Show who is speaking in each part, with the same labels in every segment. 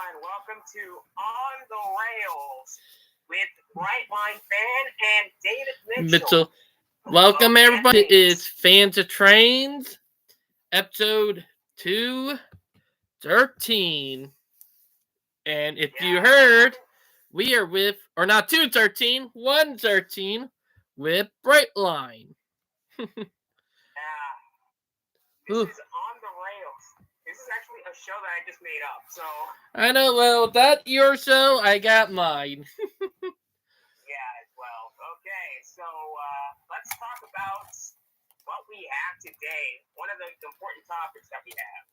Speaker 1: everyone. Welcome to On the Rails with Brightline Fan and David Mitchell.
Speaker 2: Welcome everybody. It is Fans of Trains, episode 213. And if you heard, we are with, or not 213, 113 with Brightline.
Speaker 1: This is On the Rails. This is actually a show that I just made up, so...
Speaker 2: I know, well, that's your show, I got mine.
Speaker 1: Well, okay, so let's talk about what we have today. One of the important topics that we have.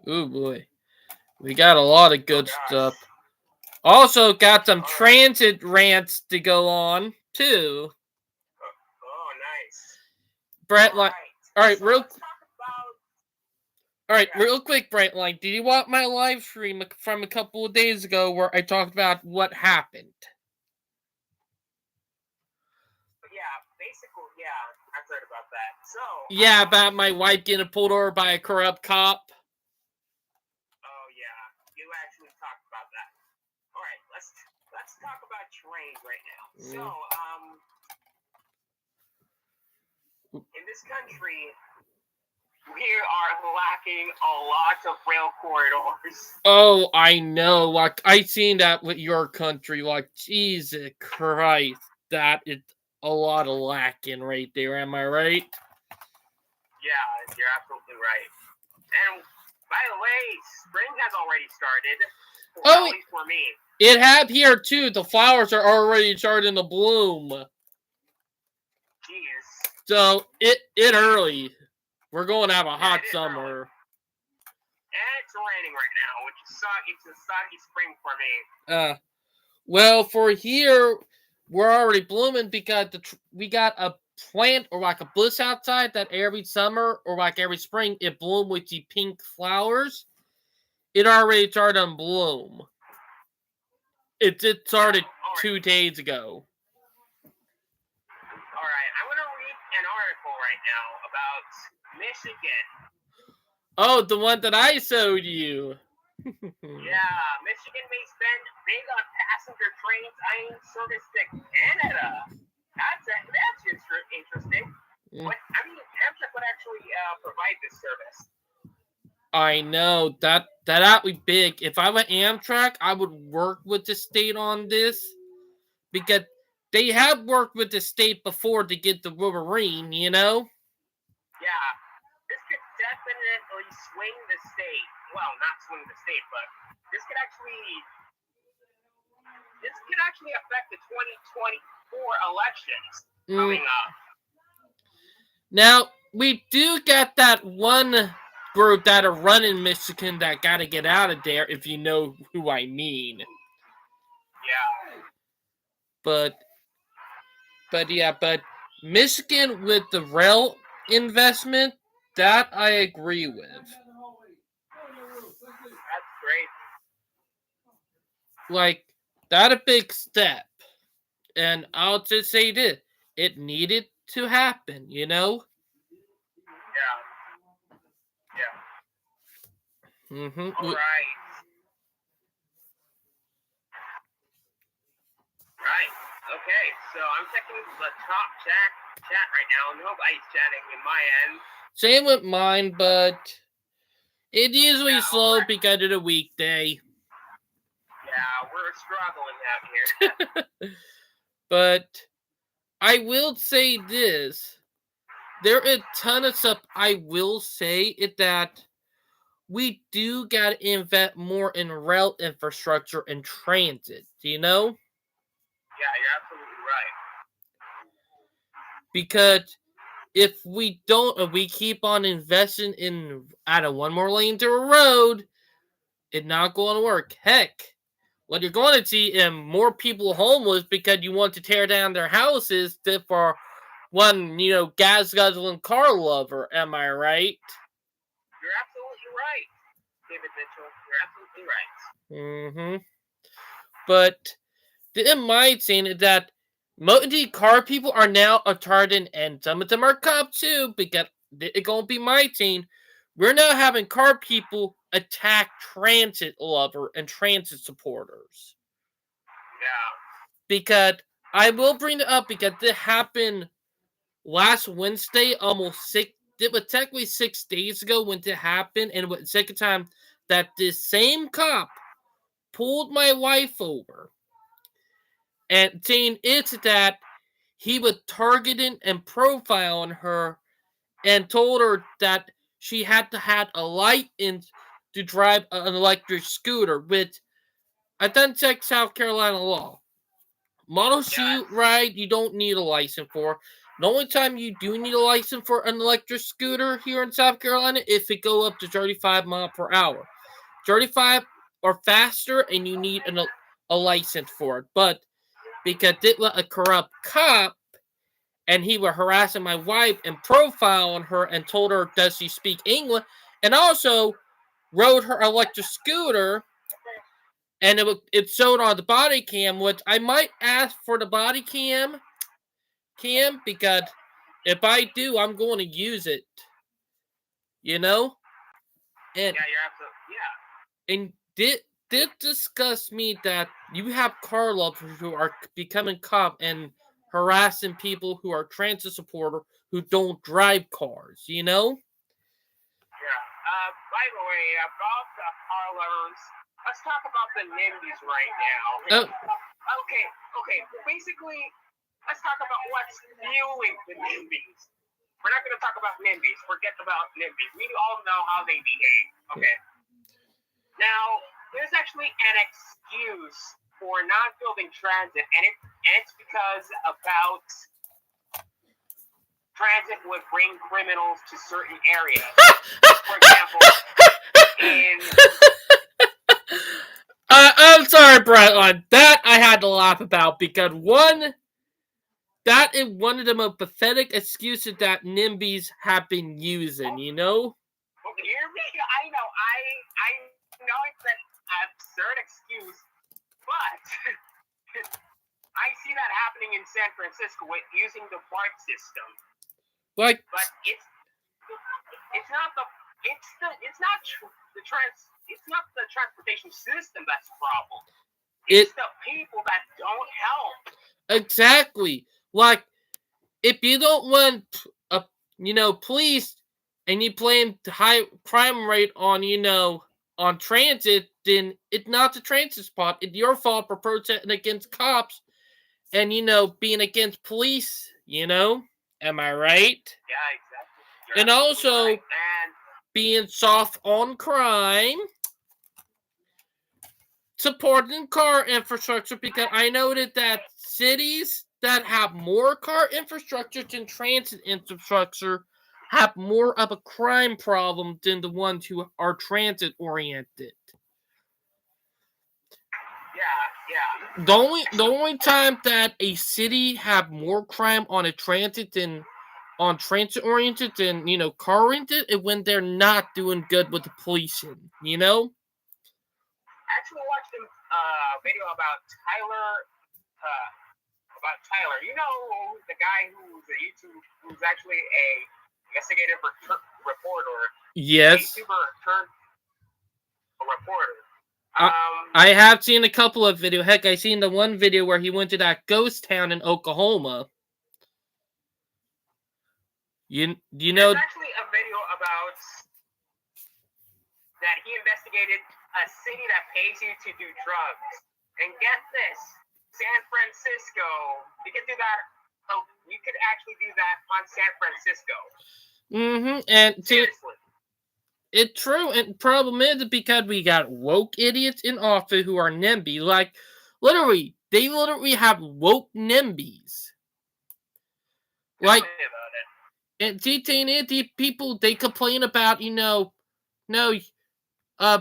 Speaker 2: Oh boy. We got a lot of good stuff. Also got some transit rants to go on, too.
Speaker 1: Oh, nice.
Speaker 2: Brightline. Alright,
Speaker 1: so
Speaker 2: real...
Speaker 1: let's talk about...
Speaker 2: Alright, real quick, Brightline. Did you watch my live stream from a couple of days ago where I talked about what happened?
Speaker 1: I've heard about that. So...
Speaker 2: Yeah, about my wife getting pulled over by a corrupt cop.
Speaker 1: Oh, yeah. You actually talked about that. Alright, let's talk about trains right now. So, in this country... we are lacking a lot of rail corridors.
Speaker 2: Oh, I know. Like, I seen that with your country. Like, Jesus Christ. That is a lot of lacking right there. Am I right?
Speaker 1: Yeah, you're absolutely right. And, by the way, spring has already started. Well, at least for me.
Speaker 2: It had here, too. The flowers are already starting to bloom.
Speaker 1: Jeez.
Speaker 2: So, it early. We're going to have a hot summer.
Speaker 1: Early. And it's raining right now, which is it's a soggy spring for me.
Speaker 2: Well, for here, we're already blooming because we got a plant or like a bush outside that every summer or like every spring it bloom with the pink flowers. It already started to bloom. It started 2 days ago.
Speaker 1: Alright, I'm going to read an article right now about Michigan.
Speaker 2: Oh, the one that I showed you.
Speaker 1: Yeah, Michigan may spend big on passenger trains eyeing service to Canada. That's interesting. But, I mean, Amtrak would actually provide this service.
Speaker 2: I know. That'd be big. If I were Amtrak, I would work with the state on this. Because they have worked with the state before to get the Wolverine, you know?
Speaker 1: Yeah. This could definitely swing the state. Well, not swing the state, but this could actually affect the 2024 elections coming up.
Speaker 2: Now, we do get that one group that are running Michigan that got to get out of there, if you know who I mean.
Speaker 1: Yeah.
Speaker 2: But Michigan with the rail investment, that I agree with.
Speaker 1: That's great.
Speaker 2: Like, that's a big step. And I'll just say this. It needed to happen, you know?
Speaker 1: Yeah. All right. Right. Okay, so I'm checking the top chat right now. Nobody's chatting in my end.
Speaker 2: Same with mine, but it's usually slow because of the weekday.
Speaker 1: Yeah, we're struggling out here.
Speaker 2: But I will say this. There are a ton of stuff I will say is that we do got to invest more in rail infrastructure and transit, you know?
Speaker 1: Yeah, you're absolutely right.
Speaker 2: Because if we don't, if we keep on investing in adding one more lane to a road, it's not going to work. Heck, what you're going to see is more people homeless because you want to tear down their houses for one, gas guzzling car lover. Am I right?
Speaker 1: You're absolutely right, David Mitchell. You're absolutely right.
Speaker 2: But in my scene is that most of the car people are now retarded, and some of them are cops too, because it's going to be my team. We're now having car people attack transit lover and transit supporters.
Speaker 1: Yeah.
Speaker 2: Because I will bring it up because it happened last Wednesday, it was technically 6 days ago when it happened, and it was the second time that this same cop pulled my wife over and saying it's that he was targeting and profiling her and told her that she had to have a license to drive an electric scooter, which I done check South Carolina law. Model C ride, you don't need a license for. The only time you do need a license for an electric scooter here in South Carolina if it go up to 35 miles per hour. 35 or faster, and you need a license for it. But because it was a corrupt cop, and he was harassing my wife and profiling her and told her, does she speak English? And also rode her electric scooter, and it showed on the body cam, which I might ask for the body cam, because if I do, I'm going to use it. You know? And,
Speaker 1: yeah, you're absolutely, yeah.
Speaker 2: And did discuss me that you have car lovers who are becoming cop and harassing people who are transit supporter who don't drive cars, you know?
Speaker 1: Yeah. By the way, about the car lovers, let's talk about the NIMBYs right now. Okay. Basically, let's talk about what's fueling the NIMBYs. We're not going to talk about NIMBYs. Forget about NIMBYs. We all know how they behave. Okay. Now, there's actually an excuse for not building transit, and it's because about transit would bring criminals to certain areas. For example,
Speaker 2: I'm sorry, Brett. That I had to laugh about because that is one of the most pathetic excuses that NIMBYs have been using, you know?
Speaker 1: Hear me? I know. I know it's an absurd excuse, but I see that happening in San Francisco with using the BART system. But it's not the transportation system that's the problem. It's the people that don't help.
Speaker 2: Exactly. Like, if you don't want, police, and you blame the high crime rate on, on transit, then it's not the transit spot. It's your fault for protesting against cops and, being against police, Am I right?
Speaker 1: Yeah, exactly.
Speaker 2: And also, being soft on crime, supporting car infrastructure, because I noted that cities that have more car infrastructure than transit infrastructure have more of a crime problem than the ones who are transit oriented.
Speaker 1: Yeah.
Speaker 2: The only time that a city have more crime on a transit than on transit oriented than car oriented is when they're not doing good with the policing.
Speaker 1: I actually watched a video about Tyler. You know, the guy who's actually a investigative reporter.
Speaker 2: Yes.
Speaker 1: A YouTuber turned a reporter.
Speaker 2: I have seen a couple of videos. Heck, I seen the one video where he went to that ghost town in Oklahoma. You know?
Speaker 1: There's actually a video about that he investigated a city that pays you to do drugs. And get this, San Francisco. You can do that. Oh, you could actually do that on San Francisco.
Speaker 2: And
Speaker 1: seriously.
Speaker 2: It's true, and the problem is because we got woke idiots in office who are NIMBY. Like, they literally have woke NIMBYs. Like, and these people, they complain about,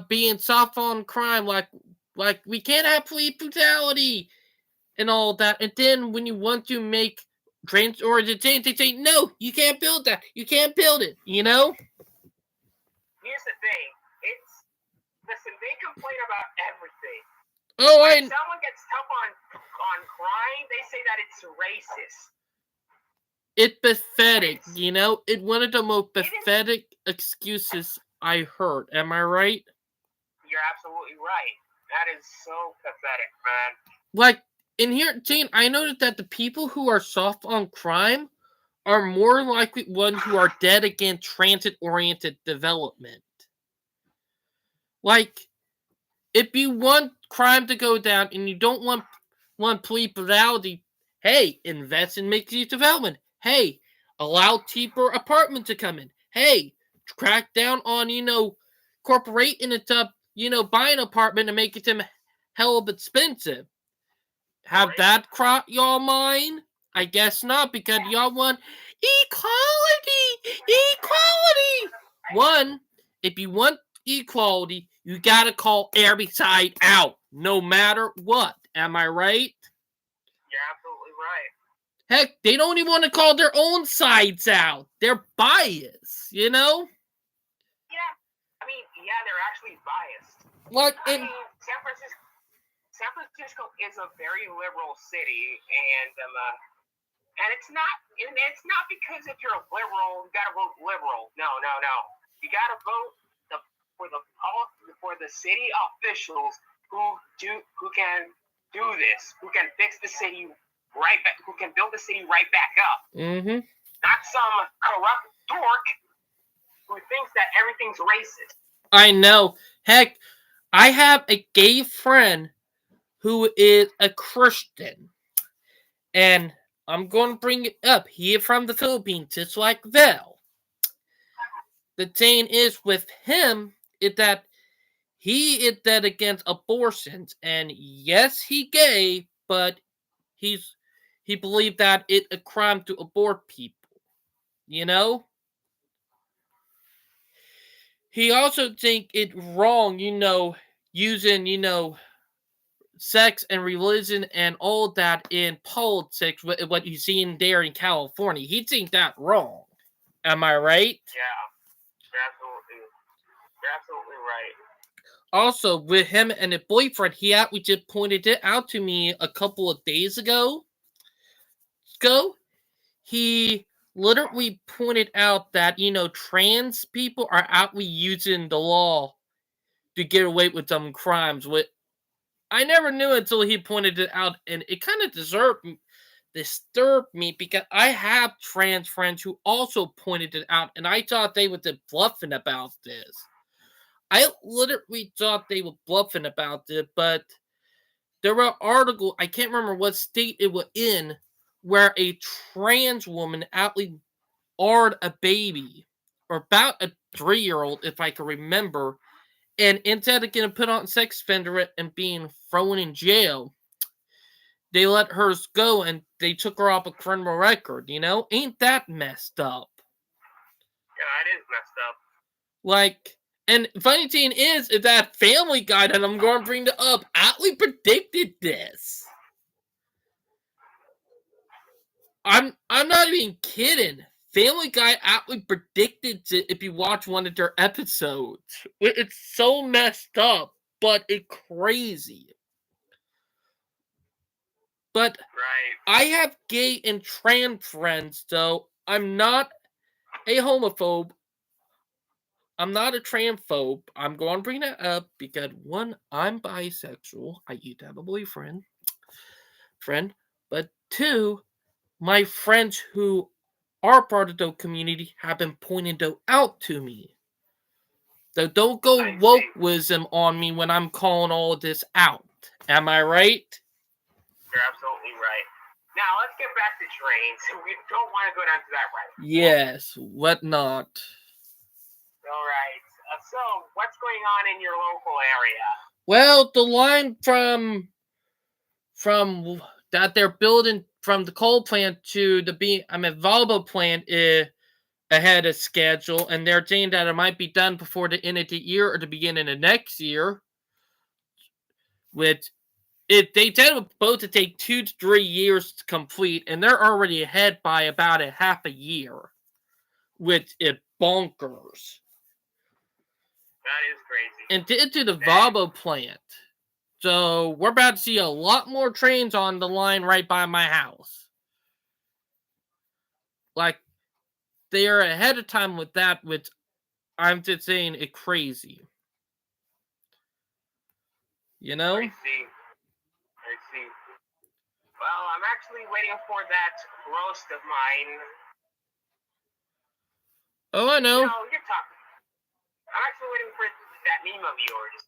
Speaker 2: being soft on crime, like we can't have police brutality and all that. And then when you want to make trans-oriented change, they say, no, you can't build that. You can't build it,
Speaker 1: Here's the thing. Listen, they complain about everything. When someone gets tough on crime, they say that it's racist.
Speaker 2: It's pathetic, It's one of the most pathetic excuses I heard. Am I right?
Speaker 1: you're absolutely right. That is so pathetic, man.
Speaker 2: Like, in here, Jane, I noticed that the people who are soft on crime are more likely ones who are dead against transit-oriented development. Like, if you want crime to go down and you don't want police brutality, hey, invest in mixed-use development. Hey, allow cheaper apartments to come in. Hey, crack down on, corporating into, buying an apartment and making them hell of expensive. Have that cross y'all mind? I guess not, because y'all want equality! Equality! One, if you want equality, you gotta call every side out, no matter what. Am I right?
Speaker 1: You're absolutely right.
Speaker 2: Heck, they don't even want to call their own sides out. They're biased,
Speaker 1: Yeah. I mean, yeah, they're actually biased.
Speaker 2: I
Speaker 1: mean, San Francisco is a very liberal city, and it's not because if you're a liberal, you gotta vote liberal. No. You gotta vote for the city officials who can do this, who can fix the city right back, who can build the city right back up.
Speaker 2: Mm-hmm.
Speaker 1: Not some corrupt dork who thinks that everything's racist.
Speaker 2: I know. Heck, I have a gay friend who is a Christian. And I'm going to bring it up. He is from the Philippines, just like Val. The thing is with him is that he is dead against abortions. And yes, he gay, but he believed that it's a crime to abort people. You know? He also think it wrong, using, sex and religion and all that in politics, what you see in there in California. He think that wrong. Am I right?
Speaker 1: Yeah, you're absolutely right.
Speaker 2: Also, with him and his boyfriend, he actually just pointed it out to me a couple of days ago. He literally pointed out that, trans people are actually using the law to get away with some crimes. I never knew until he pointed it out, and it kind of disturbed me because I have trans friends who also pointed it out, and I thought they were just bluffing about this. I literally thought they were bluffing about it, but there were an article, I can't remember what state it was in, where a trans woman actually ordered a baby, or about a 3-year-old, if I can remember, and instead of getting put on sex offender and being thrown in jail, they let hers go and they took her off a criminal record, Ain't that messed up?
Speaker 1: Yeah, it is messed up.
Speaker 2: And funny thing is that Family Guy that I'm going to bring up actually predicted this. I'm not even kidding. Family Guy actually predicted it if you watch one of their episodes. It's so messed up, but it's crazy. But
Speaker 1: right.
Speaker 2: I have gay and trans friends, so I'm not a homophobe. I'm not a transphobe. I'm going to bring that up because, one, I'm bisexual. I used to have a boyfriend. But two, my friends who are part of the community have been pointing those out to me. So don't go wokeism on me when I'm calling all of this out. Am I right?
Speaker 1: You're absolutely right. Now, let's get back to trains. We don't want to go down to that route.
Speaker 2: Yes, what not?
Speaker 1: All right. So, what's going on in your local area?
Speaker 2: Well, the line from that they're building from the coal plant to the Volvo plant is ahead of schedule, and they're saying that it might be done before the end of the year or the beginning of next year. They said it was supposed to take 2 to 3 years to complete, and they're already ahead by about a half a year, which is bonkers.
Speaker 1: That is crazy.
Speaker 2: And into the Volvo plant. So we're about to see a lot more trains on the line right by my house. Like, they are ahead of time with that, which I'm just saying it's crazy. You know?
Speaker 1: I see. I see. Well, I'm actually waiting for that roast of mine.
Speaker 2: Oh, I know.
Speaker 1: No, you're talking. I'm actually waiting for that meme of yours.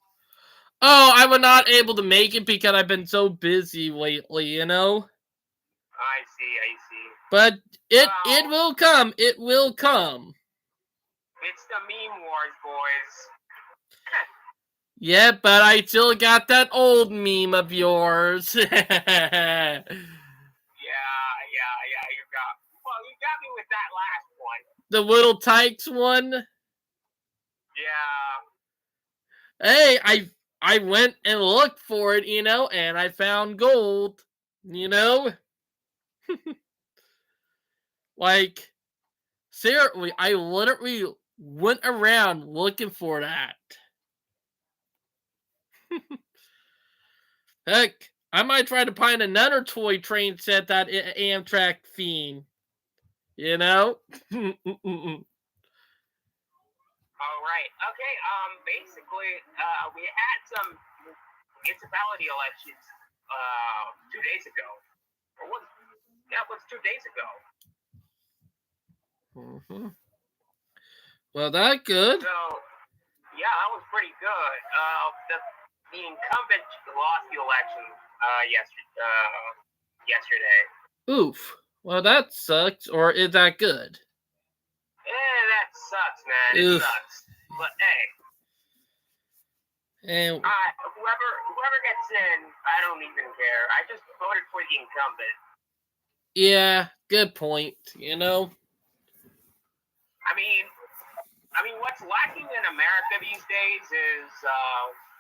Speaker 2: Oh, I was not able to make it because I've been so busy lately, you know?
Speaker 1: I see, I see.
Speaker 2: But it
Speaker 1: Well,
Speaker 2: will come. It will come.
Speaker 1: it's the meme wars, boys.
Speaker 2: Yeah, but I still got that old meme of yours.
Speaker 1: Yeah, you got. Well, you got me with that last one.
Speaker 2: The little tykes one.
Speaker 1: Yeah.
Speaker 2: Hey, I went and looked for it, you know, and I found gold, you know? Like, seriously, I literally went around looking for that. Heck, I might try to find another toy train set that Amtrak theme. You know?
Speaker 1: All right. Okay. Basically, we had some municipality elections 2 days ago. Or what? That was 2 days ago.
Speaker 2: Mm-hmm. Well, that good.
Speaker 1: So, yeah, that was pretty good. The incumbent lost the election yesterday.
Speaker 2: Oof. Well, that sucks. Or is that good?
Speaker 1: That sucks, man. It
Speaker 2: Oof.
Speaker 1: sucks. But hey,
Speaker 2: And
Speaker 1: whoever gets in, I don't even care. I just voted for the incumbent.
Speaker 2: yeah, good point. You know.
Speaker 1: I mean, what's lacking in America these days is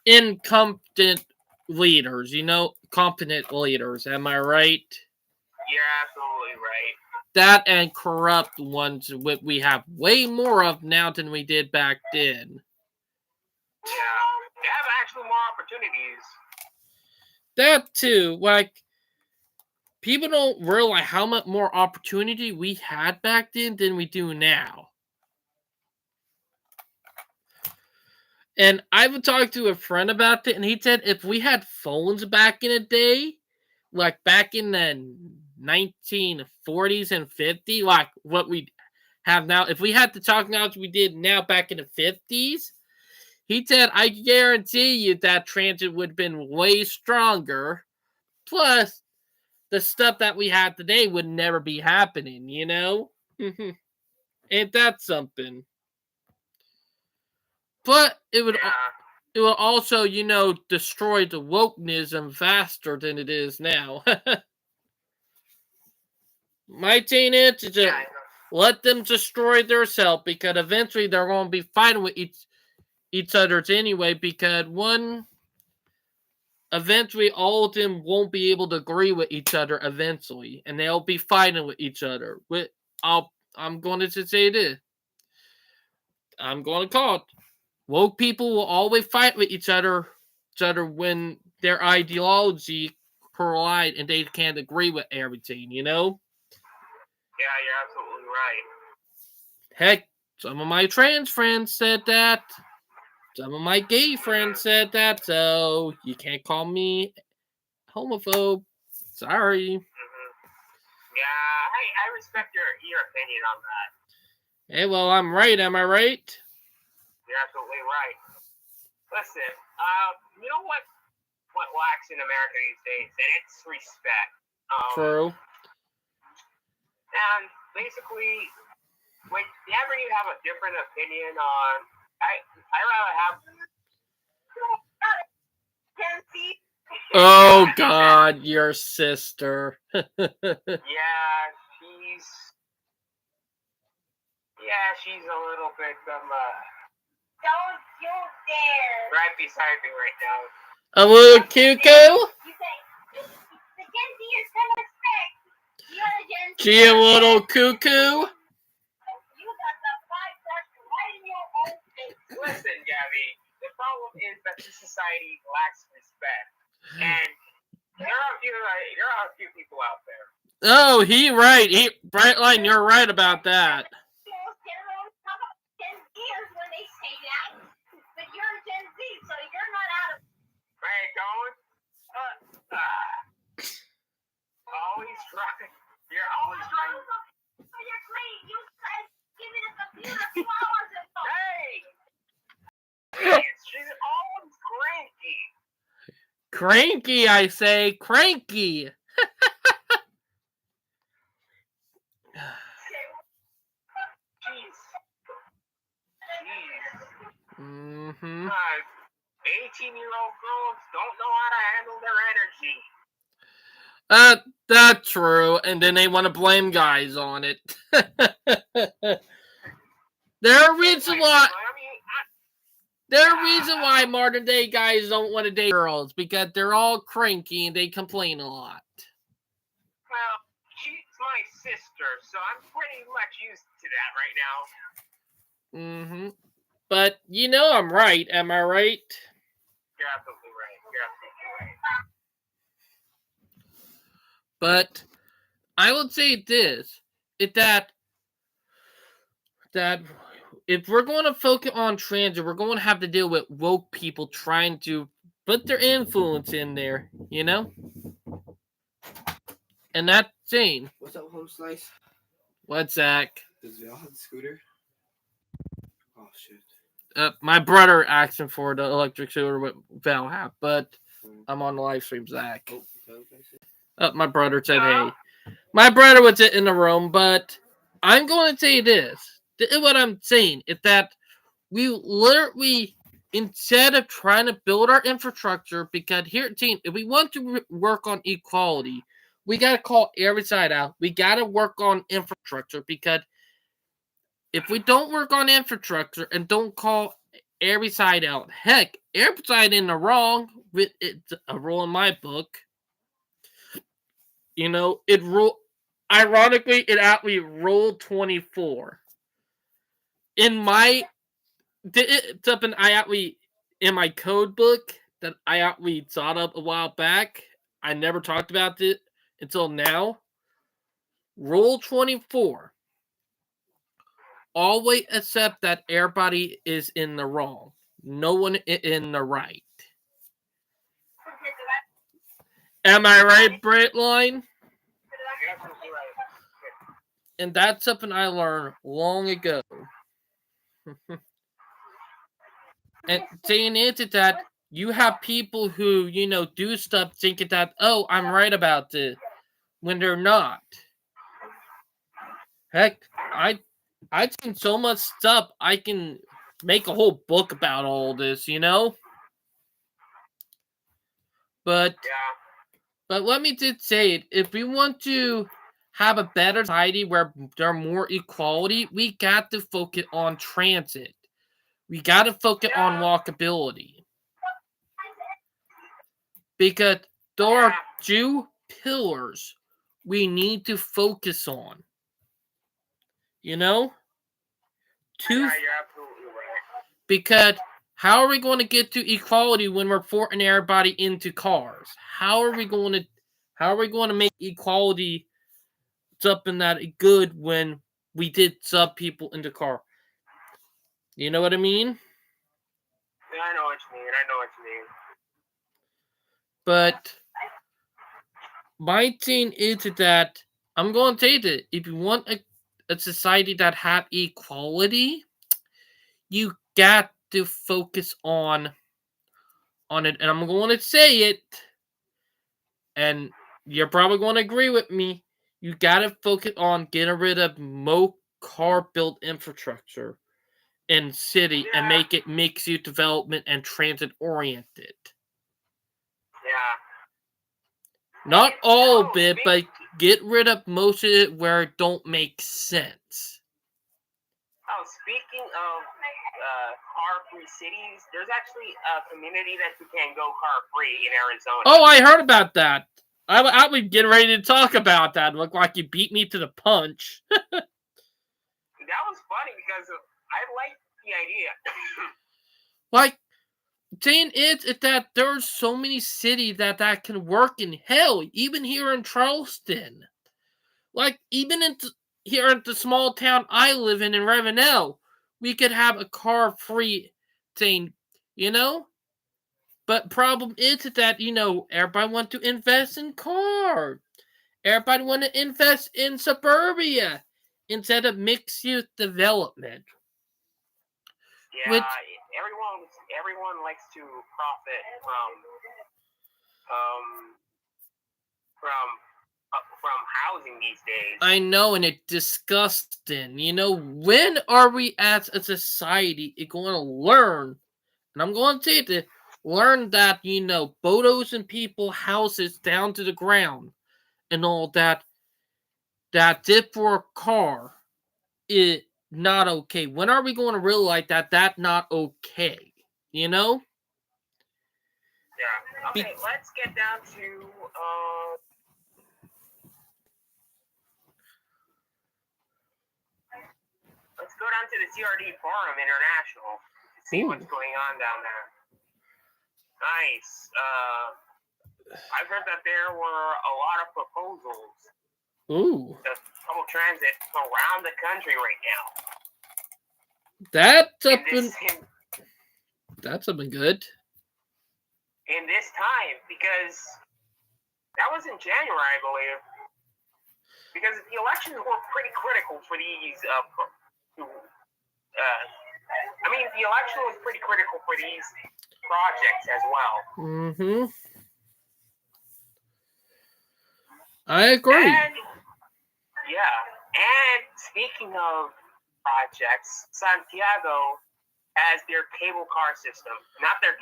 Speaker 2: incompetent leaders. You know, competent leaders. Am I right?
Speaker 1: You're absolutely right.
Speaker 2: That and corrupt ones, we have way more of now than we did back then.
Speaker 1: Yeah, they have actually more opportunities.
Speaker 2: That too, like, people don't realize how much more opportunity we had back then than we do now. And I've talked to a friend about it, and he said if we had phones back in the day, like back in the 1940s and 50s, like what we have now, if we had the technology we did now back in the 50s, he said, I guarantee you that transit would have been way stronger. Plus, the stuff that we have today would never be happening, you know? Ain't that something? But it would also, you know, destroy the wokenism faster than it is now. My thing is to just let them destroy themselves, because eventually they're going to be fighting with each other's anyway, because eventually all of them won't be able to agree with each other eventually, and they'll be fighting with each other. I'm going to say this. I'm going to call it. Woke people will always fight with each other when their ideology collide and they can't agree with everything, you know?
Speaker 1: Yeah, you're absolutely right.
Speaker 2: Heck, some of my trans friends said that. Some of my gay friends said that, so you can't call me homophobe. Sorry.
Speaker 1: Yeah, I respect your opinion on that.
Speaker 2: Hey, well, I'm right, am I right?
Speaker 1: You're absolutely right. Listen, you know what lacks in America these days? And it's respect.
Speaker 2: True.
Speaker 1: And basically, whenever you have a different opinion on, I rather have.
Speaker 2: Oh God, your sister.
Speaker 1: She's a little bit don't you dare! Right beside me right now.
Speaker 2: A little cuckoo?
Speaker 1: You say the Gen Z is gonna respect. You're a Gen Z.
Speaker 2: She a little cuckoo?
Speaker 1: You got the 5 questions right in your own face. Listen, Gabby, the problem is that this society lacks respect. And there are a few people out there.
Speaker 2: Oh, right. Brightline, you're right about that.
Speaker 1: Gen Zers when they say that, but you're a Gen Z, so you're not out of. Hey,
Speaker 2: Cranky, I say. Cranky.
Speaker 1: Jeez.
Speaker 2: Mm-hmm.
Speaker 1: 18-year-old girls don't know how to handle their energy.
Speaker 2: That's true. And then they want to blame guys on it. There are reasons why modern day guys don't want to date girls, because they're all cranky and they complain a lot.
Speaker 1: Well, she's my sister, so I'm pretty much used to that right now.
Speaker 2: Mm-hmm. But you know I'm right, am I right?
Speaker 1: You're absolutely right.
Speaker 2: But I would say this, that if we're going to focus on transit, we're going to have to deal with woke people trying to put their influence in there, you know? And that's Zane.
Speaker 3: What's up, Home Slice?
Speaker 2: What's Zach?
Speaker 3: Does Val have the scooter? Oh, shit.
Speaker 2: My brother asked him for the electric scooter with Val have, but I'm on the live stream, Zach. My brother said, hey. My brother was in the room, but I'm going to say this. What I'm saying is that we literally, instead of trying to build our infrastructure, because here at Teen, if we want to work on equality, we got to call every side out. We got to work on infrastructure, because if we don't work on infrastructure and don't call every side out, heck, every side in the wrong, it's a rule in my book. You know, ironically, it actually ruled 24. In my, it's something I actually, in my code book that I actually thought up a while back, I never talked about it until now. Rule 24. Always accept that everybody is in the wrong. No one in the right. Am I right, Brightline? And that's something I learned long ago. And saying is that you have people who, you know, do stuff thinking that, oh, I'm right about this, when they're not. Heck, I've seen so much stuff, I can make a whole book about all this, you know? But let me just say it, if we want to have a better society where there are more equality, we got to focus on transit. We got to focus on walkability. Because there are two pillars we need to focus on. You know?
Speaker 1: You're absolutely right.
Speaker 2: Because how are we going to get to equality when we're forcing everybody into cars? How are we going to make equality something that is good when we did sub people into car? You know what I mean?
Speaker 1: Yeah, I know what you mean.
Speaker 2: But my thing is that I'm going to say that if you want a society that have equality, you got to focus on it. And I'm going to say it, and you're probably going to agree with me. You got to focus on getting rid of more car-built infrastructure in city and make it mixed-use development and transit-oriented.
Speaker 1: Yeah.
Speaker 2: Not all of it, but get rid of most of it where it don't make sense.
Speaker 1: Oh, speaking of car-free cities, there's actually a community that you can go car-free in Arizona.
Speaker 2: Oh, I heard about that. I was getting ready to talk about that. Looked like you beat me to the punch.
Speaker 1: That was funny because I liked the idea.
Speaker 2: Like, saying is that there's so many cities that can work in. Hell, even here in Charleston. Like, even here in the small town I live in Ravenel, we could have a car-free thing, you know? But problem is that, you know, everybody want to invest in cars. Everybody want to invest in suburbia instead of mixed-use development.
Speaker 1: Yeah, everyone likes to profit from from housing these days.
Speaker 2: I know, and it's disgusting. You know, when are we as a society going to learn? And I'm going to say to learn that, you know, photos and people houses down to the ground and all that dip for a car is not okay. When are we going to realize that that's not okay? You know?
Speaker 1: Yeah. Okay, let's get down to let's go down to the CRD Forum International to see what's going on down there. Nice. I've heard that there were a lot of proposals
Speaker 2: Ooh.
Speaker 1: of public transit around the country right now.
Speaker 2: That's been good.
Speaker 1: In this time, because that was in January, I believe. Because the elections were pretty critical for these. The election was pretty critical for these projects as well.
Speaker 2: Mm-hmm. I agree.
Speaker 1: And speaking of projects, Santiago has their cable car system, not their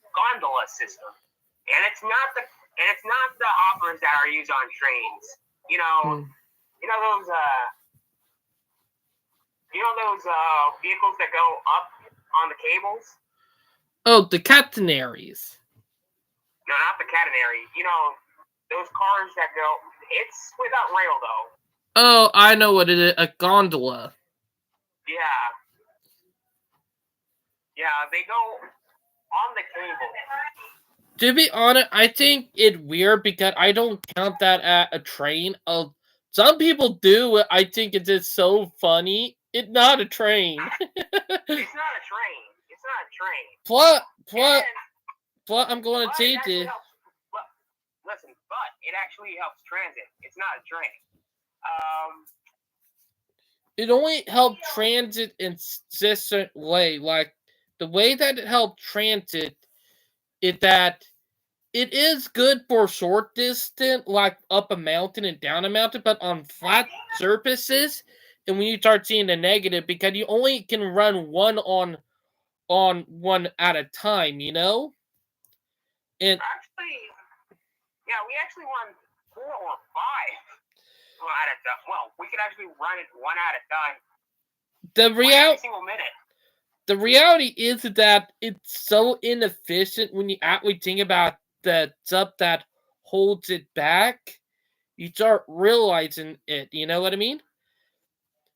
Speaker 1: gondola system, and it's not the hoppers that are used on trains. You know those vehicles that go up on the cables.
Speaker 2: Oh, the catenaries.
Speaker 1: No, not the catenary. You know, those cars that go. It's without rail though.
Speaker 2: Oh, I know what it is. A gondola.
Speaker 1: Yeah. Yeah, they go on the cable.
Speaker 2: To be honest, I think it's weird because I don't count that as a train. Some people do. I think it's just so funny. It's not a train.
Speaker 1: It's not a train. It's not a train.
Speaker 2: Plus, I'm going to change it.
Speaker 1: Listen, but it actually helps transit. It's not a train.
Speaker 2: It only helped transit in certain way. Like, the way that it helped transit is that it is good for short distance, like up a mountain and down a mountain, but on flat surfaces, and when you start seeing the negative, because you only can run one on one at a time, you know? And
Speaker 1: we actually run 4 or 5 at a time. Well, we could actually run it one at a time. Every single minute.
Speaker 2: The reality is that it's so inefficient when you actually think about the stuff that holds it back. You start realizing it. You know what I mean?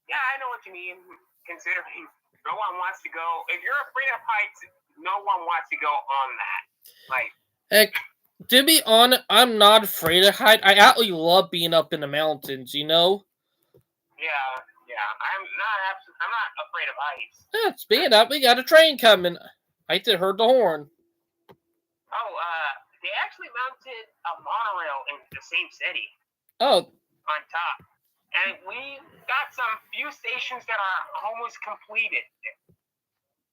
Speaker 1: Yeah, I know what you mean. Considering no one wants to go. If you're afraid of heights, no one wants to go on that. Like,
Speaker 2: heck, to be honest, I'm not afraid of height. I actually love being up in the mountains. You know?
Speaker 1: Yeah. I'm not afraid of heights.
Speaker 2: Yeah, speaking of, we got a train coming. I just heard the horn.
Speaker 1: Oh, they actually mounted a monorail in the same city.
Speaker 2: Oh.
Speaker 1: On top. And we got some few stations that are almost completed.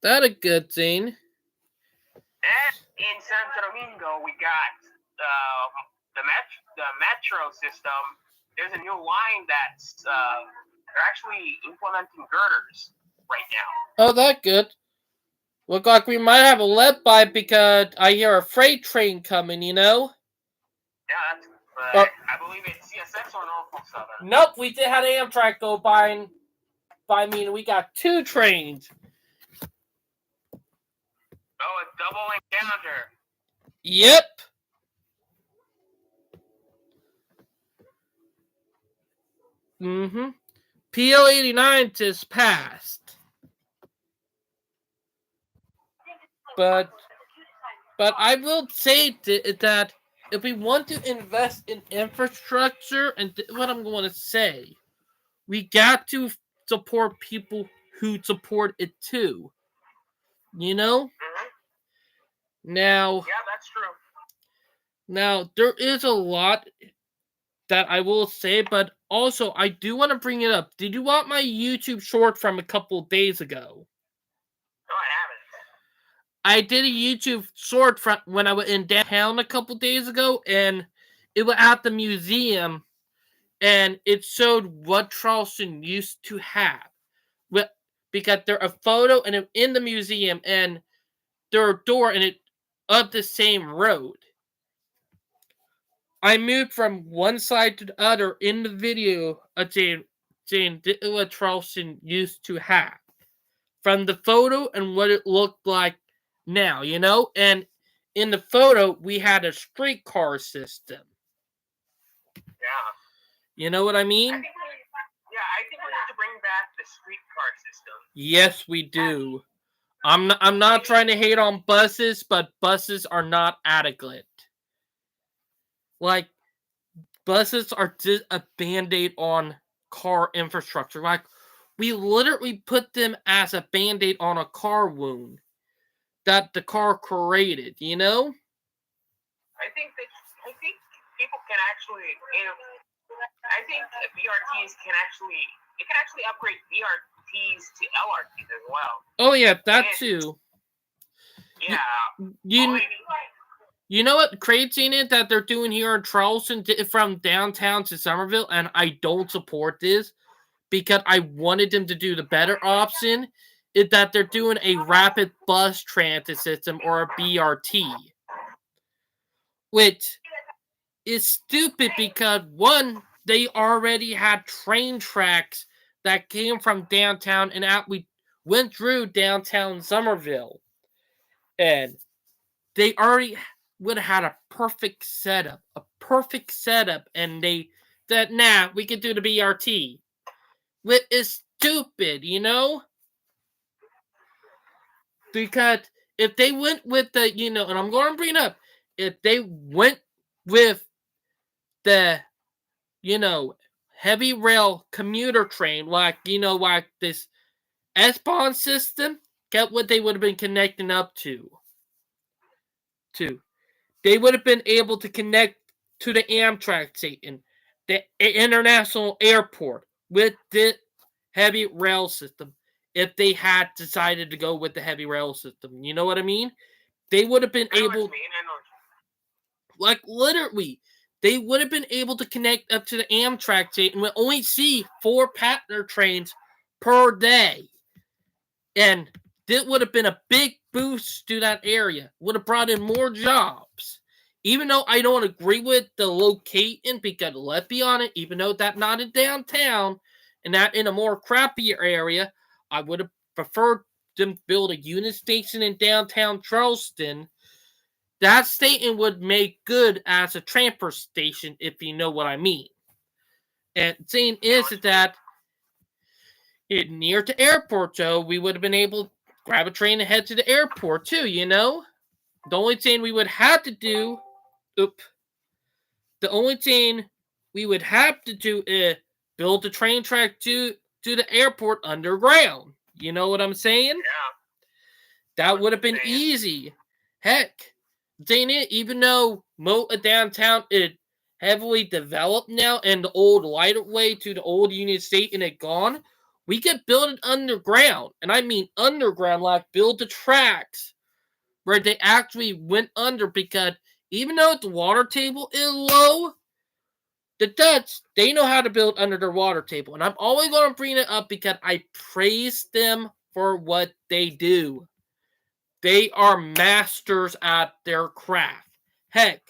Speaker 2: That's a good thing.
Speaker 1: And in Santo Domingo, we got the metro system. There's a new line that's they're actually implementing girders right now.
Speaker 2: Oh, that's good. Look like we might have a lead pipe because I hear a freight train coming, you know?
Speaker 1: Yeah, that's I believe it's CSX or Norfolk Southern.
Speaker 2: Nope, we did have Amtrak go by me, and we got 2 trains.
Speaker 1: Oh, a double encounter.
Speaker 2: Yep. Mm-hmm. PL89 just passed. But I will say that if we want to invest in infrastructure, and what I'm going to say, we got to support people who support it too. You know?
Speaker 1: Mm-hmm.
Speaker 2: Now...
Speaker 1: Yeah, that's true.
Speaker 2: Now, there is a lot that I will say, but also, I do want to bring it up. Did you want my YouTube short from a couple days ago?
Speaker 1: No, I haven't.
Speaker 2: I did a YouTube short from when I was in downtown a couple days ago, and it was at the museum, and it showed what Charleston used to have. Because there's a photo and in the museum, and there's a door and it up the same road. I moved from one side to the other in the video of saying what Charleston used to have. From the photo and what it looked like now, you know? And in the photo, we had a streetcar system.
Speaker 1: Yeah.
Speaker 2: You know what I mean?
Speaker 1: I think we need to bring back the streetcar system.
Speaker 2: Yes, we do. I'm not trying to hate on buses, but buses are not adequate. Like, buses are just a band-aid on car infrastructure. Like, we literally put them as a band-aid on a car wound that the car created, you know?
Speaker 1: I think people can actually, I think BRTs can actually upgrade BRTs to LRTs as well.
Speaker 2: Oh yeah, that too.
Speaker 1: Yeah.
Speaker 2: You know what crazy in it that they're doing here in Charleston from downtown to Somerville, and I don't support this because I wanted them to do the better option, is that they're doing a rapid bus transit system or a BRT. Which is stupid because, one, they already had train tracks that came from downtown and we went through downtown Somerville. And they already would have had a perfect setup. And they said, nah, we could do the BRT. Which is stupid, you know? Because if they went with the, and I'm going to bring it up, if they went with the, heavy rail commuter train, like this S-Bahn system, get what they would have been connecting up to. They would have been able to connect to the Amtrak station, the international airport, with the heavy rail system, if they had decided to go with the heavy rail system. You know what I mean? They would have been able... Like, literally, they would have been able to connect up to the Amtrak station and would only see 4 passenger trains per day. And this would have been a big boost to that area. Would have brought in more jobs. Even though I don't agree with the locating, because let's be honest, even though that's not in downtown and that in a more crappier area, I would have preferred them build a unit station in downtown Charleston. That station would make good as a transfer station, if you know what I mean. And the thing is that near to airport, Joe, we would have been able to grab a train and head to the airport too, you know? The only thing we would have to do is build the train track to the airport underground. You know what I'm saying?
Speaker 1: Yeah.
Speaker 2: That would have been easy. Heck, even though most of downtown is heavily developed now and the old lighter way to the old Union Station is gone, we could build it underground. And I mean underground, like build the tracks where they actually went under, because even though the water table is low, the Dutch, they know how to build under their water table. And I'm always going to bring it up because I praise them for what they do. They are masters at their craft. Heck.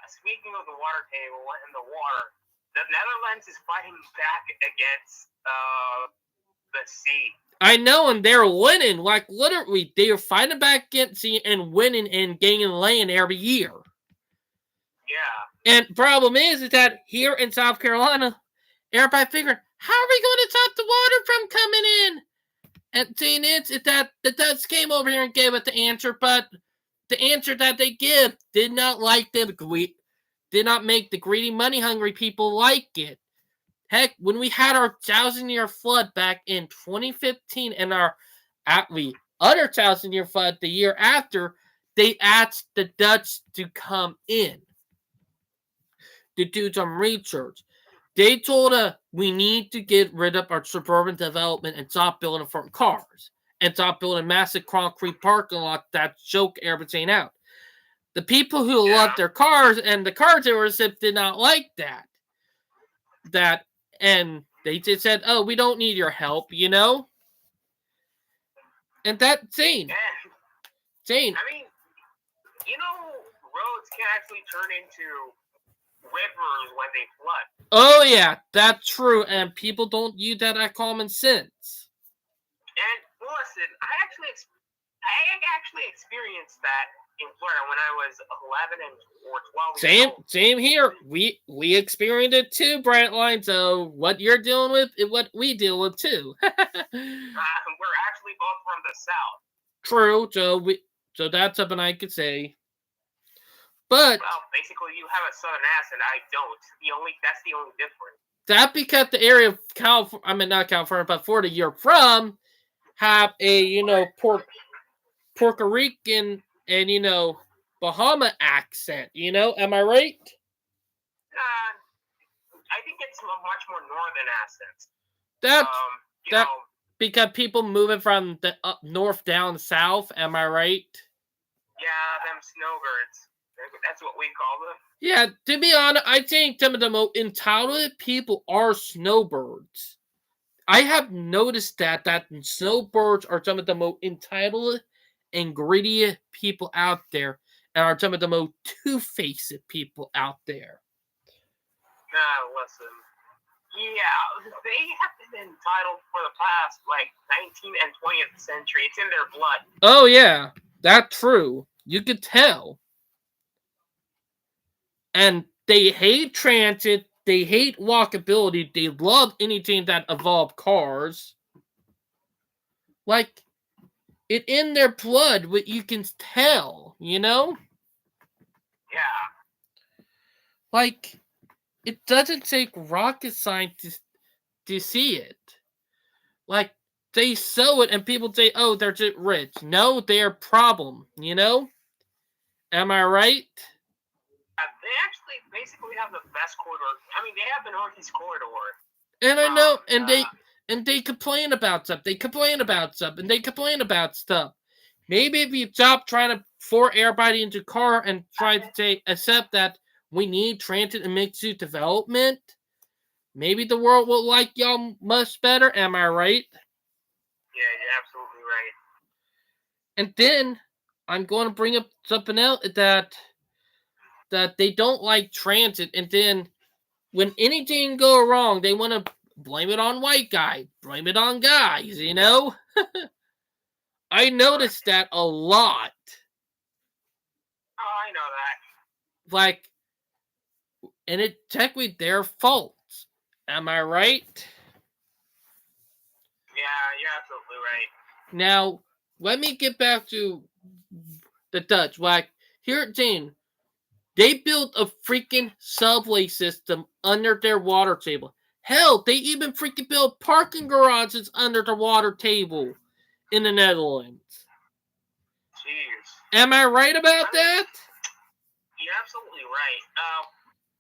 Speaker 1: Speaking of the water table and the water, the Netherlands is fighting back against the sea.
Speaker 2: I know, and they're winning. Like, literally, they are fighting back against sea and winning and gaining land every year.
Speaker 1: Yeah.
Speaker 2: And problem is that here in South Carolina, everybody figured, how are we going to stop the water from coming in? And the thing is that the Dutch came over here and gave it the answer, but the answer that they give did not make the greedy, money-hungry people like it. Heck, when we had our 1,000-year flood back in 2015 and our other 1,000-year flood the year after, they asked the Dutch to come in to do some research. They told us we need to get rid of our suburban development and stop building for cars. and stop building massive concrete parking lot that choke everything out. The people who love their cars and the car dealerships did not like that, and they just said, "Oh, we don't need your help," you know. And that Zane.
Speaker 1: I mean, you know, roads can actually turn into rivers when they flood.
Speaker 2: Oh yeah, that's true, and people don't use that as common sense.
Speaker 1: And listen, I actually experienced that in Florida when I was 11 or 12 years old.
Speaker 2: Same here. We experienced it too, Brightline. So what you're dealing with is what we deal with too.
Speaker 1: We're actually both from the South.
Speaker 2: True. So that's something I could say. But
Speaker 1: well, basically, you have a Southern accent. I don't. That's the only difference.
Speaker 2: That because the area of California, I mean not California, but Florida you're from, have a Puerto Rican and Bahama accent. Am I right?
Speaker 1: I think it's a much more northern accent.
Speaker 2: That because people moving from the up north down south. Am I right?
Speaker 1: Yeah, them snowbirds. That's what we call them.
Speaker 2: Yeah, to be honest, I think some of the most entitled people are snowbirds. I have noticed that snowbirds are some of the most entitled and greedy people out there, and are some of the most two-faced people out there.
Speaker 1: Listen. Yeah, they have been entitled for the past, 19th and 20th century. It's in their blood.
Speaker 2: Oh, yeah. That's true. You could tell. And they hate transit. They hate walkability. They love anything that involves cars. It in their blood, what you can tell,
Speaker 1: Yeah.
Speaker 2: It doesn't take rocket science to see it. They sew it and people say, oh, they're just rich. No, they're a problem, Am I right?
Speaker 1: They actually basically have the best corridor. I mean, they have the Northeast Corridor.
Speaker 2: And I know, and they complain about stuff. They complain about stuff, and they complain about stuff. Maybe if you stop trying to force everybody into car and try to accept that we need transit and mixed-use development, maybe the world will like y'all much better. Am I right?
Speaker 1: Yeah, you're absolutely right.
Speaker 2: And then I'm going to bring up something else that they don't like transit, and then when anything go wrong, they want to blame it on white guys, blame it on guys, I noticed that a lot.
Speaker 1: Oh, I know that.
Speaker 2: And it's technically their fault. Am I right?
Speaker 1: Yeah, you're absolutely right.
Speaker 2: Now, let me get back to the Dutch. Here at Jane, they built a freaking subway system under their water table. Hell, they even freaking built parking garages under the water table in the Netherlands.
Speaker 1: Jeez.
Speaker 2: Am I right about that?
Speaker 1: You're absolutely right.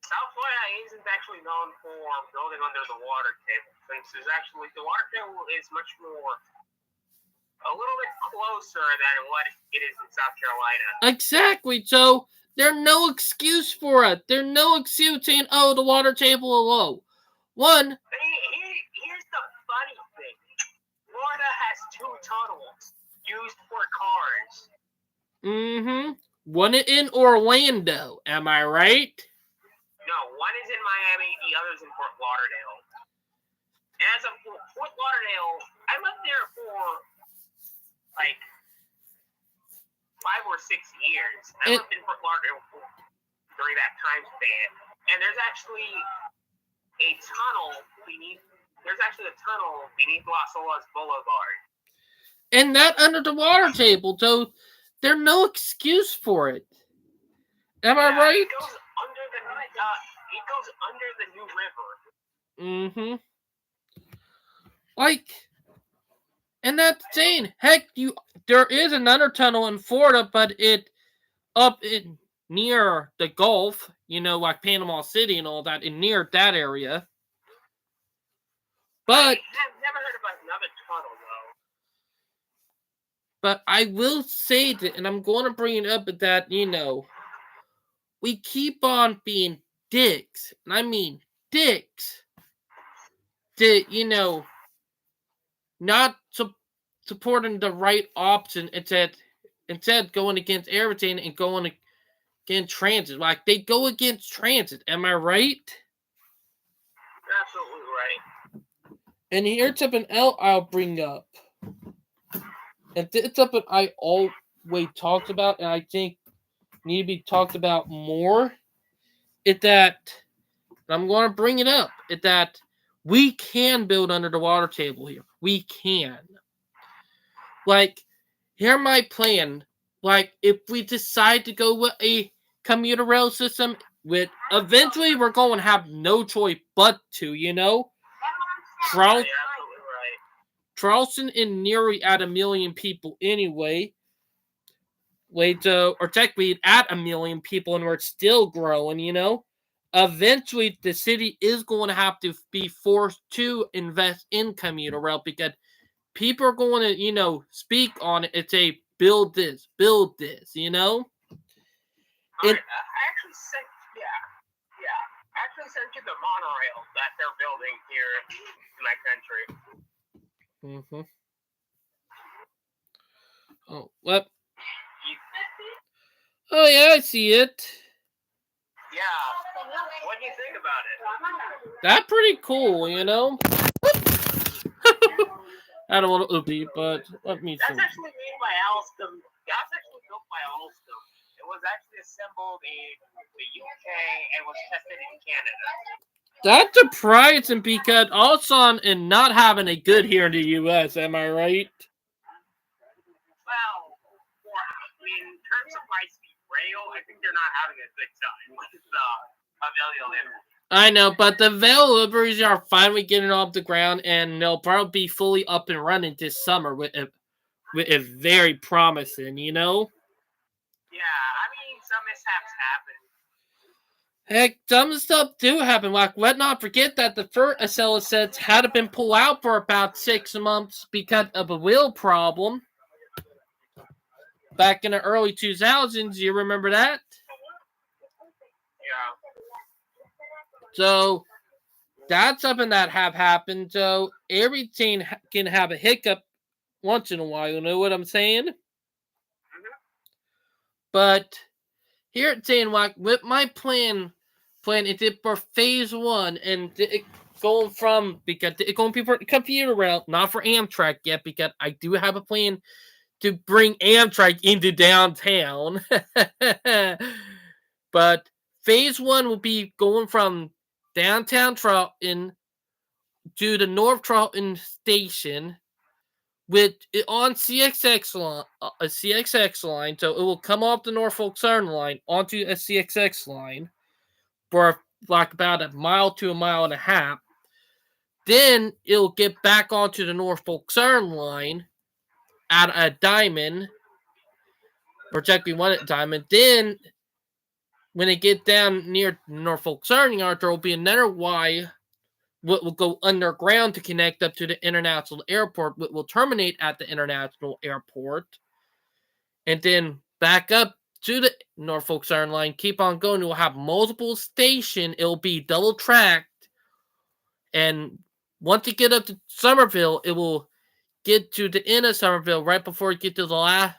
Speaker 1: South Florida isn't actually known for building under the water table, since the water table is much more, a little bit closer than what it is in South Carolina.
Speaker 2: Exactly. So there's no excuse for it. There's no excuse saying, "Oh, the water table is low." One.
Speaker 1: Here's the funny thing: Florida has 2 tunnels used for cars.
Speaker 2: Mm-hmm. One in Orlando. Am I right?
Speaker 1: No, one is in Miami, the other's in Fort Lauderdale. As of Fort Lauderdale, I lived there for 5 or 6 years. I lived in Fort Lauderdale during that time span, and there's actually a tunnel beneath. There's actually a tunnel beneath Las Olas Boulevard.
Speaker 2: And that under the water table, so there's no excuse for it. Am I right?
Speaker 1: It goes under the New River.
Speaker 2: Mm-hmm. And that's insane. Heck, there is another tunnel in Florida, but it up in near the Gulf, like Panama City and all that, and near that area. But
Speaker 1: I've never heard about another tunnel, though.
Speaker 2: but I will say that, and I'm going to bring it up, that, we keep on being dicks, and I mean dicks, to, not supporting the right option, instead going against everything and going against transit. Like, they go against transit, am I right?
Speaker 1: Absolutely right.
Speaker 2: And here's something else I'll bring up. And it's something I always talked about, and I think need to be talked about more. It's that, and I'm going to bring it up, it's that we can build under the water table here. We can. Like, here's my plan. Like, if we decide to go with a commuter rail system, eventually we're going to have no choice but to, Charleston, Charleston and Neary at 1 million people anyway. Or technically at 1 million people, and we're still growing, Eventually, the city is going to have to be forced to invest in commuter rail, because people are going to, speak on it and say, build this,
Speaker 1: I actually sent, I actually sent you the monorail that they're building here in my country.
Speaker 2: Mm-hmm. Oh, what? Oh, yeah, I see it.
Speaker 1: Yeah. What do you think about it?
Speaker 2: That's pretty cool, I don't want to oopie, but let me see.
Speaker 1: That's actually made by Alstom. That's actually built by Alstom. It was actually assembled in the UK and was tested in Canada.
Speaker 2: That's surprising, because Alstom is not having a good here in the US, am I right?
Speaker 1: Well, in terms of high-speed rail, I think they're not having a good time with availability.
Speaker 2: I know, but the availabilities are finally getting off the ground, and they'll probably be fully up and running this summer, with it very promising,
Speaker 1: Yeah, I mean, some mishaps happen.
Speaker 2: Heck, some stuff do happen. Like, let's not forget that the first Acela sets had been pulled out for about 6 months because of a wheel problem. Back in the early 2000s, you remember that?
Speaker 1: Yeah.
Speaker 2: So, that's something that have happened. So, everything can have a hiccup once in a while, you know what I'm saying?
Speaker 1: Mm-hmm.
Speaker 2: But, here it's saying, like, with my plan is it for phase 1, and it going from, because it's going to be for commuter rail, not for Amtrak yet, because I do have a plan to bring Amtrak into downtown. But phase 1 will be going from downtown Charlton to the North Charlton station with it on CXX line, a CXX line. So it will come off the Norfolk Southern line onto a CXX line for like about 1 mile to 1.5 miles. Then it'll get back onto the Norfolk Southern line at a diamond, or technically one at diamond. Then, when it get down near Norfolk Southern Yard, there will be another Y, what will go underground to connect up to the International Airport, what will terminate at the International Airport, and then back up to the Norfolk Southern line, keep on going. It will have multiple stations. It will be double tracked, and once you get up to Somerville, it will get to the end of Somerville right before you get to the last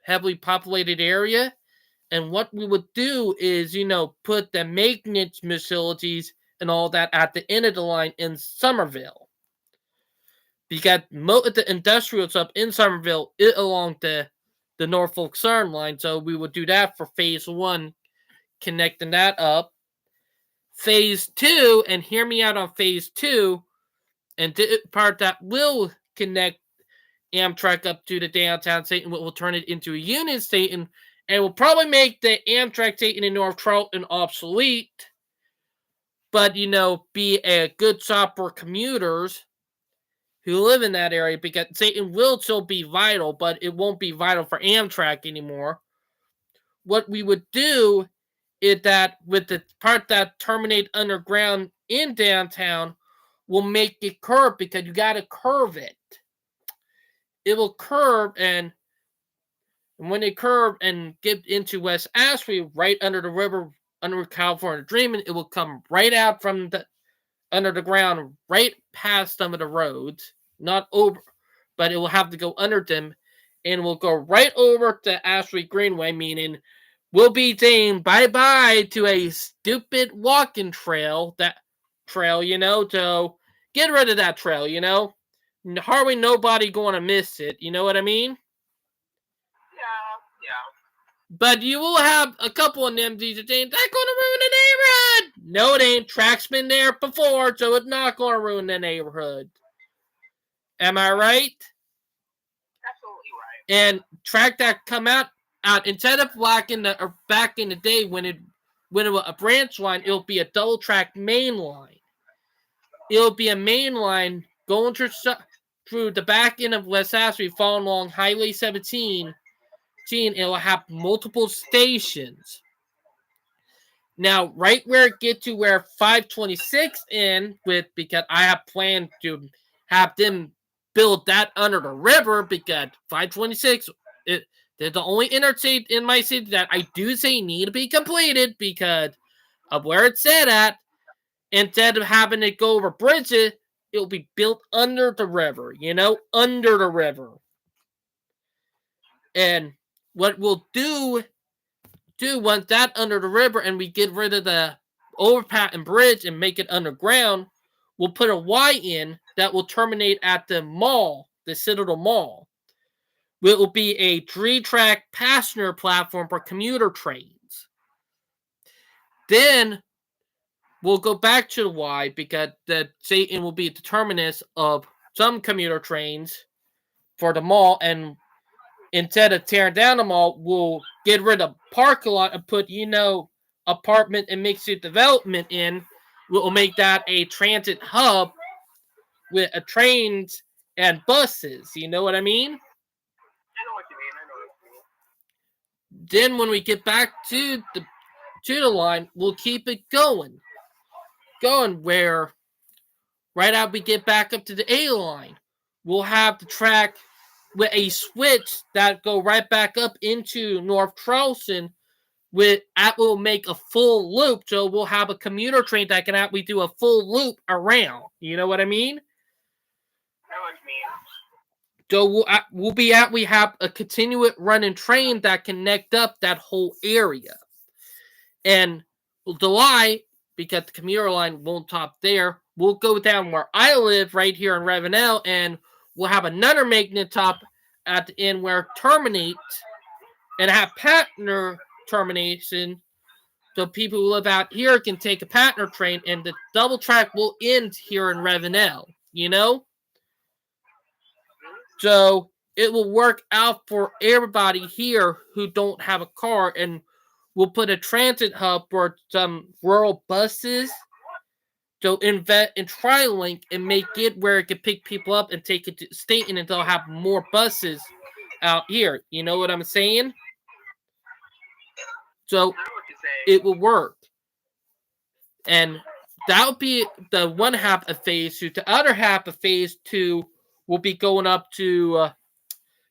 Speaker 2: heavily populated area. And what we would do is, put the maintenance facilities and all that at the end of the line in Somerville. Because most of the industrial stuff in Somerville is along the Norfolk Southern line. So we would do that for phase 1, connecting that up. Phase 2, and hear me out on phase 2, and the part that will connect Amtrak up to the downtown station, will turn it into a Union station, and will probably make the Amtrak station in North Charlton obsolete, but, be a good stop for commuters who live in that area, because Satan will still be vital, but it won't be vital for Amtrak anymore. What we would do is that with the part that terminate underground in downtown, we'll make it curve, because you got to curve it. It will curve, and And when they curve and get into West Ashley, right under the river, under California Dreaming, it will come right out from the under the ground, right past some of the roads, not over, but it will have to go under them, and will go right over to Ashley Greenway, meaning we'll be saying bye-bye to a stupid walking trail, to get rid of that trail, hardly nobody going to miss it, you know what I mean?
Speaker 1: Yeah.
Speaker 2: But you will have a couple of them that saying, that's going to ruin the neighborhood. No, it ain't. Track's been there before, so it's not going to ruin the neighborhood. Am I right?
Speaker 1: Absolutely right.
Speaker 2: And track that come out instead of back in the day when it was a branch line, it'll be a double track main line. It'll be a main line going through the back end of West Ashley, following along Highway 17. It'll have multiple stations. Now, right where it gets to where 526 in with, because I have planned to have them build that under the river, because 526, they're the only interstate in my city that I do say need to be completed because of where it's set at. Instead of having it go over bridges, it'll be built under the river, under the river. And what we'll do once that under the river and we get rid of the overpass and bridge and make it underground, we'll put a Y in that will terminate at the mall, the Citadel Mall. It will be a 3-track passenger platform for commuter trains. Then we'll go back to the Y because the Satan will be the terminus of some commuter trains for the mall, and instead of tearing down the mall, we'll get rid of parking lot and put, apartment and mixed-use development in. We'll make that a transit hub with trains and buses. You know what I mean?
Speaker 1: I know what you mean.
Speaker 2: Then when we get back to the line, we'll keep it going where right out we get back up to the A line. We'll have the track with a switch that go right back up into North Charleston. That will make a full loop, so we'll have a commuter train that can actually do a full loop around. You know what I mean?
Speaker 1: I know what you mean.
Speaker 2: So we have a continuous running train that connect up that whole area. And the line, because the commuter line won't top there, we'll go down where I live right here in Ravenel, and we'll have another magnet top at the end where it terminates, and have partner termination, so people who live out here can take a partner train, and the double track will end here in Ravenel, So it will work out for everybody here who don't have a car, and we'll put a transit hub for some rural buses. So invest in TriLink and make it where it can pick people up and take it to Staten, and they'll have more buses out here. You know what I'm saying? So it will work. And that'll be the one half of phase 2. The other half of phase 2 will be going up to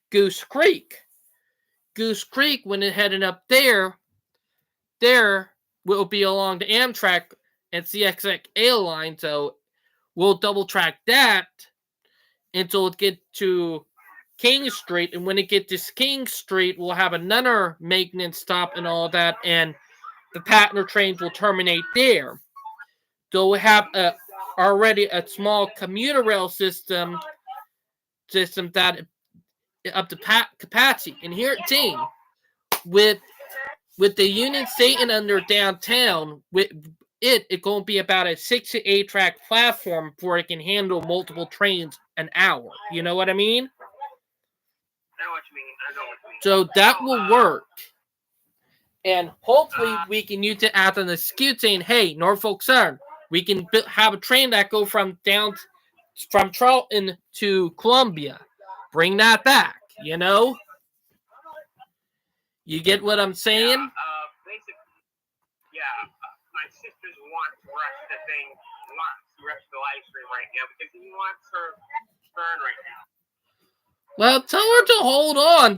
Speaker 2: Goose Creek. Goose Creek, when it's heading up there will be along the Amtrak and CSX line, so we'll double track that until it gets to King Street, and when it gets to King Street, we'll have another maintenance stop and all that, and the partner trains will terminate there. So we have already a small commuter rail system that up to capacity. And here at Team, with the Union Station under downtown, it's going to be about a 6 to 8 track platform where it can handle multiple trains an hour. You know what I mean?
Speaker 1: I know what you mean.
Speaker 2: So that will work. And hopefully we can use it as an excuse saying, hey, Norfolk Southern, we can have a train that go from Charlton to Columbia. Bring that back, You get what I'm saying?
Speaker 1: Basically, my sister's wants to rush the live stream right now because he wants her turn right now.
Speaker 2: Well, tell her to hold on.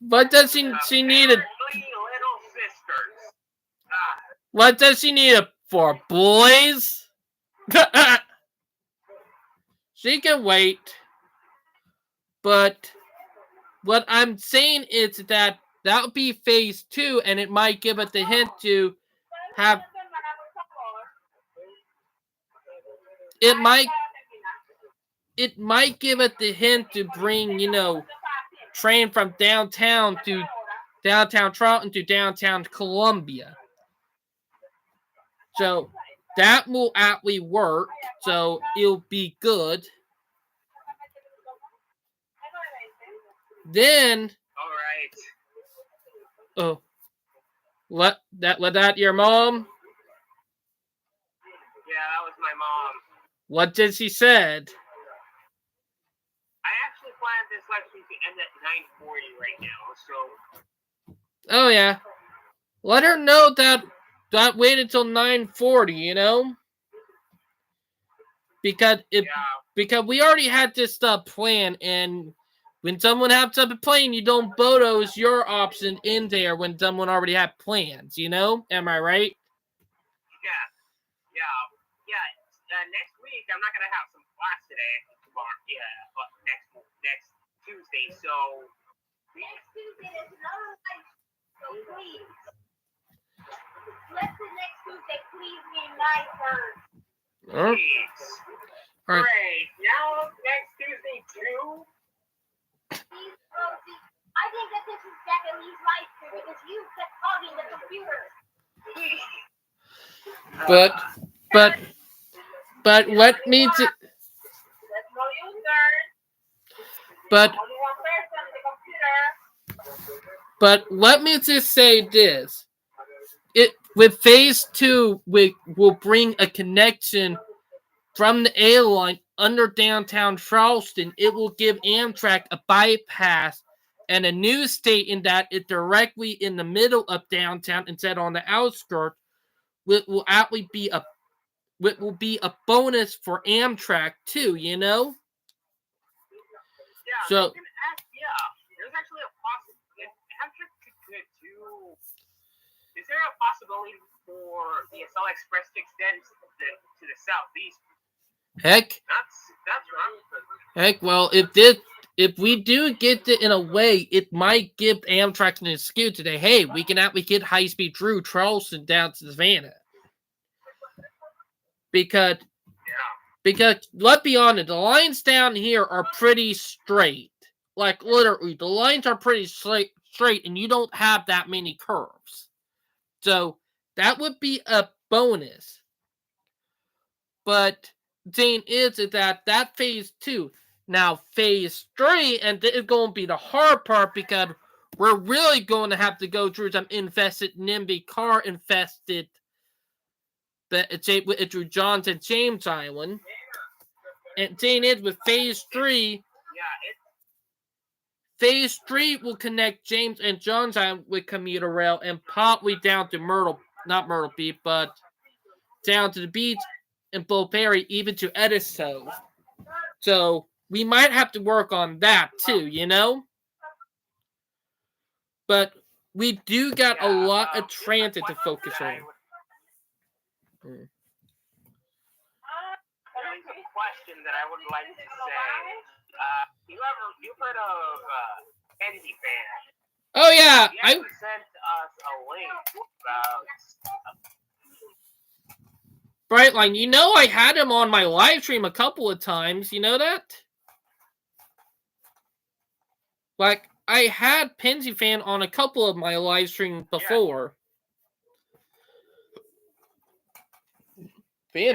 Speaker 2: What does she need it?
Speaker 1: Apparently little sisters. Ah,
Speaker 2: What does she need it for? Boys? She can wait. But what I'm saying is that would be phase 2, and it might give us the hint to have. It might give it the hint to bring, train from downtown to downtown Charlton to downtown Columbia. So that will actually work. So it'll be good. Then,
Speaker 1: all right.
Speaker 2: oh, let that your mom?
Speaker 1: Yeah, that was my mom.
Speaker 2: What did she said?
Speaker 1: I actually planned this live stream to end at 9:40 right now, so.
Speaker 2: Oh yeah, let her know that wait until 9:40. Because we already had this stuff planned, and when someone has something planned, you don't bulldoze your option in there when someone already had plans. Am I right?
Speaker 1: Yeah. Next week I'm not gonna have some class today. Tomorrow, but next Tuesday. So next Tuesday is another live. So please, let the next Tuesday please be 9:30. Please.
Speaker 2: All right.
Speaker 1: Great. Now next Tuesday too. Please, Rosie. I think that this is Becky's live stream because you kept talking the computer.
Speaker 2: But let me but let me just say this. With phase 2, we will bring a connection from the airline under downtown Charleston. It will give Amtrak a bypass and a new station that is directly in the middle of downtown instead on the outskirts. It will actually be a bonus for Amtrak too.
Speaker 1: Yeah.
Speaker 2: So.
Speaker 1: There's actually a possibility. Amtrak could do. Is there a possibility for the SL Express to extend to the southeast?
Speaker 2: Heck.
Speaker 1: That's wrong.
Speaker 2: Heck, well, if we do get it in a way, it might give Amtrak an excuse today. Hey, we can actually get high-speed through Charleston down to Savannah. Because let's be honest, the lines down here are pretty straight. Like, literally, the lines are pretty straight, and you don't have that many curves. So, that would be a bonus. But the thing is that phase 2. Now, phase 3, and this is going to be the hard part because we're really going to have to go through some infested NIMBY car infested through Johnson James Island. And the thing is, with phase 3, phase 3 will connect James and Johns Island with commuter rail and probably down to not Myrtle Beach, but down to the beach in Bulberry, even to Edisto. So we might have to work on that too, But we do got a lot of transit to focus on.
Speaker 1: There's a question that I would like to say. You've heard of Kenzie Fan?
Speaker 2: Oh yeah,
Speaker 1: He actually sent us a link about.
Speaker 2: Brightline, I had him on my live stream a couple of times. You know that? Like, I had Penzi Fan on a couple of my live streams before.
Speaker 1: Penzi Fan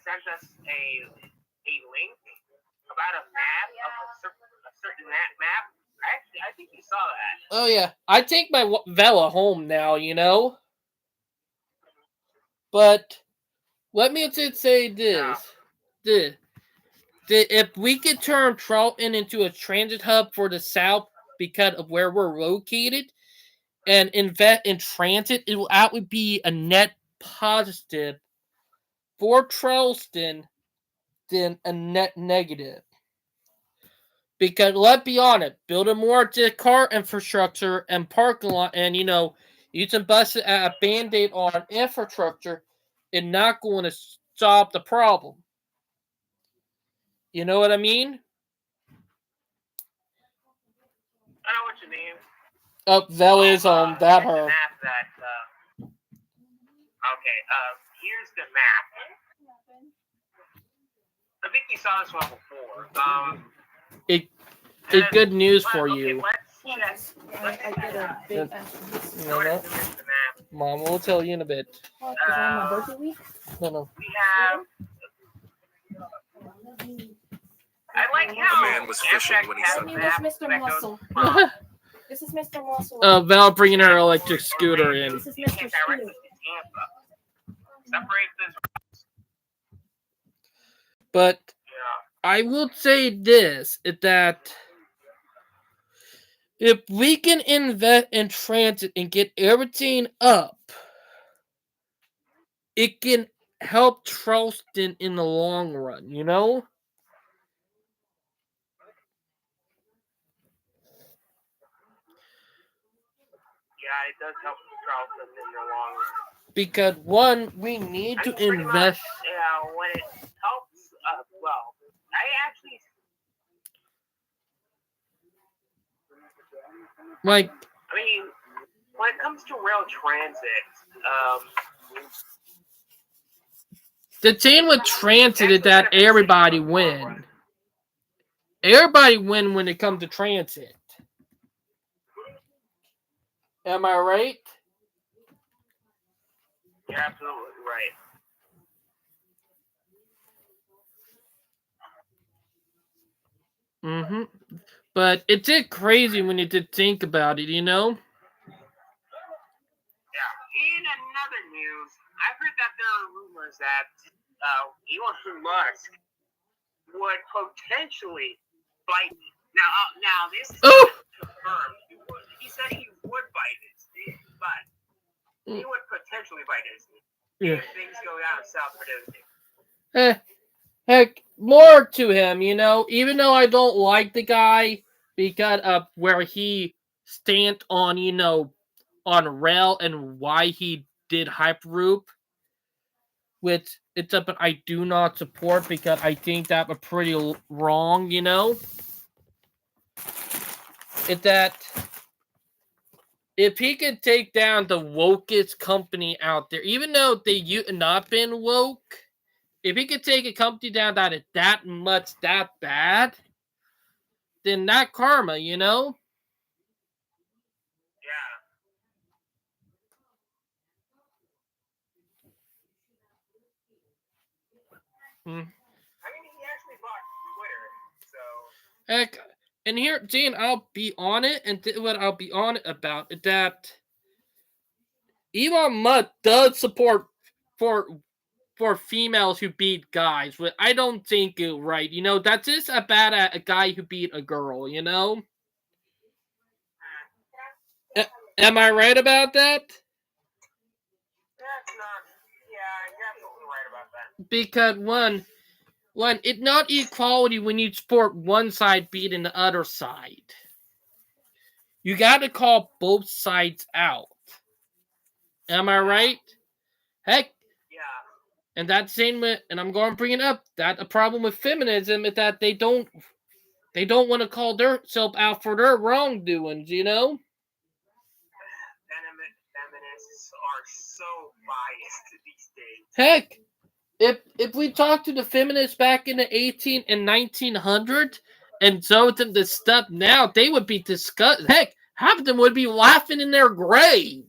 Speaker 1: sent us a link about a map of a certain map. I think you saw that.
Speaker 2: Oh yeah, I take my Vela home now, But let me just say this: if we could turn Charlton into a transit hub for the South because of where we're located, and invest in transit, it will actually be a net positive for Charleston than a net negative. Because let's be honest, building more to car infrastructure and parking lot, and using buses as a band-aid on infrastructure is not going to solve the problem. You know what I mean?
Speaker 1: I know what you mean.
Speaker 2: Oh, that is that
Speaker 1: here's
Speaker 2: her.
Speaker 1: the map that, okay, here's the map. I think you saw this one before.
Speaker 2: It's good news for
Speaker 1: okay,
Speaker 2: you.
Speaker 1: let's check.
Speaker 4: I did a big
Speaker 2: You know that?
Speaker 1: The map.
Speaker 2: Mom will tell you in a bit.
Speaker 4: Is that my birthday week?
Speaker 2: No.
Speaker 1: We have. I like how
Speaker 5: The man was fishing when he
Speaker 1: Amtrak has
Speaker 5: said
Speaker 1: a
Speaker 4: This
Speaker 1: map
Speaker 4: is Mr.
Speaker 1: that goes
Speaker 4: Muscle.
Speaker 1: from-
Speaker 4: This is Mr. Muscle.
Speaker 2: Val bringing her electric scooter in.
Speaker 4: This is
Speaker 1: You
Speaker 4: Mr.
Speaker 1: can't direct
Speaker 4: Scooter.
Speaker 1: it to Tampa. Separate this.
Speaker 2: But
Speaker 1: Yeah.
Speaker 2: I will say this, is that if we can invest in transit and get everything up, it can help Charleston in the long run,
Speaker 1: Yeah, it does help Charleston in the long run.
Speaker 2: Because one, we need to
Speaker 1: pretty
Speaker 2: invest.
Speaker 1: much, when it helps, well, I actually.
Speaker 2: Like,
Speaker 1: I mean, when it comes to rail transit,
Speaker 2: the thing with transit is that everybody win. Everybody win when it comes to transit. Am I right?
Speaker 1: you're absolutely right.
Speaker 2: But it's crazy when you did think about it,
Speaker 1: Yeah. In another news, I've heard that there are rumors that Elon Musk would potentially bite. Now this is
Speaker 2: Oh!
Speaker 1: not confirmed. He said he would bite Disney, but he would potentially bite Disney
Speaker 2: Yeah.
Speaker 1: if things go down south for Disney.
Speaker 2: Heck, more to him, even though I don't like the guy because of where he stand on, on rail and why he did Hyperloop, which it's something I do not support because I think that was pretty wrong, It's that if he could take down the wokest company out there, even though they not been woke, if he could take a company down that is that bad, then not karma,
Speaker 1: Yeah. I mean, he actually bought Twitter, so.
Speaker 2: Heck, and here, Gene, I'll be on it, and what I'll be on it about is that Elon Musk does support for females who beat guys, but I don't think it's right. That's just about a guy who beat a girl, Am I right about that?
Speaker 1: That's not. Yeah, you're absolutely right about that.
Speaker 2: Because one, it's not equality when you support one side beating the other side. You got to call both sides out. Am I right? Heck.
Speaker 1: Yeah.
Speaker 2: And that's same with, and I'm going to bring it up, that a problem with feminism is that they don't want to call themselves out for their wrongdoings,
Speaker 1: Feminists are so biased these days.
Speaker 2: Heck, if we talk to the feminists back in the 18 and 1900s and showed them this stuff now, they would be disgusted. Heck, half of them would be laughing in their grave,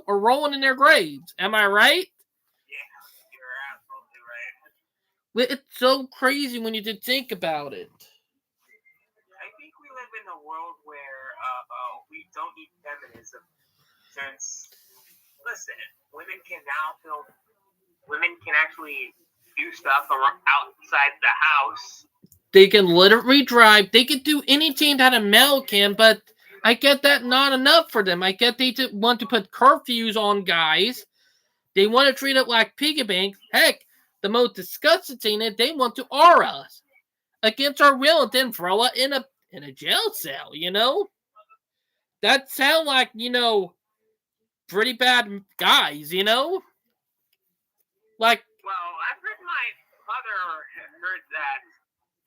Speaker 2: or rolling in their graves. Am I right?
Speaker 1: Yeah, you're absolutely right.
Speaker 2: It's so crazy when you did think about it.
Speaker 1: I think we live in a world where we don't need feminism, since, listen, women can actually do stuff outside the house.
Speaker 2: They can literally drive. They can do anything that a male can, but I get that not enough for them. I get they want to put curfews on guys. They want to treat it like piggy banks. Heck, the most disgusting thing is they want to aura us against our will and then throw it in a in a jail cell, you know? That sound like, you know, pretty bad guys, you know? Like,
Speaker 1: Well, I've heard my mother heard that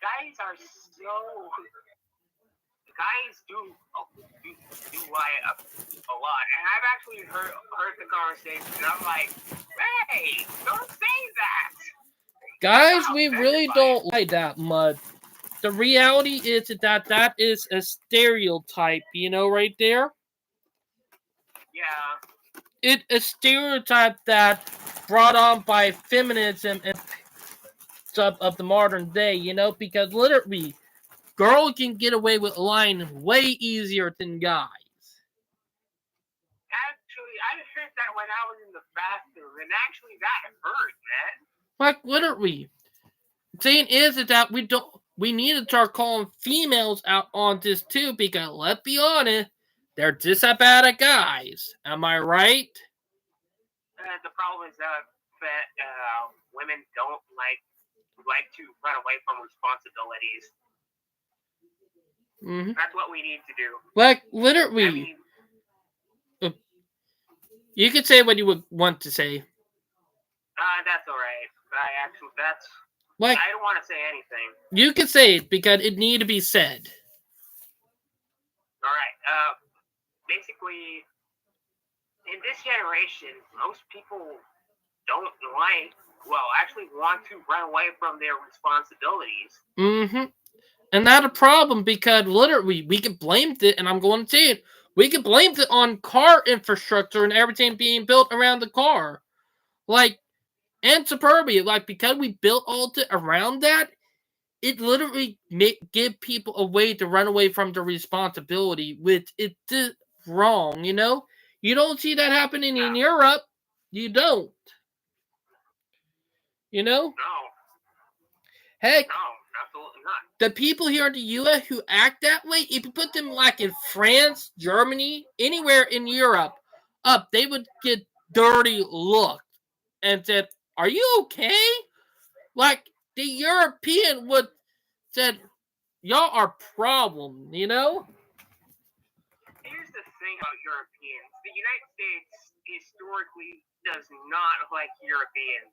Speaker 1: guys are so. Guys do lie a lot, and I've actually heard the conversation, and I'm like, hey, don't say that.
Speaker 2: guys,
Speaker 1: Wow,
Speaker 2: we
Speaker 1: that
Speaker 2: really
Speaker 1: is
Speaker 2: don't lie that much. The reality is that is a stereotype, you know, right there?
Speaker 1: Yeah.
Speaker 2: It's a stereotype that brought on by feminism and stuff of the modern day, you know, because literally, girls can get away with lying way easier than guys.
Speaker 1: Actually, I heard that when I was in the bathroom, and actually that hurt, man.
Speaker 2: Like, literally. Thing is that we need to start calling females out on this too, because let's be honest, they're just as bad at guys. Am I right?
Speaker 1: The problem is that women don't like to run away from responsibilities.
Speaker 2: Mm-hmm.
Speaker 1: That's what we need to do.
Speaker 2: Like, literally.
Speaker 1: I mean,
Speaker 2: you could say what you would want to say.
Speaker 1: That's alright. That's.
Speaker 2: Like,
Speaker 1: I don't want to say anything.
Speaker 2: You could say it because it need to be said.
Speaker 1: Alright. Basically, in this generation, most people don't actually want to run away from their responsibilities.
Speaker 2: Mm-hmm. And that's a problem because literally we can blame it, and I'm going to say it, we can blame it on car infrastructure and everything being built around the car. Like, and suburbia, like, because we built all it around that, it literally give people a way to run away from the responsibility, which is wrong, you know? You don't see that happening in Europe. You don't. You know?
Speaker 1: No.
Speaker 2: Heck,
Speaker 1: No, absolutely not.
Speaker 2: the people here in the U.S. who act that way, if you put them like in France, Germany, anywhere in Europe, they would get dirty looked and said, "Are you okay?" Like, the European would said, "Y'all are problem," you know?
Speaker 1: Here's the thing about Europeans. The United States historically does not like Europeans.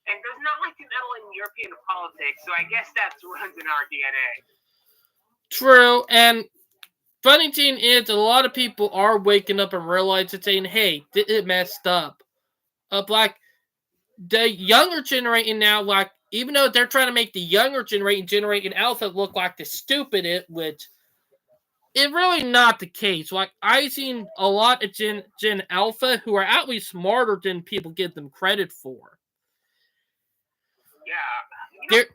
Speaker 1: And does not like to meddle in European politics, so I guess that runs in our DNA.
Speaker 2: True, and funny thing is, a lot of people are waking up and realizing, saying, "Hey, it messed up." Like, the younger generation now, like, even though they're trying to make the younger generation alpha look like the stupid which it's really not the case. Like, I've seen a lot of Gen Alpha who are actually smarter than people give them credit for.
Speaker 1: Yeah. I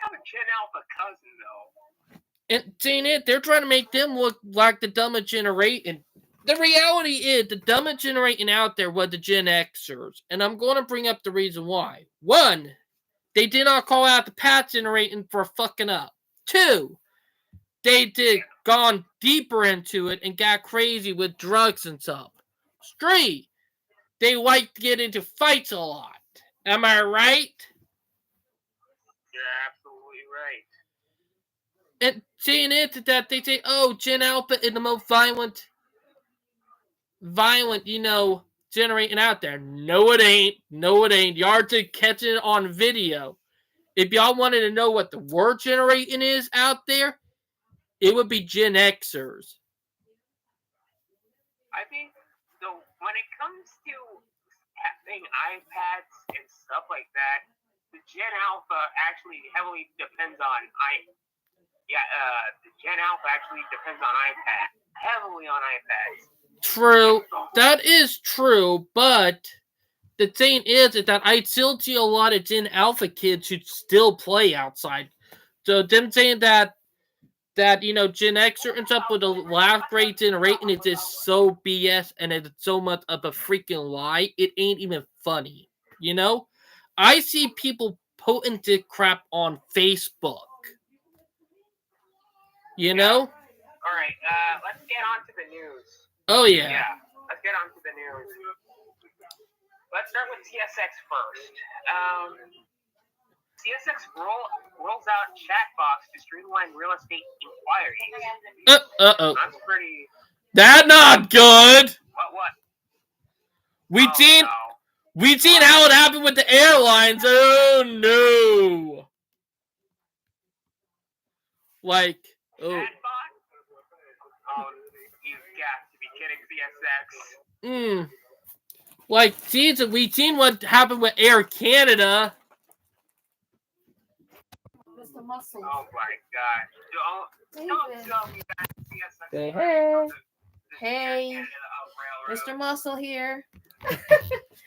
Speaker 1: have a Gen Alpha cousin, though.
Speaker 2: And seeing it, they're trying to make them look like the dumbest generation. The reality is, the dumbest generation out there was the Gen Xers. And I'm going to bring up the reason why. 1, they did not call out the past generation for fucking up. 2, they did gone deeper into it and got crazy with drugs and stuff. 3, they like to get into fights a lot. Am I right?
Speaker 1: You're absolutely right.
Speaker 2: And seeing it that they say, "Oh, Gen Alpha is the most violent, you know, generating out there." No, it ain't. No, it ain't. Y'all just catching it on video. If y'all wanted to know what the word generating is out there, it would be Gen Xers.
Speaker 1: I think, so when it comes to having iPads and stuff like that, the Gen Alpha actually heavily depends on the Gen Alpha actually depends on iPad, heavily on iPads.
Speaker 2: True, that is true, but the thing is that I still see a lot of Gen Alpha kids who still play outside. So them saying that you know, Gen X ends up with the last grade generation is just so BS and it's so much of a freaking lie. It ain't even funny, you know? I see people putting this crap on Facebook. You know?
Speaker 1: All right, let's get on to the news.
Speaker 2: Oh, yeah.
Speaker 1: Yeah, let's get on to the news. Let's start with CSX first. CSX rolls out chat box to streamline real estate inquiries.
Speaker 2: Uh-oh.
Speaker 1: That's pretty...
Speaker 2: That's not good.
Speaker 1: What?
Speaker 2: We seen
Speaker 1: No.
Speaker 2: how it happened with the airlines. Oh no. Like, oh.
Speaker 1: Chatbot? Oh, you've got to be kidding, CSX.
Speaker 2: Like, we seen what happened with Air Canada.
Speaker 4: Mr. Muscle.
Speaker 1: Oh my god. Don't tell me that CSX.
Speaker 4: Hey,
Speaker 1: The
Speaker 4: hey.
Speaker 1: Air Canada of railroads.
Speaker 4: Mr. Muscle here.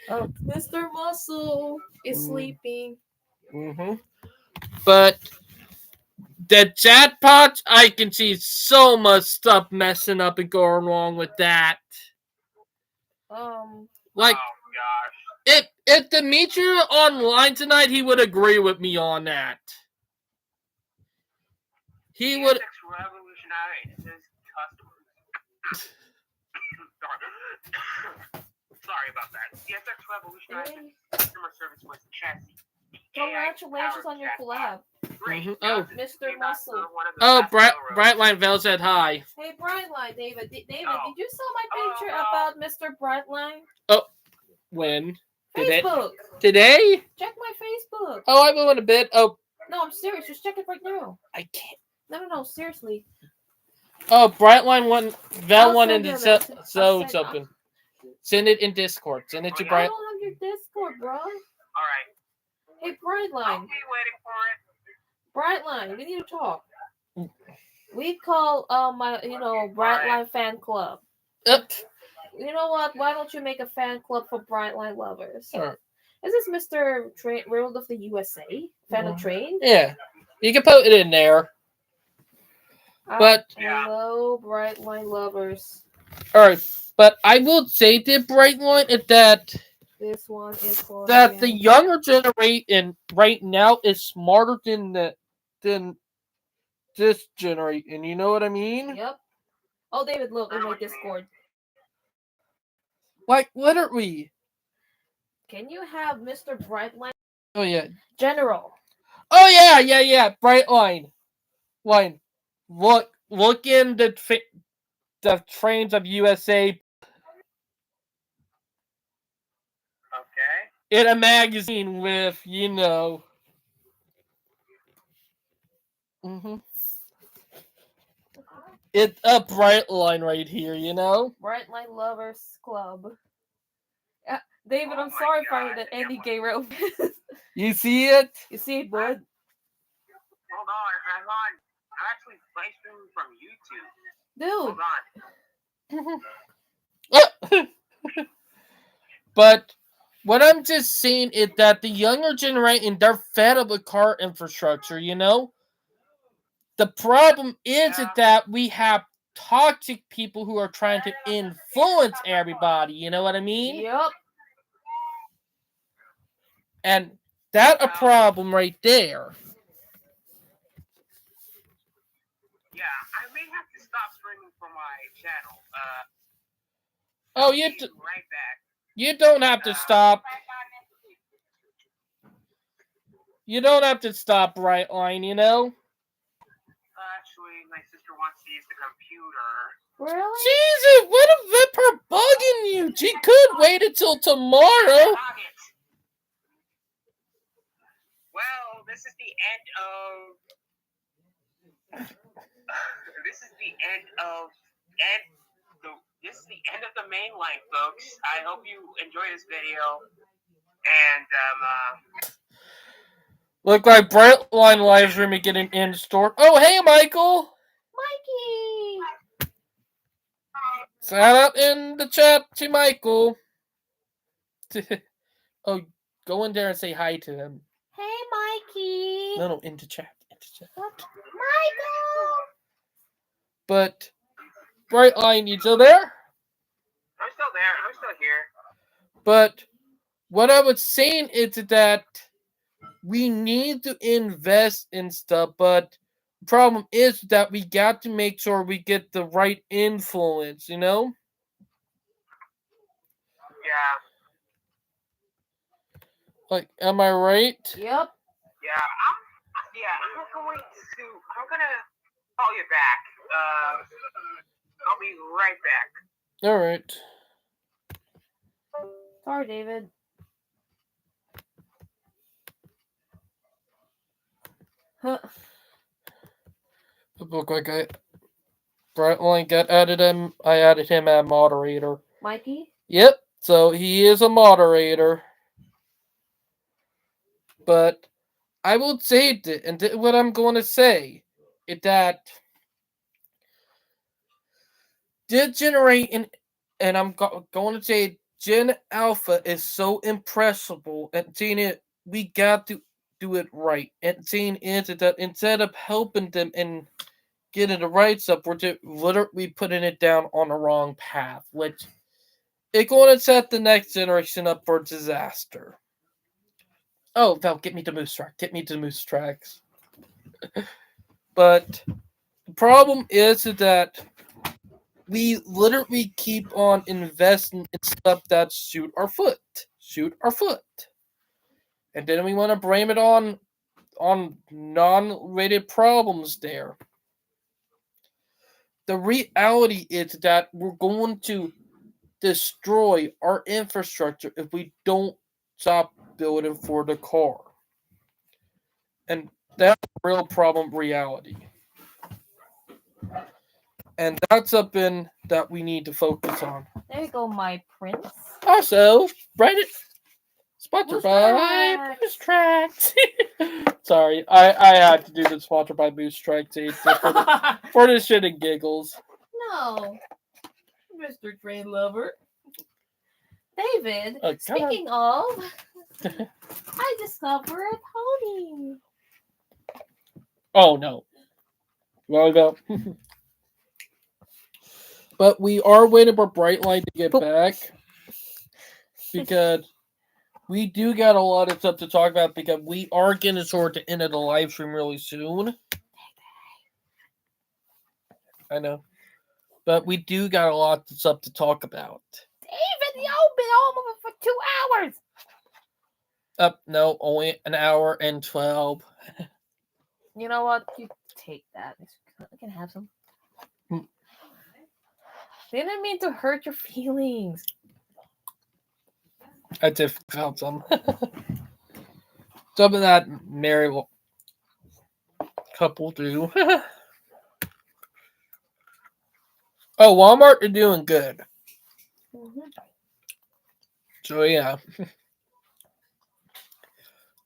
Speaker 4: Oh, Mr. Muscle is sleeping.
Speaker 2: But the chatbots, I can see so much stuff messing up and going wrong with that. Like,
Speaker 1: Oh gosh.
Speaker 2: if Dimitri were online tonight, he would agree with me on that. He would.
Speaker 1: CSX revolutionized his customers. Sorry about that. CSX revolutionized his customer service with chassis.
Speaker 4: Congratulations on your collab.
Speaker 2: Oh.
Speaker 4: Mr. Muscle.
Speaker 2: Oh, Brightline Vel said hi.
Speaker 4: Hey, Brightline, David. David,
Speaker 1: Oh.
Speaker 4: did you saw my picture
Speaker 1: Oh,
Speaker 4: about Mr. Brightline?
Speaker 2: When?
Speaker 4: Facebook.
Speaker 2: Today?
Speaker 4: Check my Facebook.
Speaker 2: Oh, I will in a bit. Oh,
Speaker 4: No, I'm serious. Just check it right now.
Speaker 2: I can't.
Speaker 4: No, seriously.
Speaker 2: Oh, Brightline one. Vel
Speaker 4: I'll
Speaker 2: wanted
Speaker 4: send
Speaker 2: to
Speaker 4: you a message.
Speaker 2: so
Speaker 4: I'll send-
Speaker 2: something. Send it in Discord. Send it to
Speaker 4: I
Speaker 2: Bright.
Speaker 4: don't have your Discord, bro.
Speaker 1: Alright.
Speaker 4: Hey,
Speaker 1: I'll
Speaker 4: Brightline.
Speaker 1: be waiting for it.
Speaker 4: Brightline, we need to talk. We call my Brightline fan club.
Speaker 2: Up.
Speaker 4: You know what? Why don't you make a fan club for Brightline lovers?
Speaker 2: Alright.
Speaker 4: Is this Mr. Railroad of the USA? Fan of train?
Speaker 2: Yeah, you can put it in there. But
Speaker 4: Hello, Brightline lovers.
Speaker 2: all right, but I will say the Brightline is that
Speaker 4: This one is for
Speaker 2: the younger generation right now is smarter than this generation. You know what I mean?
Speaker 4: Yep. Oh, David, look in my Discord.
Speaker 2: Like literally.
Speaker 4: Can you have Mr. Brightline
Speaker 2: Oh yeah.
Speaker 4: General?
Speaker 2: Oh yeah. Brightline. Look in the trains of USA
Speaker 1: Okay.
Speaker 2: in a magazine with It's a Brightline right here,
Speaker 4: Brightline Lovers Club. David,
Speaker 1: Oh
Speaker 4: I'm
Speaker 1: my
Speaker 4: sorry for
Speaker 1: God.
Speaker 4: that Andy Gay wrote.
Speaker 2: You see it?
Speaker 4: You see it, bud?
Speaker 1: Hold on. I'm actually live streaming from YouTube.
Speaker 4: Dude.
Speaker 1: Hold on.
Speaker 2: But what I'm just saying is that the younger generation, they're fed up with car infrastructure, The problem is that we have toxic people who are trying to influence everybody, you know what I mean?
Speaker 4: Yep.
Speaker 2: And that's a problem right there.
Speaker 1: Yeah, I may have to stop streaming from my channel.
Speaker 2: Oh,
Speaker 1: I'll be right back.
Speaker 2: you don't have to stop. You don't have to stop, Brightline,
Speaker 1: Actually, my sister wants to use the computer.
Speaker 4: Really?
Speaker 2: Jesus, what if her bugging you? She could wait until tomorrow.
Speaker 1: Well, this is the end of the main line, folks. I hope you enjoy this video. And
Speaker 2: Look like Brightline live streaming getting in store. Oh, hey, Michael.
Speaker 4: Mikey.
Speaker 2: Shout out in the chat to Michael. Oh, go in there and say hi to him.
Speaker 4: Hey, Mikey.
Speaker 2: No, into chat.
Speaker 4: Michael.
Speaker 2: But Brightline, you still there?
Speaker 1: I'm still there. I'm still here.
Speaker 2: But what I was saying is that we need to invest in stuff, but the problem is that we got to make sure we get the right influence,
Speaker 1: Yeah.
Speaker 2: Like, am I right?
Speaker 4: Yep.
Speaker 1: I'm gonna call you back. I'll be right back.
Speaker 2: All right.
Speaker 4: Sorry, David. Huh.
Speaker 2: It looked like Brightline got added him. I added him as moderator.
Speaker 4: Mikey?
Speaker 2: Yep. So he is a moderator. But I will say that, and what I'm going to say is that did generate and I'm going to say Gen Alpha is so impressible at seeing it. We got to do it right. And seeing is that instead of helping them and getting the rights up, we're just literally putting it down on the wrong path, which it's going to set the next generation up for disaster. Oh, Val, get me the moose track. Get me the moose tracks. But the problem is that we literally keep on investing in stuff that shoot our foot. And then we want to blame it on non-related problems there. The reality is that we're going to destroy our infrastructure if we don't stop building for the car. And that's a real problem reality. And that's something that we need to focus on.
Speaker 4: There you go, my prince.
Speaker 2: Also, Reddit sponsored
Speaker 4: Boost
Speaker 2: by
Speaker 4: Tracks.
Speaker 2: Boost Tracks. Sorry, I had to do the sponsored by Boost Tracks for the shit and giggles.
Speaker 4: No, Mr. Train Lover. David,
Speaker 2: Come on.
Speaker 4: speaking of, I discovered a pony.
Speaker 2: Oh no. Volleyball. But we are waiting for Brightline to get back. Because we do got a lot of stuff to talk about because we are getting toward the end of the live stream really soon. I know. But we do got a lot of stuff to talk about.
Speaker 4: David, you've been home for 2 hours.
Speaker 2: No, only an hour and 12.
Speaker 4: You know what? You take that. I can have some. Didn't mean to hurt your feelings.
Speaker 2: I just found some. Something that married couple do. Oh, Walmart are doing good.
Speaker 4: Mm-hmm.
Speaker 2: So yeah.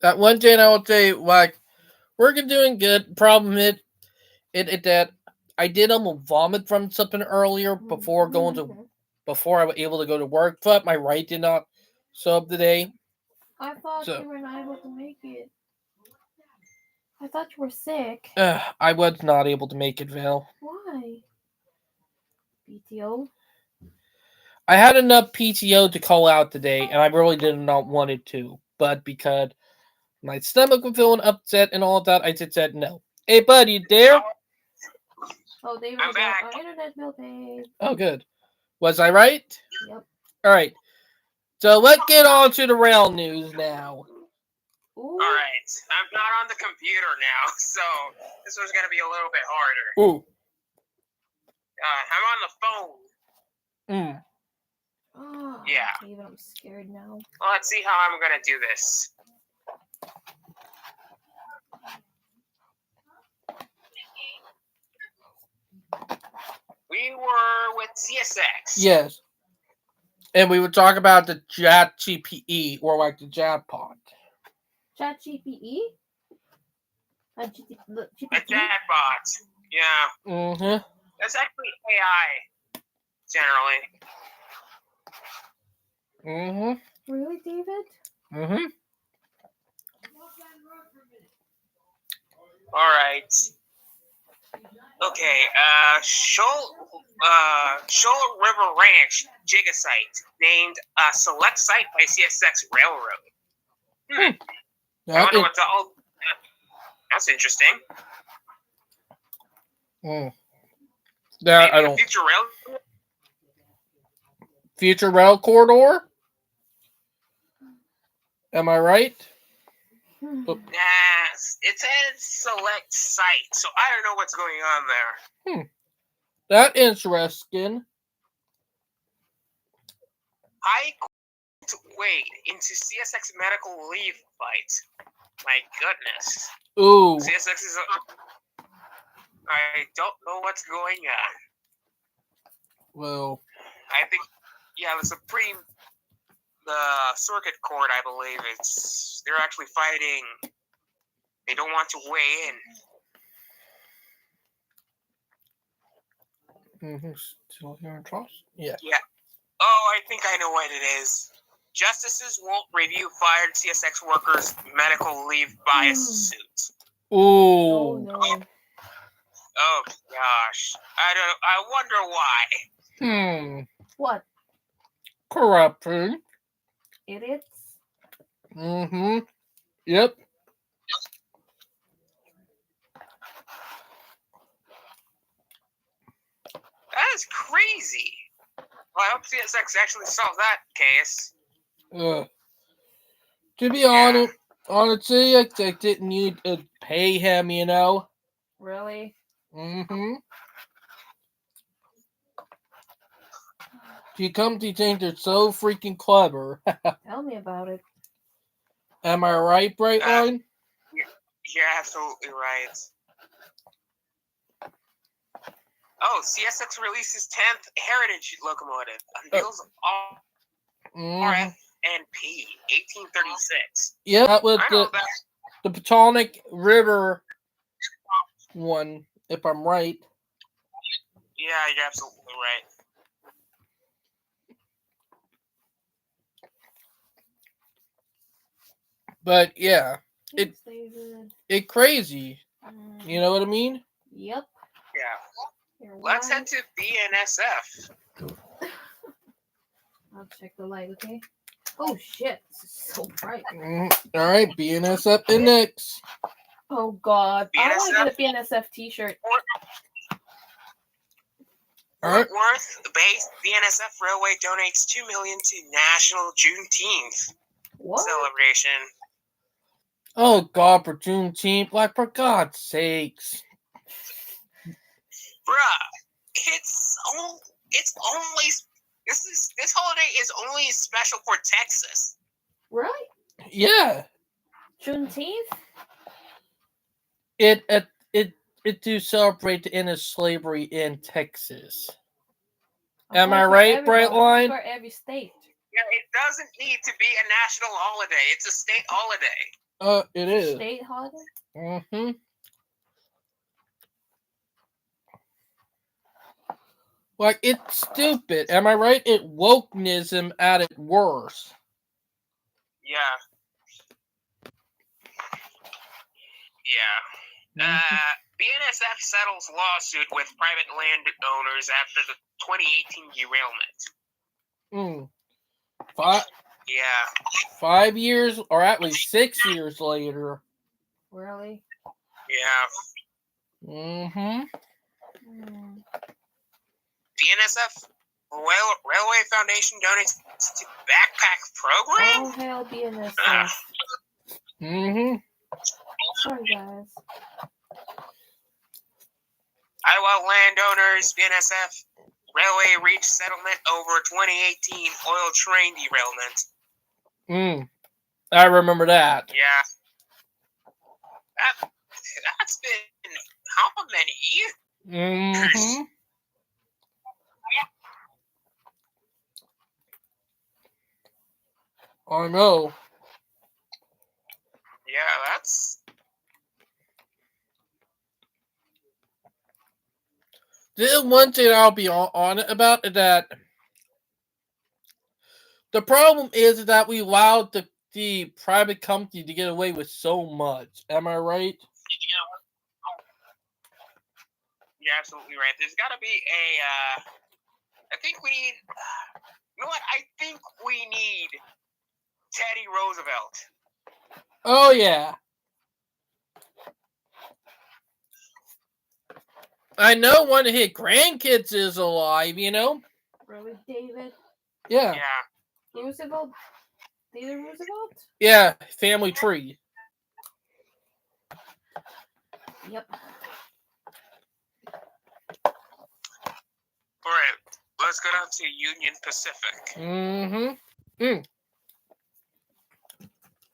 Speaker 2: That one thing I would say, like, we're doing good. Problem is, it that I did almost vomit from something earlier before before I was able to go to work, but my right did not show up today.
Speaker 4: I thought you were not able to make it. I thought you were sick.
Speaker 2: I was not able to make it, Val.
Speaker 4: Why? PTO?
Speaker 2: I had enough PTO to call out today, and I really did not want it to. But because my stomach was feeling upset and all of that, I just said no. Hey, buddy, you there?
Speaker 4: Oh, David,
Speaker 1: I'm back.
Speaker 4: our internet bill paid.
Speaker 2: Oh, good. Was I right?
Speaker 4: Yep.
Speaker 2: All right. So let's get on to the rail news now.
Speaker 4: Ooh.
Speaker 1: All right, I'm not on the computer now, so this one's gonna be a little bit harder.
Speaker 2: Ooh.
Speaker 1: I'm on the phone.
Speaker 4: Oh,
Speaker 1: Yeah.
Speaker 4: David, I'm scared now.
Speaker 1: Well, let's see how I'm gonna do this. We were with CSX.
Speaker 2: Yes. And we would talk about the ChatGPT or like the Jackpot.
Speaker 4: ChatGPT?
Speaker 1: The chatbot. Yeah.
Speaker 2: Mm-hmm.
Speaker 1: That's actually AI, generally.
Speaker 2: Mm-hmm.
Speaker 4: Really, David?
Speaker 2: Mm-hmm.
Speaker 1: All right. Okay. Shoal River Ranch Gigasite named a select site by CSX Railroad. I wonder what's all. That's interesting.
Speaker 2: Yeah, I don't. Future rail corridor? Am I right?
Speaker 1: Nah, Yes, it says select site, so I don't know what's going on there.
Speaker 2: That interesting.
Speaker 1: High wait into CSX medical leave fight. My goodness.
Speaker 2: Ooh.
Speaker 1: CSX is. I don't know what's going on.
Speaker 2: Well,
Speaker 1: I think, the circuit court, I believe, they're actually fighting. They don't want to weigh in.
Speaker 2: Still here in trust? Yeah.
Speaker 1: Yeah. Oh, I think I know what it is. Justices won't review fired CSX workers' medical leave bias suits.
Speaker 4: Oh
Speaker 2: Ooh.
Speaker 4: no.
Speaker 1: Oh gosh, I wonder why.
Speaker 4: What?
Speaker 2: Corruption.
Speaker 4: Idiots?
Speaker 2: Mm-hmm. Yep.
Speaker 1: That is crazy. Well, I hope CSX actually solved that case.
Speaker 2: To be honest, honestly, I didn't need to pay him, you know.
Speaker 4: Really?
Speaker 2: Mm-hmm. You come to think they're so freaking clever.
Speaker 4: Tell me about it.
Speaker 2: Am I right, Brightline?
Speaker 1: You're absolutely right. Oh, CSX releases 10th Heritage locomotive. Unveils RFNP 1836.
Speaker 2: Yeah, that was
Speaker 1: I know that.
Speaker 2: the Potomac River one, if I'm right.
Speaker 1: Yeah, you're absolutely right.
Speaker 2: But yeah,
Speaker 4: Thanks, David.
Speaker 2: it crazy. You know what I mean?
Speaker 4: Yep.
Speaker 1: Yeah.
Speaker 4: You're
Speaker 1: Let's
Speaker 4: right.
Speaker 1: head to BNSF.
Speaker 4: I'll check the light, okay? Oh shit, this is so bright.
Speaker 2: All right, BNSF Index.
Speaker 4: Oh god, I want to
Speaker 1: BNSF?
Speaker 4: get a BNSF t-shirt.
Speaker 2: Alright.
Speaker 1: Fort Worth-based BNSF Railway donates $2 million to National Juneteenth celebration.
Speaker 2: Oh God, for Juneteenth, like for God's sakes,
Speaker 1: bruh, it's only this holiday is only special for Texas.
Speaker 4: Right?
Speaker 2: Yeah.
Speaker 4: Juneteenth?
Speaker 2: It do celebrate the end of slavery in Texas. Am I right, Brightline?
Speaker 4: For every state.
Speaker 1: Yeah, it doesn't need to be a national holiday. It's a state holiday.
Speaker 2: It is.
Speaker 4: State holiday?
Speaker 2: Mm-hmm. Like, it's stupid. Am I right? It wokenism at its worst.
Speaker 1: Yeah. Yeah. BNSF settles lawsuit with private landowners after the 2018 derailment. Yeah.
Speaker 2: 5 years, or at least 6 years later.
Speaker 4: Really?
Speaker 1: Yeah.
Speaker 2: Mm-hmm.
Speaker 1: BNSF Railway Foundation donates to backpack program?
Speaker 4: Oh, hell, BNSF.
Speaker 2: Mm-hmm.
Speaker 4: Sorry, guys.
Speaker 1: Iowa landowners, BNSF Railway reached settlement over 2018 oil train derailment.
Speaker 2: I remember that.
Speaker 1: Yeah. That's been how many years?
Speaker 2: Mm-hmm. I know.
Speaker 1: Yeah, that's...
Speaker 2: The one thing I'll be on it about is that the problem is that we allowed the private company to get away with so much. Am I right?
Speaker 1: You're absolutely right. There's got to be a... I think we need... You know what? I think we need Teddy Roosevelt.
Speaker 2: Oh, yeah. I know one of his grandkids is alive, you know?
Speaker 4: Really, David?
Speaker 2: Yeah.
Speaker 1: Yeah.
Speaker 4: Roosevelt? David Roosevelt?
Speaker 2: Yeah, family tree.
Speaker 4: Yep.
Speaker 1: All right, let's go down to Union Pacific.
Speaker 2: Mm-hmm.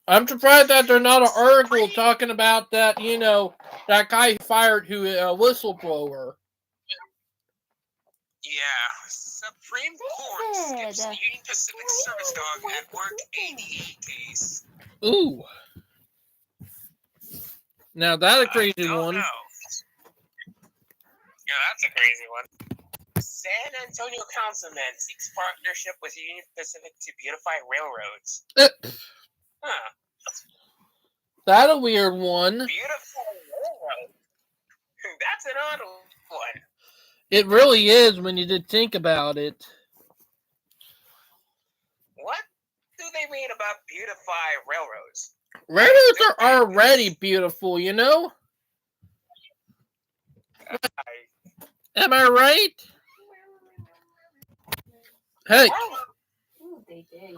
Speaker 2: I'm surprised that there's not an article talking about that, that guy fired who a whistleblower.
Speaker 1: Yeah, Supreme Court skips the Union Pacific service dog at work ADA case.
Speaker 2: Ooh. Now that's a crazy one.
Speaker 1: Know. Yeah, that's a crazy one. San Antonio councilman seeks partnership with Union Pacific to beautify railroads. Huh.
Speaker 2: That's a weird one.
Speaker 1: Beautiful railroad. That's an odd one.
Speaker 2: It really is when you did think about it.
Speaker 1: What do they mean about beautify railroads?
Speaker 2: Railroads are already beautiful, you know? Am I right? Heck,
Speaker 4: Ooh, they did.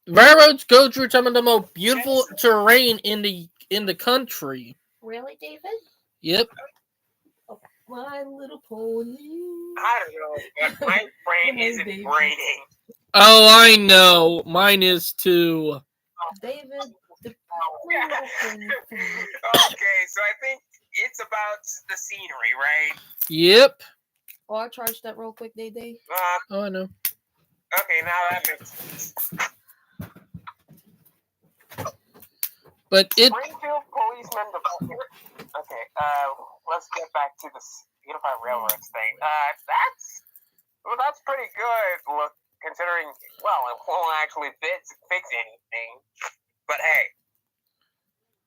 Speaker 2: railroads go through some of the most beautiful terrain in the country.
Speaker 4: Really, David?
Speaker 2: Yep.
Speaker 4: Oh, My Little Pony.
Speaker 1: I don't know, but my brain isn't braining.
Speaker 2: Oh, I know. Mine is too.
Speaker 4: David, the
Speaker 1: Okay, so I think it's about the scenery, right?
Speaker 2: Yep.
Speaker 4: Oh, I charged that real quick, Day.
Speaker 2: Oh, I know.
Speaker 1: Okay, now that makes sense.
Speaker 2: But it.
Speaker 1: Springfield policeman development. Okay, let's get back to this Unified Railroads thing. That's pretty good. Look, considering, well, it won't actually fix anything. But hey,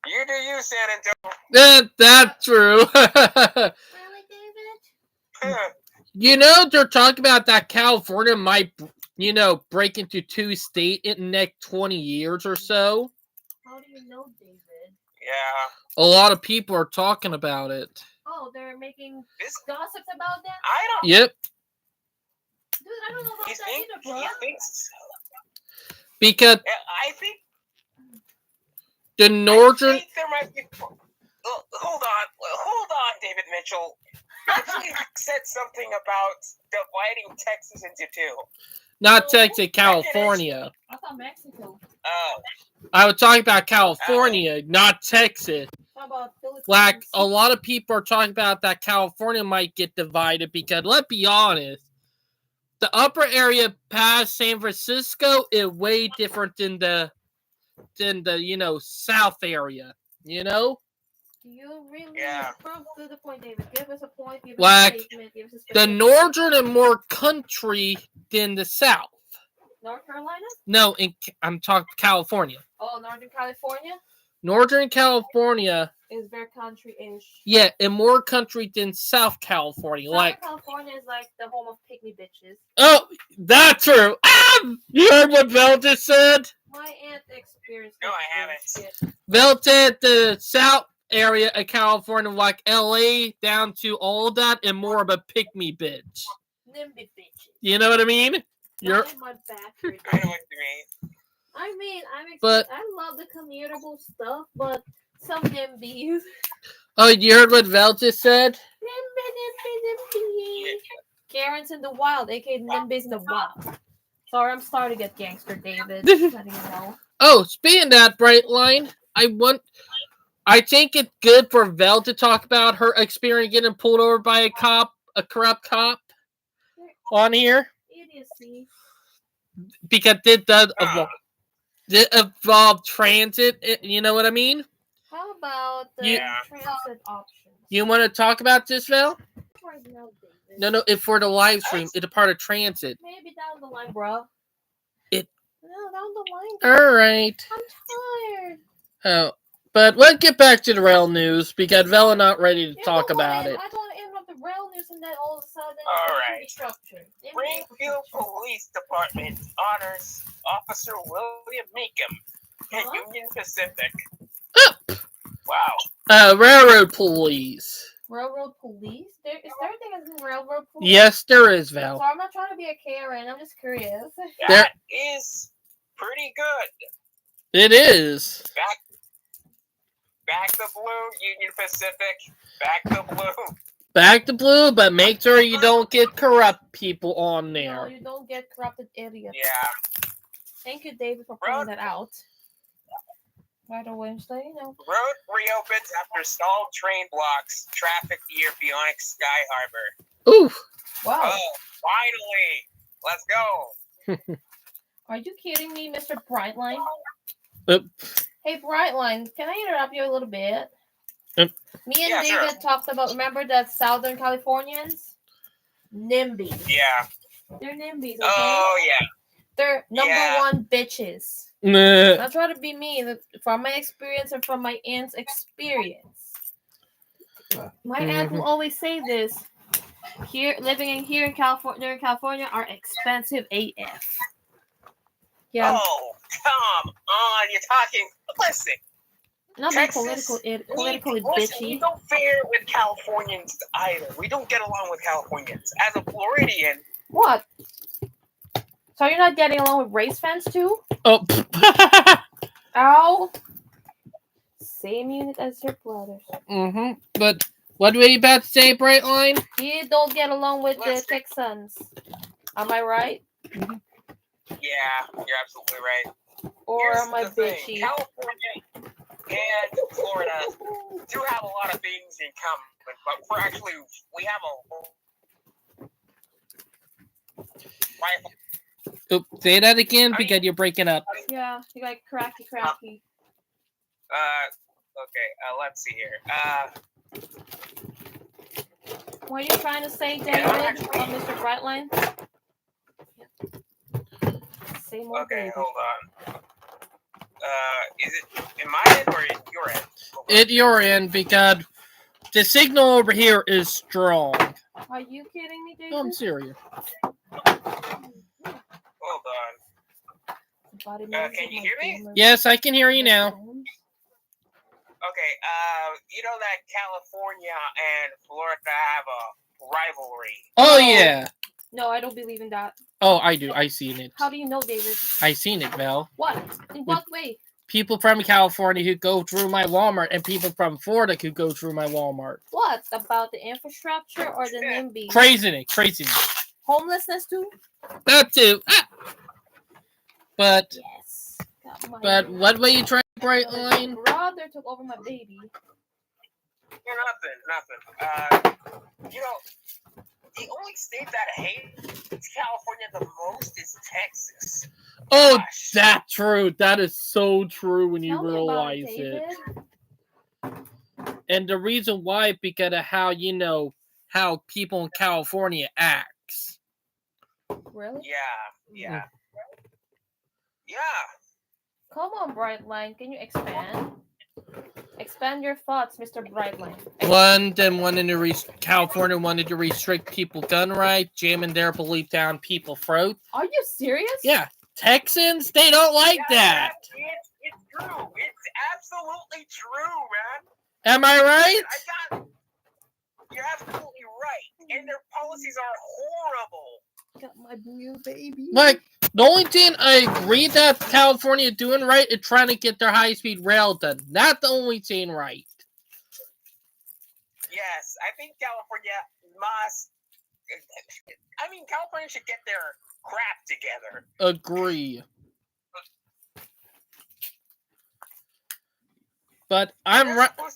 Speaker 1: you do you, San Antonio.
Speaker 2: That's true.
Speaker 4: Really, David?
Speaker 2: You know, they're talking about that California might, break into 2 states in the next 20 years or so.
Speaker 4: How do you know, David?
Speaker 1: Yeah.
Speaker 2: A lot of people are talking about it.
Speaker 4: Oh, they're making gossips about that?
Speaker 1: I don't.
Speaker 2: Yep.
Speaker 4: Dude, I don't know about
Speaker 1: He
Speaker 4: that either, bro.
Speaker 1: thinks so.
Speaker 2: Because
Speaker 1: I think
Speaker 2: the northern.
Speaker 1: I think there might be. Hold on, David Mitchell. You actually said something about dividing Texas into 2.
Speaker 2: Not Texas, California.
Speaker 4: I thought Mexico.
Speaker 1: Oh.
Speaker 2: I was talking about California, not Texas.
Speaker 4: How about Philippines?
Speaker 2: Like, a lot of people are talking about that California might get divided because, let's be honest, the upper area past San Francisco is way different than the south area,
Speaker 4: You really prove to the point, David. Give us a point. Give us
Speaker 2: Like,
Speaker 4: a statement. Give us a
Speaker 2: the
Speaker 4: specific
Speaker 2: northern is more country than the south.
Speaker 4: North Carolina?
Speaker 2: No, I'm talking California.
Speaker 4: Oh, Northern California?
Speaker 2: Northern California
Speaker 4: Is very country-ish.
Speaker 2: Yeah, and more country than South California.
Speaker 4: Southern California is like the home of pygmy bitches.
Speaker 2: Oh, that's true. You heard what Vel just said?
Speaker 4: My aunt experienced.
Speaker 1: No, I haven't.
Speaker 2: Vel said the South area of California, like LA, down to all of that, and more of a pygmy bitch.
Speaker 4: NIMBY bitches.
Speaker 2: You know what I mean?
Speaker 4: Not in my backyard.
Speaker 1: I know what you mean.
Speaker 4: I love the commutable stuff, but some NIMBYs.
Speaker 2: Oh, you heard what Vel just said?
Speaker 4: NIMBY. Karens in the wild, aka NIMBYs in the wild. Sorry, I'm starting to get gangster, David. Letting you know.
Speaker 2: Oh, speaking of that, Brightline, I think it's good for Vel to talk about her experience getting pulled over by a corrupt cop on here.
Speaker 4: Idiocy.
Speaker 2: Because it does involve transit, you know what I mean?
Speaker 4: How about the transit options?
Speaker 2: You want to talk about this, Vel?
Speaker 4: Right now, David.
Speaker 2: No, it's for the live stream. It's a part of transit.
Speaker 4: Maybe down the line, bro.
Speaker 2: No,
Speaker 4: down the line.
Speaker 2: All right.
Speaker 4: I'm tired.
Speaker 2: Oh, but let's get back to the rail news because Vel is not ready to talk about it.
Speaker 4: I don't want to interrupt the rail news and then all of a sudden
Speaker 1: All right.
Speaker 4: infrastructure.
Speaker 1: Springfield Police Department honors Officer William Meekum at Union Pacific. Wow.
Speaker 2: Railroad police.
Speaker 4: Railroad police? Is there a thing as in railroad police?
Speaker 2: Yes, there is, Val.
Speaker 4: So I'm not trying to be a Karen. I'm just curious.
Speaker 1: That is pretty good.
Speaker 2: It is.
Speaker 1: Back the blue, Union Pacific. Back the blue.
Speaker 2: Back to blue, but make sure you don't get corrupt people on
Speaker 4: No,
Speaker 2: there.
Speaker 4: you don't get corrupted idiots.
Speaker 1: Yeah.
Speaker 4: Thank you, David, for pointing that out. Right away, so you know.
Speaker 1: Road reopens after stalled train blocks traffic near Bionic Sky Harbor.
Speaker 2: Ooh.
Speaker 4: Wow.
Speaker 1: Oh, finally! Let's go.
Speaker 4: Are you kidding me, Mr. Brightline?
Speaker 2: Oop.
Speaker 4: Hey, Brightline, can I interrupt you a little bit?
Speaker 2: Oop.
Speaker 4: Me and
Speaker 1: Yeah,
Speaker 4: David
Speaker 1: sure.
Speaker 4: talked about, remember that Southern Californians? NIMBYs.
Speaker 1: Yeah.
Speaker 4: They're NIMBYs, okay?
Speaker 1: Oh, yeah.
Speaker 4: They're number
Speaker 1: Yeah.
Speaker 4: one bitches.
Speaker 2: Nah.
Speaker 4: Not trying to be mean, from my experience and from my aunt's experience. My aunt will always say this. Living here in California are expensive AF. Yeah.
Speaker 1: Oh, come on. You're talking. Listen.
Speaker 4: Not being
Speaker 1: Texas,
Speaker 4: politically
Speaker 1: we
Speaker 4: bitchy.
Speaker 1: don't fare with Californians either. We don't get along with Californians. As a Floridian,
Speaker 4: What? So you're not getting along with race fans too?
Speaker 2: Oh.
Speaker 4: Ow. Same unit as your brothers.
Speaker 2: But what were you about to say, Brightline?
Speaker 4: You don't get along with the
Speaker 1: Listen.
Speaker 4: Texans. Am I right?
Speaker 1: yeah, you're absolutely right.
Speaker 4: Or
Speaker 1: Here's
Speaker 4: am I
Speaker 1: the thing.
Speaker 4: bitchy?
Speaker 1: California and Florida do have a lot of things in common, but we have a rifle.
Speaker 2: Oop, say that again
Speaker 1: I
Speaker 2: because
Speaker 1: mean-
Speaker 2: you're breaking up.
Speaker 4: Yeah, you got cracky.
Speaker 1: Okay, let's see here.
Speaker 4: What are you trying to say, David? Mr. Brightline? Same old
Speaker 1: Okay,
Speaker 4: David.
Speaker 1: hold on. Is it in my end or in your end?
Speaker 2: At your end because the signal over here is strong.
Speaker 4: Are you kidding me, David?
Speaker 2: No, I'm serious.
Speaker 1: Hold on.
Speaker 4: Body
Speaker 1: can you hear me?
Speaker 2: Yes, I can hear you now.
Speaker 1: Okay, you know that California and Florida have a rivalry.
Speaker 2: Oh, yeah.
Speaker 4: No, I don't believe in that.
Speaker 2: Oh, I do. I seen it.
Speaker 4: How do you know, David?
Speaker 2: I seen it, Val.
Speaker 4: What? In what way?
Speaker 2: People from California who go through my Walmart and people from Florida who go through my Walmart.
Speaker 4: What? About the infrastructure or the NIMBY?
Speaker 2: Craziness.
Speaker 4: Homelessness too?
Speaker 2: That too. Ah. But
Speaker 4: Yes.
Speaker 2: what were you trying, Brightline?
Speaker 4: My brother took over my baby.
Speaker 1: Yeah, nothing. You know, the only state that hates California the most is Texas.
Speaker 2: Oh,
Speaker 1: Gosh.
Speaker 2: that's true. That is so true when you
Speaker 4: Tell me about
Speaker 2: realize it.
Speaker 4: David.
Speaker 2: And the reason why, because of how how people in California acts.
Speaker 4: Really?
Speaker 1: Yeah.
Speaker 4: Come on, Brightline. Can you expand? Expand your thoughts, Mr. Brightline.
Speaker 2: California wanted to restrict people gun rights, jamming their belief down people's throat.
Speaker 4: Are you serious?
Speaker 2: Yeah, Texans, they don't like that.
Speaker 1: It's true. It's absolutely true, man.
Speaker 2: Am I right?
Speaker 1: You're absolutely right. And their policies are horrible.
Speaker 4: Got my new baby.
Speaker 2: Like, the only thing I agree that California is doing right is trying to get their high-speed rail done. Not the only thing right.
Speaker 1: Yes, I think California California should get their crap together.
Speaker 2: Agree. But I'm right.
Speaker 1: They're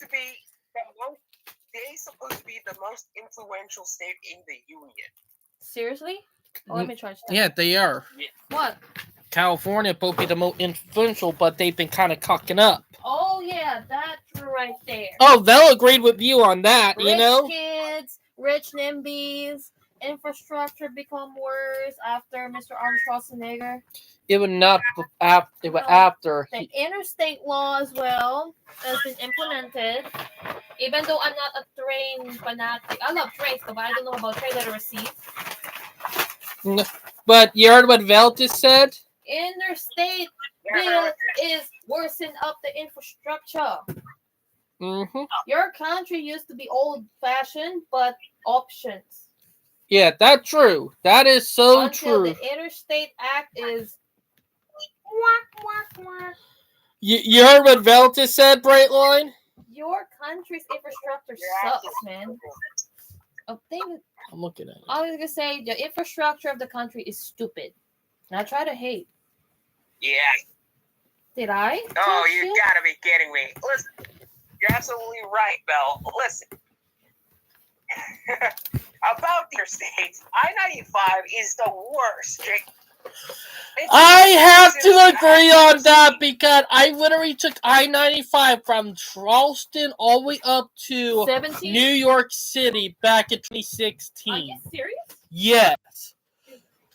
Speaker 1: supposed to be the most influential state in the union.
Speaker 4: Seriously? Oh, let me try that.
Speaker 2: Yeah, they are.
Speaker 4: What?
Speaker 2: California supposed to be the most influential, but they've been kind of cocking up.
Speaker 4: Oh, yeah, that's right there.
Speaker 2: Oh, they'll agree with you on that,
Speaker 4: Rich
Speaker 2: you know?
Speaker 4: kids, rich NIMBYs, infrastructure become worse after Mr. Arnold Schwarzenegger.
Speaker 2: It was not after. It was after.
Speaker 4: The interstate law as well has been implemented. Even though I'm not a train fanatic, I love trains, but I don't know about train literacy.
Speaker 2: But you heard what Val just said?
Speaker 4: Interstate bill is worsening up the infrastructure.
Speaker 2: Mm-hmm.
Speaker 4: Your country used to be old-fashioned, but options.
Speaker 2: Yeah, that's true. That is so
Speaker 4: Until
Speaker 2: true.
Speaker 4: the Interstate Act is...
Speaker 2: You heard what Val just said, Brightline?
Speaker 4: your country's infrastructure
Speaker 1: You're
Speaker 4: sucks,
Speaker 1: absolutely
Speaker 4: man. A thing
Speaker 2: I'm looking at it.
Speaker 4: I was gonna say the infrastructure of the country is stupid. And I try to hate.
Speaker 1: Yeah.
Speaker 4: Did I?
Speaker 1: Oh,
Speaker 4: touch
Speaker 1: you gotta be kidding me. Listen, you're absolutely right, Belle. Listen. About the interstates, I-95 is the worst.
Speaker 2: I have to agree on that because I literally took I-95 from Charleston all the way up to
Speaker 4: 17?
Speaker 2: New York City back in
Speaker 4: Are
Speaker 2: 2016.
Speaker 4: you serious?
Speaker 2: Yes.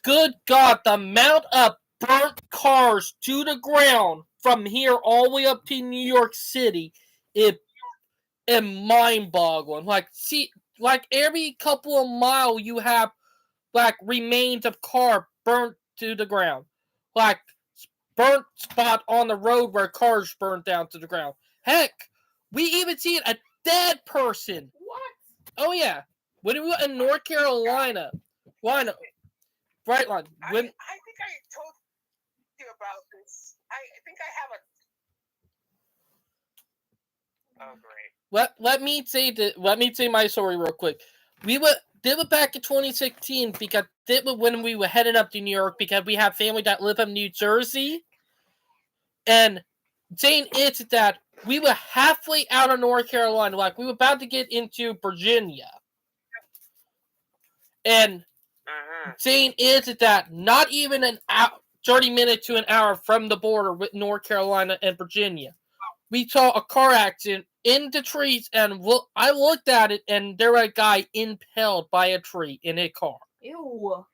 Speaker 2: Good God, the amount of burnt cars to the ground from here all the way up to New York City is mind-boggling. Like every couple of miles you have like remains of car burnt to the ground. Like burnt spot on the road where cars burnt down to the ground. Heck, we even seen a dead person.
Speaker 4: What?
Speaker 2: Oh yeah. When we were in North Carolina. Brightline.
Speaker 1: I think I told you about this. I think I have a. Oh great.
Speaker 2: Let me say my story real quick. Did it back in 2016 because did it when we were heading up to New York because we have family that live in New Jersey. And saying it's that we were halfway out of North Carolina, like we were about to get into Virginia. And saying is that not even an hour, 30 minutes to an hour from the border with North Carolina and Virginia, we saw a car accident in the trees, and I looked at it, and there was a guy impaled by a tree in a car.
Speaker 4: Ew.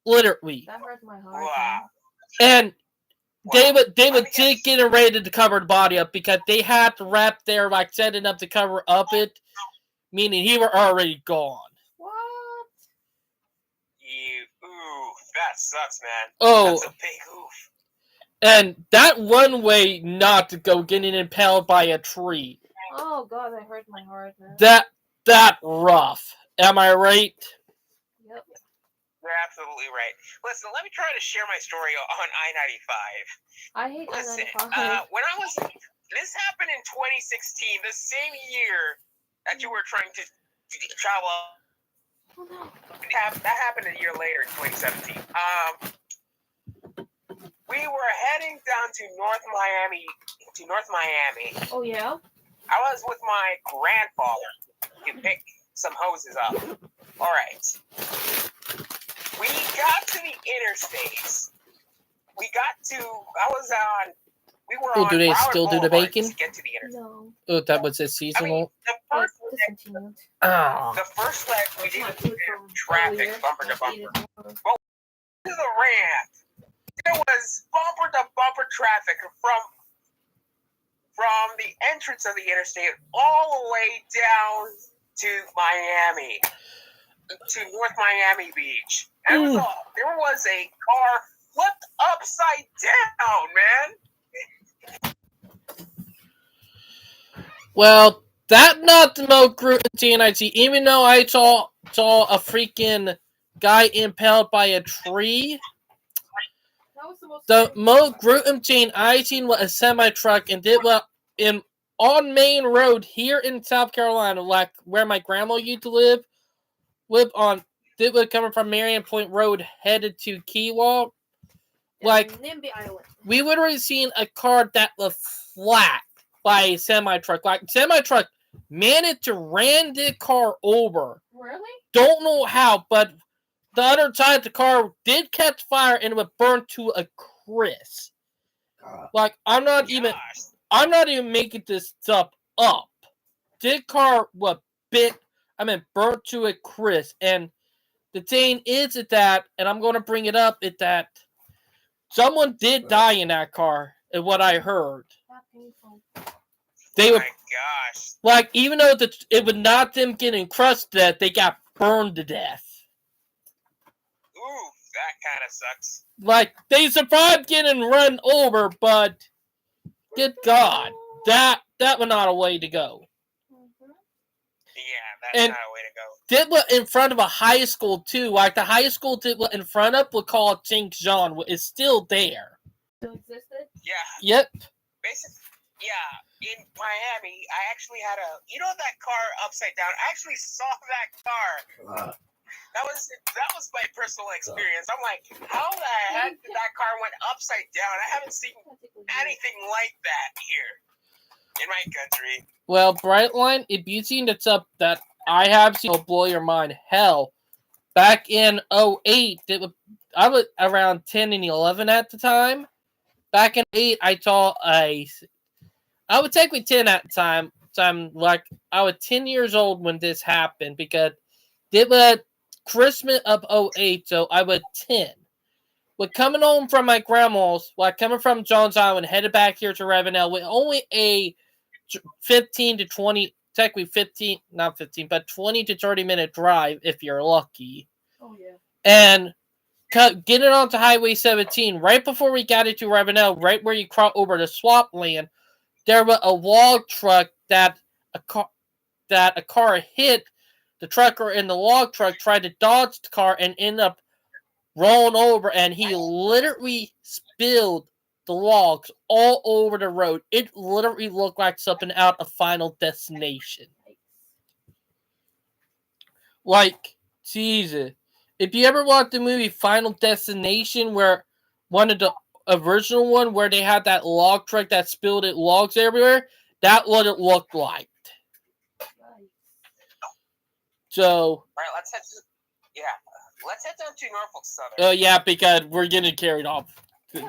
Speaker 2: Literally.
Speaker 4: That hurts my heart.
Speaker 1: Wow.
Speaker 2: And they
Speaker 1: Wow.
Speaker 2: were just getting ready to cover the body up because they had to wrap their like setting up to cover up it, meaning he were already gone.
Speaker 4: What?
Speaker 1: That sucks, man.
Speaker 2: Oh.
Speaker 1: That's a big oof.
Speaker 2: And that one way not to go getting impaled by a tree.
Speaker 4: Oh god, that hurt my heart, man.
Speaker 2: That rough. Am I right?
Speaker 4: Yep.
Speaker 1: You're absolutely right. Listen, let me try to share my story on I-95.
Speaker 4: I hate
Speaker 1: Listen,
Speaker 4: I-95.
Speaker 1: this happened in 2016, the same year that you were trying to travel.
Speaker 4: Oh no.
Speaker 1: That happened a year later, in 2017. We were heading down to North Miami.
Speaker 4: Oh yeah?
Speaker 1: I was with my grandfather to pick some hoses up. All right. We got to the interstates. We were on
Speaker 2: do they
Speaker 1: Broward
Speaker 2: still do the
Speaker 1: Boulevard
Speaker 2: bacon?
Speaker 1: to get to the interstate.
Speaker 4: No.
Speaker 2: Oh, that was a
Speaker 1: I mean,
Speaker 2: seasonal.
Speaker 4: Discontinued.
Speaker 1: the first leg we
Speaker 4: My
Speaker 1: didn't
Speaker 4: food
Speaker 1: get
Speaker 4: from
Speaker 1: traffic
Speaker 4: earlier.
Speaker 1: bumper to
Speaker 4: I ate
Speaker 1: bumper.
Speaker 4: it.
Speaker 1: To the ramp, there was bumper to bumper traffic from the entrance of the interstate all the way down to Miami, to North Miami Beach. And there was a car flipped upside down, man.
Speaker 2: Well, that's not the most gruesome scene I see. Even though I saw a freaking guy impaled by a tree.
Speaker 4: That was the most
Speaker 2: The most gruesome scene I seen was a semi-truck and on Main Road here in South Carolina, like where my grandma used to live coming from Marion Point Road headed to Kewah. Like
Speaker 4: Nimby Island.
Speaker 2: we literally seen a car that was flat by a semi-truck. Like semi-truck managed to ran the car over.
Speaker 4: Really?
Speaker 2: Don't know how, but the other side of the car did catch fire and it would burn to a crisp. Like I'm not even making this stuff up. This car was burnt to a crisp. And the thing is that, and I'm going to bring it up, is that someone did die in that car, is what I heard.
Speaker 4: That painful.
Speaker 2: They were,
Speaker 1: My gosh.
Speaker 2: like, even though it was not them getting crushed to death, they got burned to death.
Speaker 1: Ooh, that kind of sucks.
Speaker 2: Like, they survived getting run over, but good God, that was not a way to go.
Speaker 1: Yeah, that's not a way to go.
Speaker 2: Did what in front of a high school too. Like the high school did what in front of would call St. John is still there.
Speaker 4: Still existed?
Speaker 1: Yeah.
Speaker 2: Yep.
Speaker 1: Basically, Yeah, in Miami, I actually had that car upside down. I actually saw that car. That was my personal experience. I'm like, how the heck did that car went upside down? I haven't seen anything like that here in my country.
Speaker 2: Well, Brightline, if you've seen the stuff that I have seen, it'll blow your mind. Hell, back in 2008, I was around 10 and 11 at the time. Back in 8, I was technically 10 at the time. So I was 10 years old when this happened because it was Christmas of 2008, so I was 10. But coming home from my grandma's, coming from Johns Island, headed back here to Ravenel with only a 15 to 20, technically 15, not 15, but 20 to 30-minute drive if you're lucky.
Speaker 4: Oh, yeah.
Speaker 2: And getting onto Highway 17, right before we got into Ravenel, right where you cross over the swamp land, there was a log truck that a car hit. The trucker in the log truck tried to dodge the car and ended up rolling over, and he literally spilled the logs all over the road. It literally looked like something out of Final Destination. Like, Jesus. If you ever watched the movie Final Destination, where one of the original one, where they had that log truck that spilled logs everywhere, that's what it looked like. So,
Speaker 1: Alright, let's head down to Norfolk Southern.
Speaker 2: Oh, yeah, because we're getting carried off.
Speaker 1: Yeah.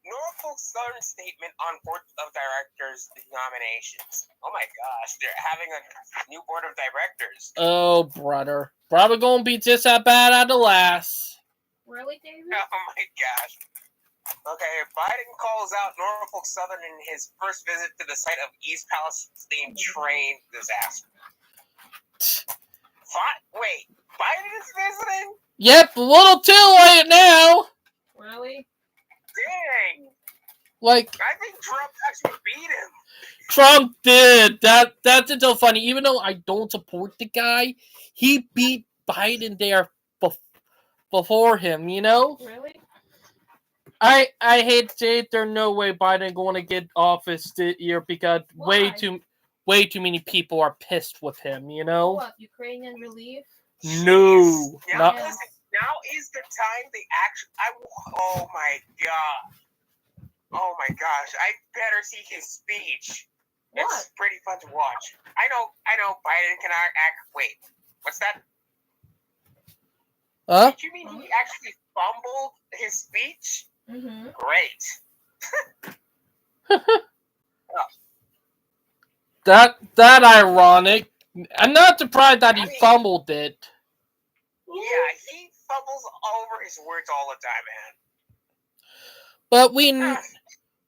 Speaker 1: Norfolk Southern statement on Board of Directors nominations. Oh my gosh, they're having a new Board of Directors.
Speaker 2: Oh, brother. Probably gonna be just that bad at the last.
Speaker 4: Really, David?
Speaker 1: Oh my gosh. Okay, Biden calls out Norfolk Southern in his first visit to the site of East Palestine train disaster. Wait, Biden is visiting?
Speaker 2: Yep, a little too late now.
Speaker 4: Really?
Speaker 1: Dang.
Speaker 2: Like,
Speaker 1: I think Trump actually beat him.
Speaker 2: Trump did. That's so funny. Even though I don't support the guy, he beat Biden there before him, you know?
Speaker 4: Really?
Speaker 2: I hate to say it, there's no way Biden going to get office this year because
Speaker 4: Why?
Speaker 2: way too many people are pissed with him, you know?
Speaker 4: What, Ukrainian relief?
Speaker 2: No.
Speaker 1: Now,
Speaker 2: Not,
Speaker 1: now is the time they actually. Oh my god. Oh my gosh. I better see his speech.
Speaker 4: What?
Speaker 1: It's pretty fun to watch. I know Biden can act. Wait, what's that?
Speaker 2: huh?
Speaker 1: Did you mean he actually fumbled his speech?
Speaker 4: Mm-hmm.
Speaker 1: Great.
Speaker 2: That ironic. I'm not surprised that he fumbled it.
Speaker 1: Yeah, he fumbles over his words all the time, man.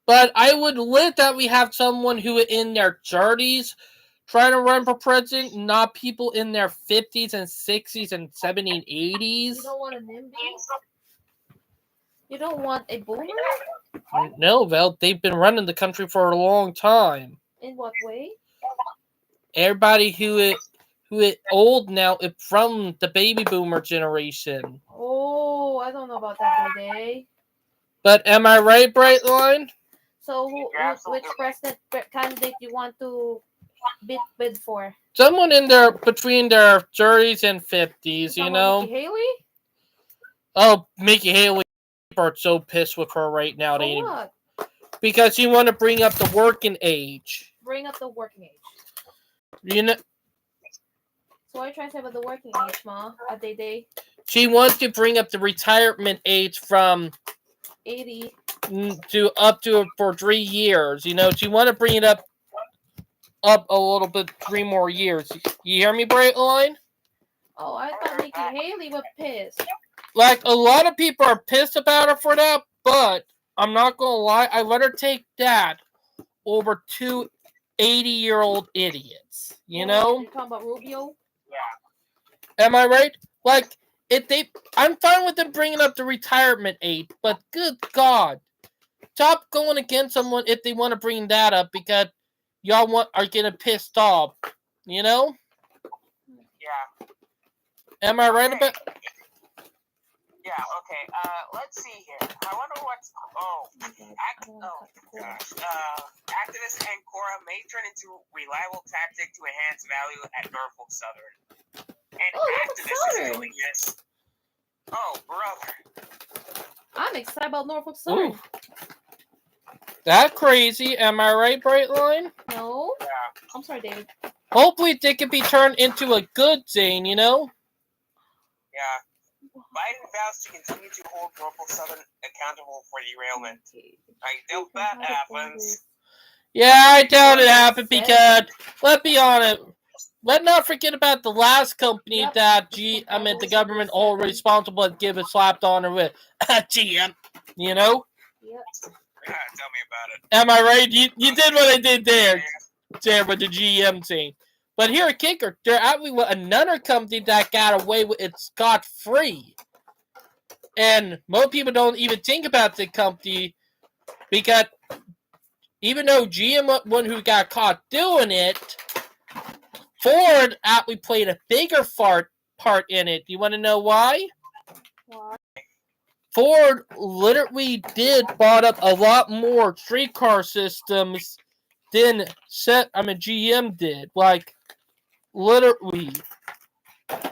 Speaker 2: But I would live that we have someone who in their 30s trying to run for president, not people in their 50s and 60s and 70s and 80s.
Speaker 4: You don't want a NIMBY? You don't want a boomer?
Speaker 2: No, Val, they've been running the country for a long time.
Speaker 4: In what way?
Speaker 2: Everybody who is old now is from the baby boomer generation.
Speaker 4: Oh, I don't know about that today.
Speaker 2: But am I right, Brightline?
Speaker 4: So, which president candidate you want to bid for?
Speaker 2: Someone between their 30s and 50s, you know?
Speaker 4: Nikki Haley?
Speaker 2: Oh, Nikki Haley are so pissed with her right now.
Speaker 4: For what?
Speaker 2: Because she want to bring up the working age.
Speaker 4: Bring up the working age.
Speaker 2: You know,
Speaker 4: So what are you trying to say about the working age, Ma? At day?
Speaker 2: she wants to bring up the retirement age from
Speaker 4: 80.
Speaker 2: to up to for 3 years. You know, she want to bring it up a little bit, 3 more years. You hear me, Brightline?
Speaker 4: Oh, I thought Nikki Haley was pissed.
Speaker 2: Like, a lot of people are pissed about her for that, but I'm not gonna lie, I let her take that over 2 80-year-old idiots. You know?
Speaker 4: You're talking about Rubio?
Speaker 1: Yeah.
Speaker 2: Am I right? Like, I'm fine with them bringing up the retirement age, but good God, stop going against someone if they want to bring that up because y'all are getting pissed off. You know?
Speaker 1: Yeah.
Speaker 2: Am I right about?
Speaker 1: Yeah, okay. Let's see here. I wonder what's. Oh gosh. Activists and Cora may turn into reliable tactic to enhance value at Norfolk Southern. And activists is doing this. Oh, brother.
Speaker 4: I'm excited about Norfolk Southern.
Speaker 2: Ooh. That crazy, am I right, Brightline?
Speaker 4: No.
Speaker 1: Yeah.
Speaker 4: I'm sorry, David.
Speaker 2: Hopefully they can be turned into a good thing, you know?
Speaker 1: Yeah. Biden vows to continue to hold Norfolk Southern accountable for derailment. I doubt that happens.
Speaker 2: Yeah, I doubt it happened because, let's be honest, let's not forget about the last company that the government all responsible and give a slapped on her with GM, you know?
Speaker 4: Yep.
Speaker 1: Yeah, tell me about it.
Speaker 2: Am I right? You did what I did there with the GM thing. But here a kicker, there actually was another company that got away with it scot-free. And most people don't even think about the company because even though GM was one who got caught doing it, Ford actually played a bigger part in it. You want to know why?
Speaker 4: Why?
Speaker 2: Ford literally bought up a lot more streetcar systems than GM did. Like, literally.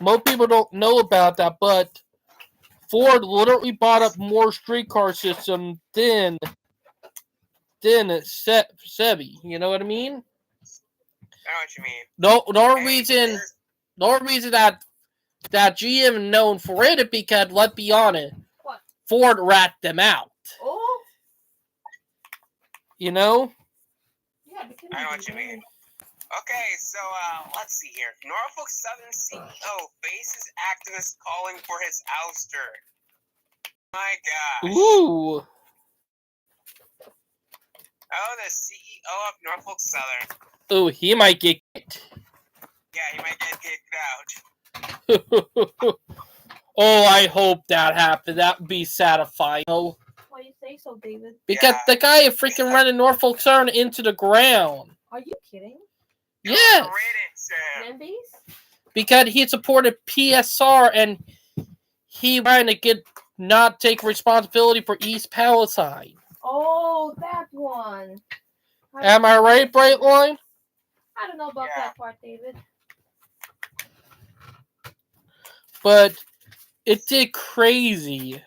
Speaker 2: Most people don't know about that, but Ford literally bought up more streetcar systems than Chevy. You know what I mean?
Speaker 1: I know what you mean.
Speaker 2: No reason that GM is known for it because, let's be honest,
Speaker 4: what?
Speaker 2: Ford rat them out.
Speaker 4: Oh.
Speaker 2: You know?
Speaker 4: Yeah,
Speaker 1: I know what you mean. Okay, so let's see here. Norfolk Southern CEO faces activists calling for his ouster. My gosh.
Speaker 2: Ooh.
Speaker 1: Oh, the CEO of Norfolk Southern.
Speaker 2: Ooh, he might get kicked.
Speaker 1: Yeah, he might get kicked out.
Speaker 2: Oh, I hope that happens. That would be satisfying. Oh.
Speaker 4: Why do you say so, David?
Speaker 2: Because the guy is freaking running Norfolk Southern into the ground.
Speaker 4: Are you kidding?
Speaker 2: Yes.
Speaker 4: Membies?
Speaker 2: Because he supported PSR and he trying to not take responsibility for East Palestine.
Speaker 4: Oh, that one.
Speaker 2: Am I right, Brightline?
Speaker 4: I don't know about that part, David.
Speaker 2: But it did crazy.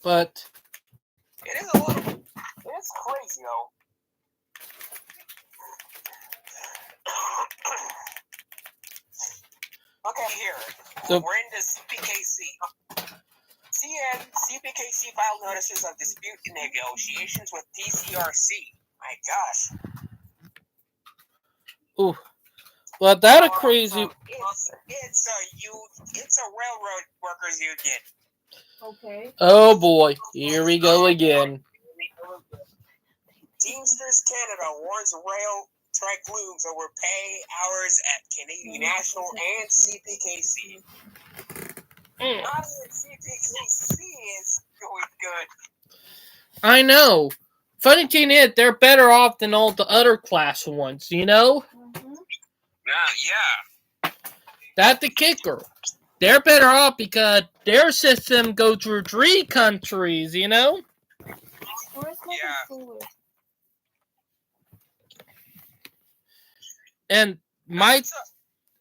Speaker 2: But
Speaker 1: it is a little. It's crazy though. Okay, here. We're in the CPKC. CPKC filed notices of dispute negotiations with TCRC. My gosh.
Speaker 2: ooh. Well, that a crazy.
Speaker 1: It's a railroad workers union.
Speaker 4: Okay.
Speaker 2: Oh boy, here we go again.
Speaker 1: Teamsters Canada warns rail strike looms over pay hours at Canadian National and CPKC. Not even CPKC is going good.
Speaker 2: I know. Funny thing is, they're better off than all the other class ones, you know?
Speaker 4: Mm-hmm.
Speaker 1: Yeah.
Speaker 2: That's the kicker. They're better off because their system goes through 3 countries, you know?
Speaker 1: Yeah.
Speaker 2: And my...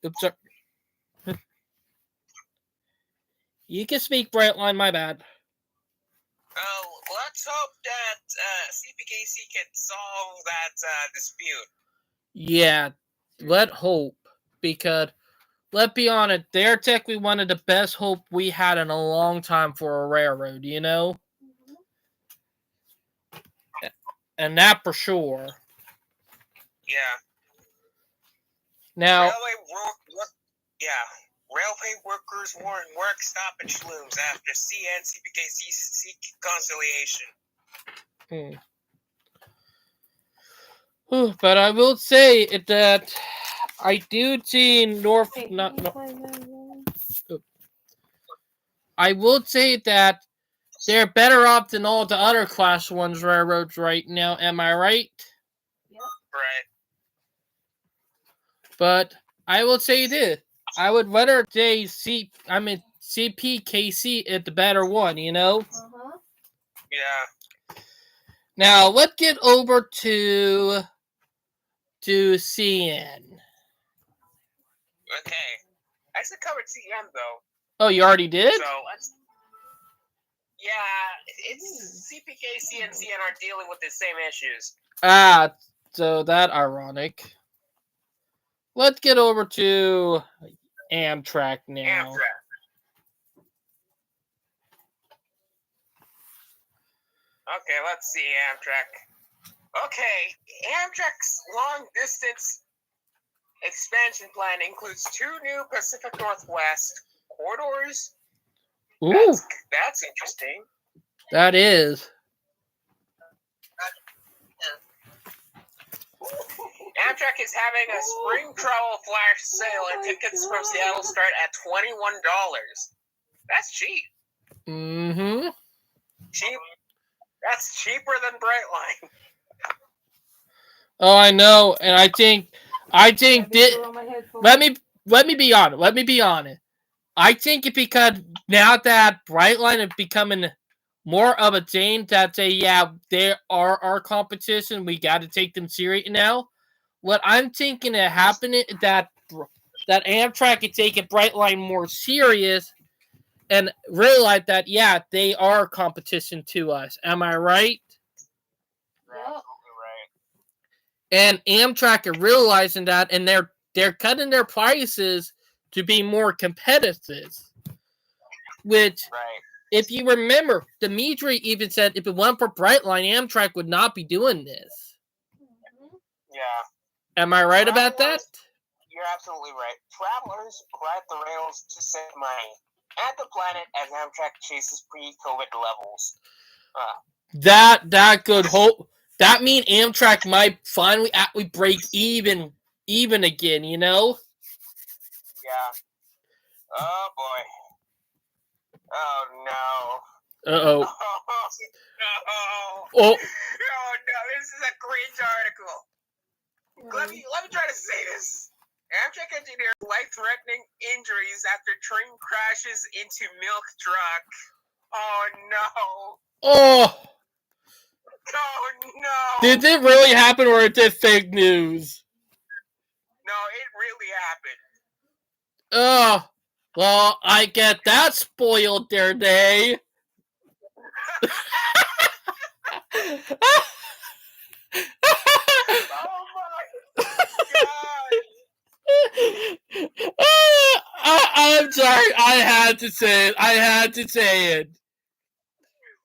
Speaker 2: Oops, sorry. You can speak, Brightline, my bad.
Speaker 1: Let's hope that CPKC can solve that dispute.
Speaker 2: Yeah, let's hope. Because, let's be honest, they're technically one of the best hope we had in a long time for a railroad, you know? And that for sure.
Speaker 1: Yeah.
Speaker 2: Now...
Speaker 1: Railway workers warn work stoppage looms after CPKC seek conciliation.
Speaker 2: But I will say that I do see I will say that they're better off than all the other Class 1 railroads right now. Am I right?
Speaker 4: Yep.
Speaker 1: Right.
Speaker 2: But I will say this. I would rather say CPKC is the better one, you know?
Speaker 4: Uh-huh.
Speaker 1: Yeah.
Speaker 2: Now, let's get over to CN.
Speaker 1: Okay. I actually covered CN though.
Speaker 2: Oh, you already did?
Speaker 1: So let's. Yeah, it's CPKC and CN are dealing with the same issues.
Speaker 2: Ah, so that ironic. Let's get over to Amtrak now.
Speaker 1: Amtrak. Okay, let's see Amtrak. Okay, Amtrak's long distance expansion plan includes 2 new Pacific Northwest corridors.
Speaker 2: Ooh,
Speaker 1: That's interesting.
Speaker 2: that is.
Speaker 1: Amtrak is having a spring travel flash sale, and tickets from Seattle start at $21. That's cheap.
Speaker 2: Mm-hmm.
Speaker 1: Cheap. That's cheaper than Brightline.
Speaker 2: Oh, I know, and I think let me be honest. Let me be honest. I think it because now that Brightline is becoming more of a chain that say, yeah, they are our competition. We got to take them serious now. What I'm thinking is happening that Amtrak is taking Brightline more serious and realize that, yeah, they are competition to us. Am I right?
Speaker 1: You're absolutely right.
Speaker 2: And Amtrak are realizing that, and they're cutting their prices to be more competitive. Which,
Speaker 1: Right.
Speaker 2: if you remember, Dimitri even said if it weren't for Brightline, Amtrak would not be doing this.
Speaker 1: Yeah.
Speaker 2: Am I right about that?
Speaker 1: You're absolutely right. Travelers ride the rails to save money and the planet as Amtrak chases pre-COVID levels.
Speaker 2: That could hope. That means Amtrak might finally actually break even again. You know?
Speaker 1: Yeah. Oh boy. Oh no.
Speaker 2: Uh-oh.
Speaker 1: Oh no.
Speaker 2: Oh.
Speaker 1: Oh no. This is a cringe article. Let me try to say this. Amtrak engineers life-threatening injuries after train crashes into milk truck. Oh no.
Speaker 2: Oh.
Speaker 1: Oh no.
Speaker 2: Did it really happen, or is it fake news?
Speaker 1: No, it really happened.
Speaker 2: Oh. Well, I get that spoiled their day.
Speaker 1: Oh my god.
Speaker 2: I'm sorry. I had to say it.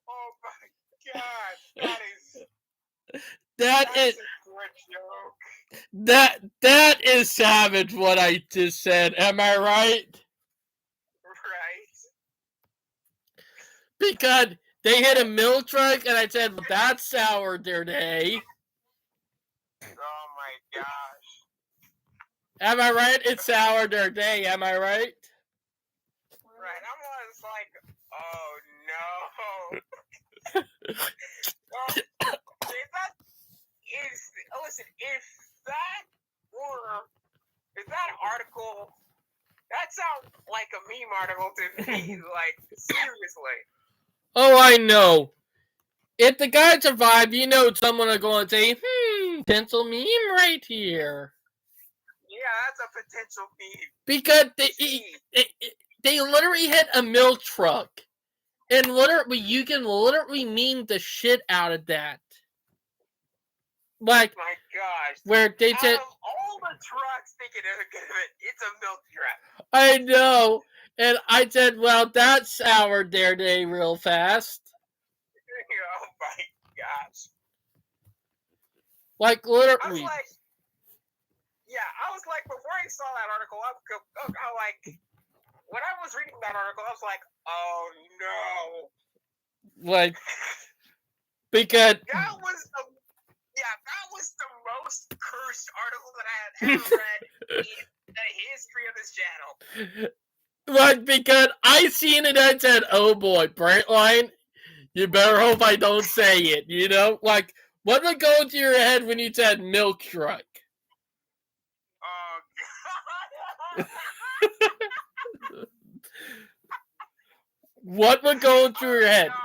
Speaker 1: Oh my god.
Speaker 2: That
Speaker 1: That's
Speaker 2: is
Speaker 1: a good joke.
Speaker 2: that is savage. What I just said. Am I right?
Speaker 1: Right.
Speaker 2: Because they hit a milk truck, and I said, well, that soured their day.
Speaker 1: Oh my gosh.
Speaker 2: Am I right? It soured their day. Am I right?
Speaker 1: Right. I'm always like, oh no. Well, if that is, listen, if that article, that sounds like a meme article to me, like, seriously.
Speaker 2: Oh, I know. If the guy survived, you know someone will go and say, pencil meme right here.
Speaker 1: Yeah, that's a potential meme.
Speaker 2: Because they literally hit a milk truck. And literally, you can literally meme the shit out of that. Like,
Speaker 1: my gosh.
Speaker 2: where they said,
Speaker 1: out of all the trucks thinking of it, it's a milk truck.
Speaker 2: I know. And I said, well, that soured their day real fast.
Speaker 1: Oh my gosh.
Speaker 2: Like,
Speaker 1: I was
Speaker 2: literally.
Speaker 1: like, before I saw that article, I like, when I was reading that article, I was like, oh no.
Speaker 2: Like, because
Speaker 1: that was the most cursed article that I had ever read in the history of this channel.
Speaker 2: Like, because I seen it and I said, oh boy, Brightline, you better hope I don't say it, you know? Like, what would go into your head when you said milk truck?
Speaker 1: Oh god.
Speaker 2: What would go through your head?
Speaker 1: Gosh.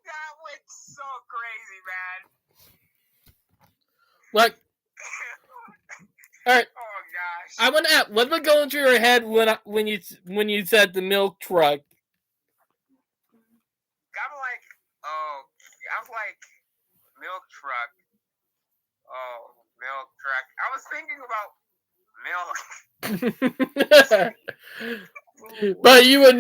Speaker 1: That went so crazy, man.
Speaker 2: Like, all right.
Speaker 1: Oh gosh.
Speaker 2: I want to ask, what would go into your head when you said the milk truck?
Speaker 1: I was like, milk truck. Oh, milk truck. I was thinking about milk.
Speaker 2: But you would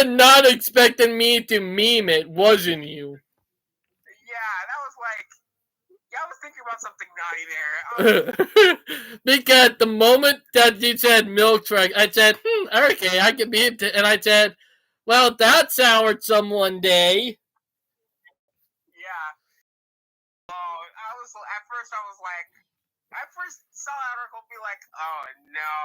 Speaker 2: not expecting me to meme it, wasn't you?
Speaker 1: Yeah, that was like, I was thinking about something naughty there.
Speaker 2: Because the moment that you said milk truck, I said, okay, I can be it. And I said, well, that soured someone day.
Speaker 1: Yeah. Oh, I first saw that article be like, oh no.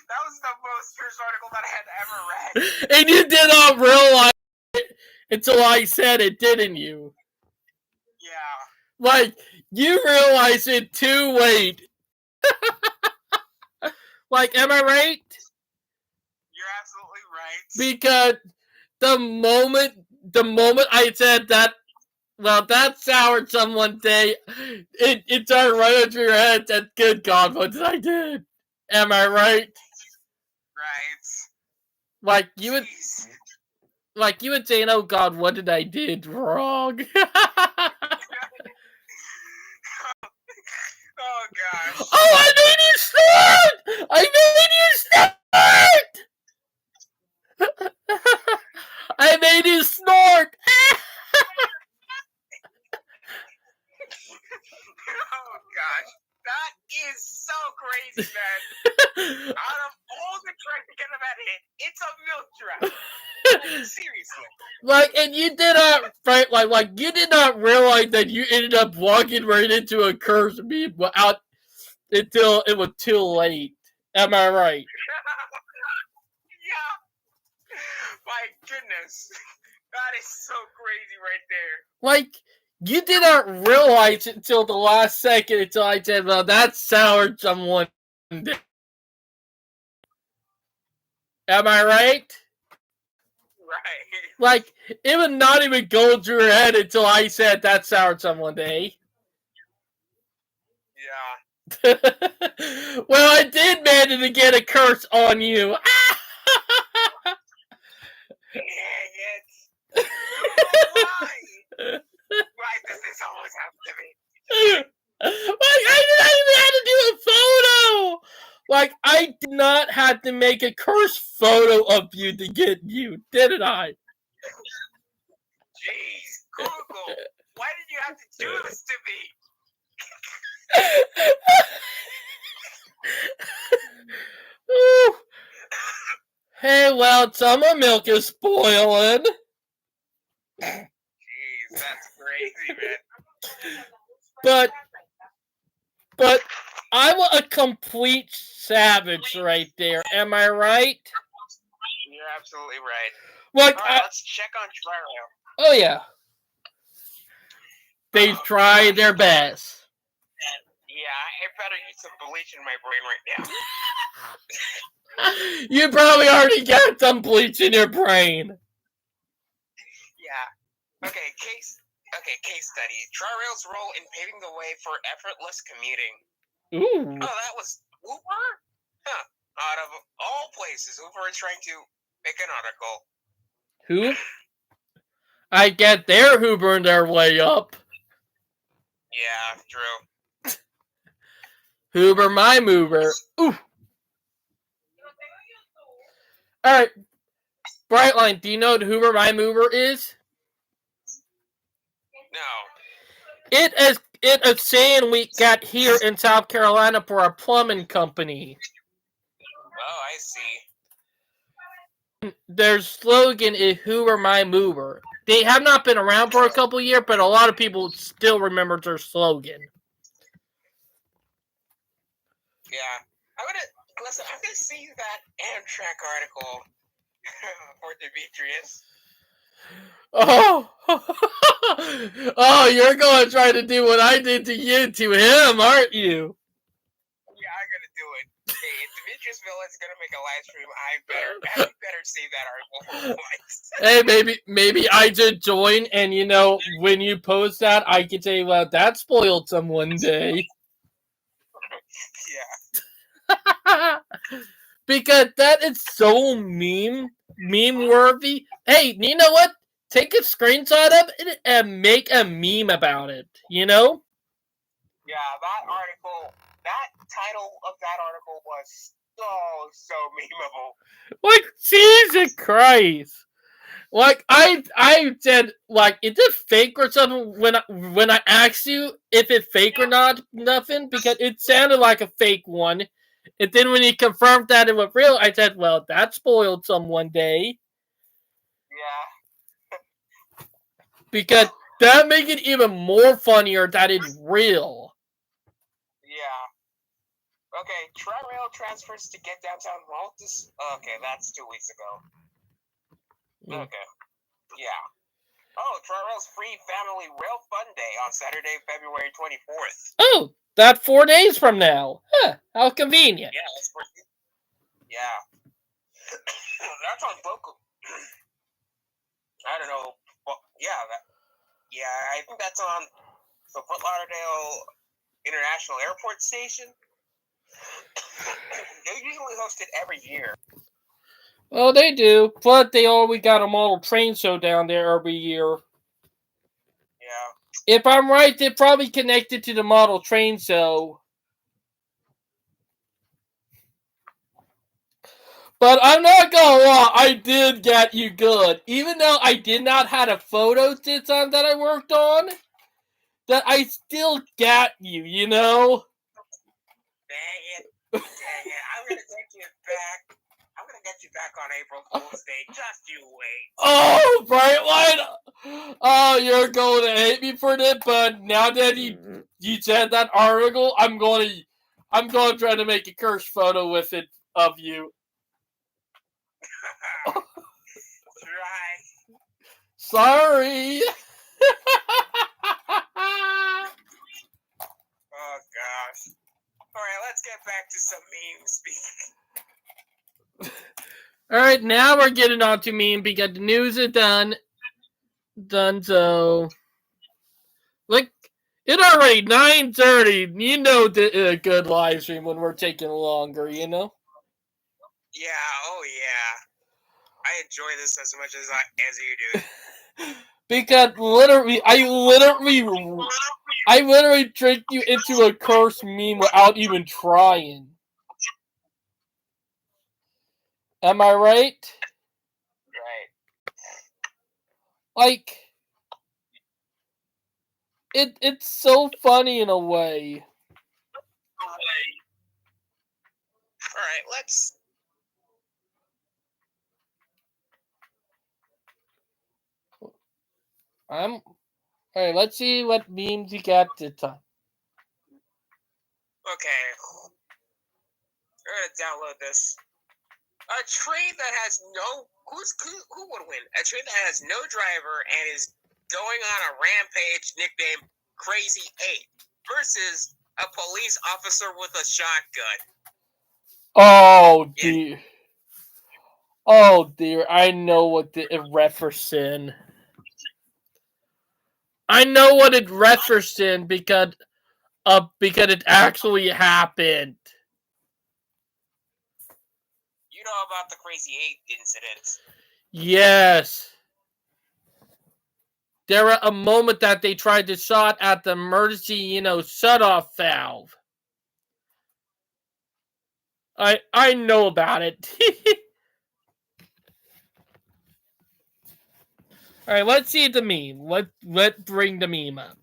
Speaker 1: That was the most first article that I had ever read.
Speaker 2: And you did not realize it until I said it, didn't you?
Speaker 1: Yeah.
Speaker 2: Like, you realize it too late. Like, am I right?
Speaker 1: You're absolutely right.
Speaker 2: Because the moment I said that, well, that soured someone day, it started right into your head that, good God, what did I do? Am I right?
Speaker 1: Right.
Speaker 2: Like, you would say, oh God, what did I did wrong?
Speaker 1: Oh gosh.
Speaker 2: Oh, I made you snort! I made you snort!
Speaker 1: Oh gosh. That is so crazy, man. Out of all the trucks that could have had hit, it's a milk truck. Seriously.
Speaker 2: Like, and you did not, right? Like you did not realize that you ended up walking right into a curse beam out until it was too late. Am I right?
Speaker 1: Yeah. My goodness. That is so crazy right there.
Speaker 2: Like, you did not realize it until the last second until I said, well, that soured someone. Am I right?
Speaker 1: Right.
Speaker 2: Like, it would not even go through your head until I said that soured someone day.
Speaker 1: Yeah.
Speaker 2: Well, I did manage to get a curse on you.
Speaker 1: Dang it. Why? Why does this always happen to me?
Speaker 2: Like, I didn't even have to do a photo. Like, I did not have to make a curse photo of you to get you, didn't I?
Speaker 1: Jeez, Google, why did you have to do this to me?
Speaker 2: Ooh. Hey, well, summer milk is spoiling.
Speaker 1: Jeez, that's crazy, man.
Speaker 2: But I'm a complete savage right there. Am I right?
Speaker 1: You're absolutely right.
Speaker 2: Like,
Speaker 1: Alright, let's check on Trirail.
Speaker 2: oh yeah, they tried their best.
Speaker 1: Yeah, I better use some bleach in my brain right now.
Speaker 2: You probably already got some bleach in your brain.
Speaker 1: Yeah. Okay, case study. Trirail's role in paving the way for effortless commuting.
Speaker 2: Ooh.
Speaker 1: Oh, that was Uber? Huh. Out of all places, Uber is trying to make an article.
Speaker 2: Who? I get their hoovering their way up.
Speaker 1: Yeah, true.
Speaker 2: Hoover my mover. Ooh. Alright. Brightline, do you know what Hoover my mover is?
Speaker 1: No.
Speaker 2: It is saying we got here in South Carolina for a plumbing company.
Speaker 1: Oh, I see.
Speaker 2: Their slogan is Hoover my mover. They have not been around for a couple years, but a lot of people still remember their slogan.
Speaker 1: Yeah. I'm gonna see that Amtrak article for Demetrius.
Speaker 2: Oh, oh, you're going to try to do what I did to you to him, aren't you?
Speaker 1: Yeah, I'm gonna do it. Fortress Villain's gonna make a live stream, I better save that article for once.
Speaker 2: Hey, maybe I should join, and when you post that, I can say, well, that spoiled someone day.
Speaker 1: Yeah.
Speaker 2: Because that is so meme worthy. Hey, you know what? Take a screenshot of it and make a meme about it.
Speaker 1: Yeah, that article, that title of that article was so memeable.
Speaker 2: Like, Jesus Christ. Like, I said, like, is it fake or something when I asked you if it's fake or not, nothing, because it sounded like a fake one. And then when he confirmed that it was real, I said, well, that spoiled someone day.
Speaker 1: Yeah.
Speaker 2: Because that makes it even more funnier that it's real.
Speaker 1: Yeah. Okay, Tri-Rail transfers to get downtown Maltus. Okay, that's 2 weeks ago. Okay. Yeah. Oh, Tri-Rail's free family rail fun day on Saturday, February 24th.
Speaker 2: Oh, that's 4 days from now. Huh, how convenient.
Speaker 1: Yeah, that's pretty. Yeah. That's on local. I don't know. Well, yeah, I think that's on the Fort Lauderdale International Airport Station. They usually host it every year.
Speaker 2: Well, they do, but they always got a model train show down there every year.
Speaker 1: Yeah.
Speaker 2: If I'm right, they're probably connected to the model train show. But I'm not gonna lie, I did get you good. Even though I did not have a photo this time that I worked on, that I still got you,
Speaker 1: Dang it. I'm gonna get you back. I'm gonna get you back on April Fool's Day. Just you wait.
Speaker 2: Oh, Brightline! Oh, you're going to hate me for this, but now that you said that article, I'm going to try to make a curse photo with it of you.
Speaker 1: Try.
Speaker 2: Sorry.
Speaker 1: Oh gosh. Alright, let's get back to some memes.
Speaker 2: Alright, now we're getting on to meme because the news is done. So. Like, it's already 9:30. You know a good live stream when we're taking longer, you know?
Speaker 1: Yeah, oh yeah. I enjoy this as much as you do.
Speaker 2: Because I literally tricked you into a curse meme without even trying. Am I right?
Speaker 1: Right.
Speaker 2: Like, it's so funny in a way.
Speaker 1: Alright, let's...
Speaker 2: Alright, let's see what memes you got this time.
Speaker 1: Okay. I'm gonna download this. A train that has no... Who would win? A train that has no driver and is going on a rampage nicknamed Crazy 8 versus a police officer with a shotgun.
Speaker 2: Oh, dear. Yeah. Oh, dear. I know what it referencing. I know what it referencing because it actually happened.
Speaker 1: You know about the Crazy 8 incident.
Speaker 2: Yes. There was a moment that they tried to shot at the emergency, shut-off valve. I know about it. All right, let's see the meme. Let's bring the meme up.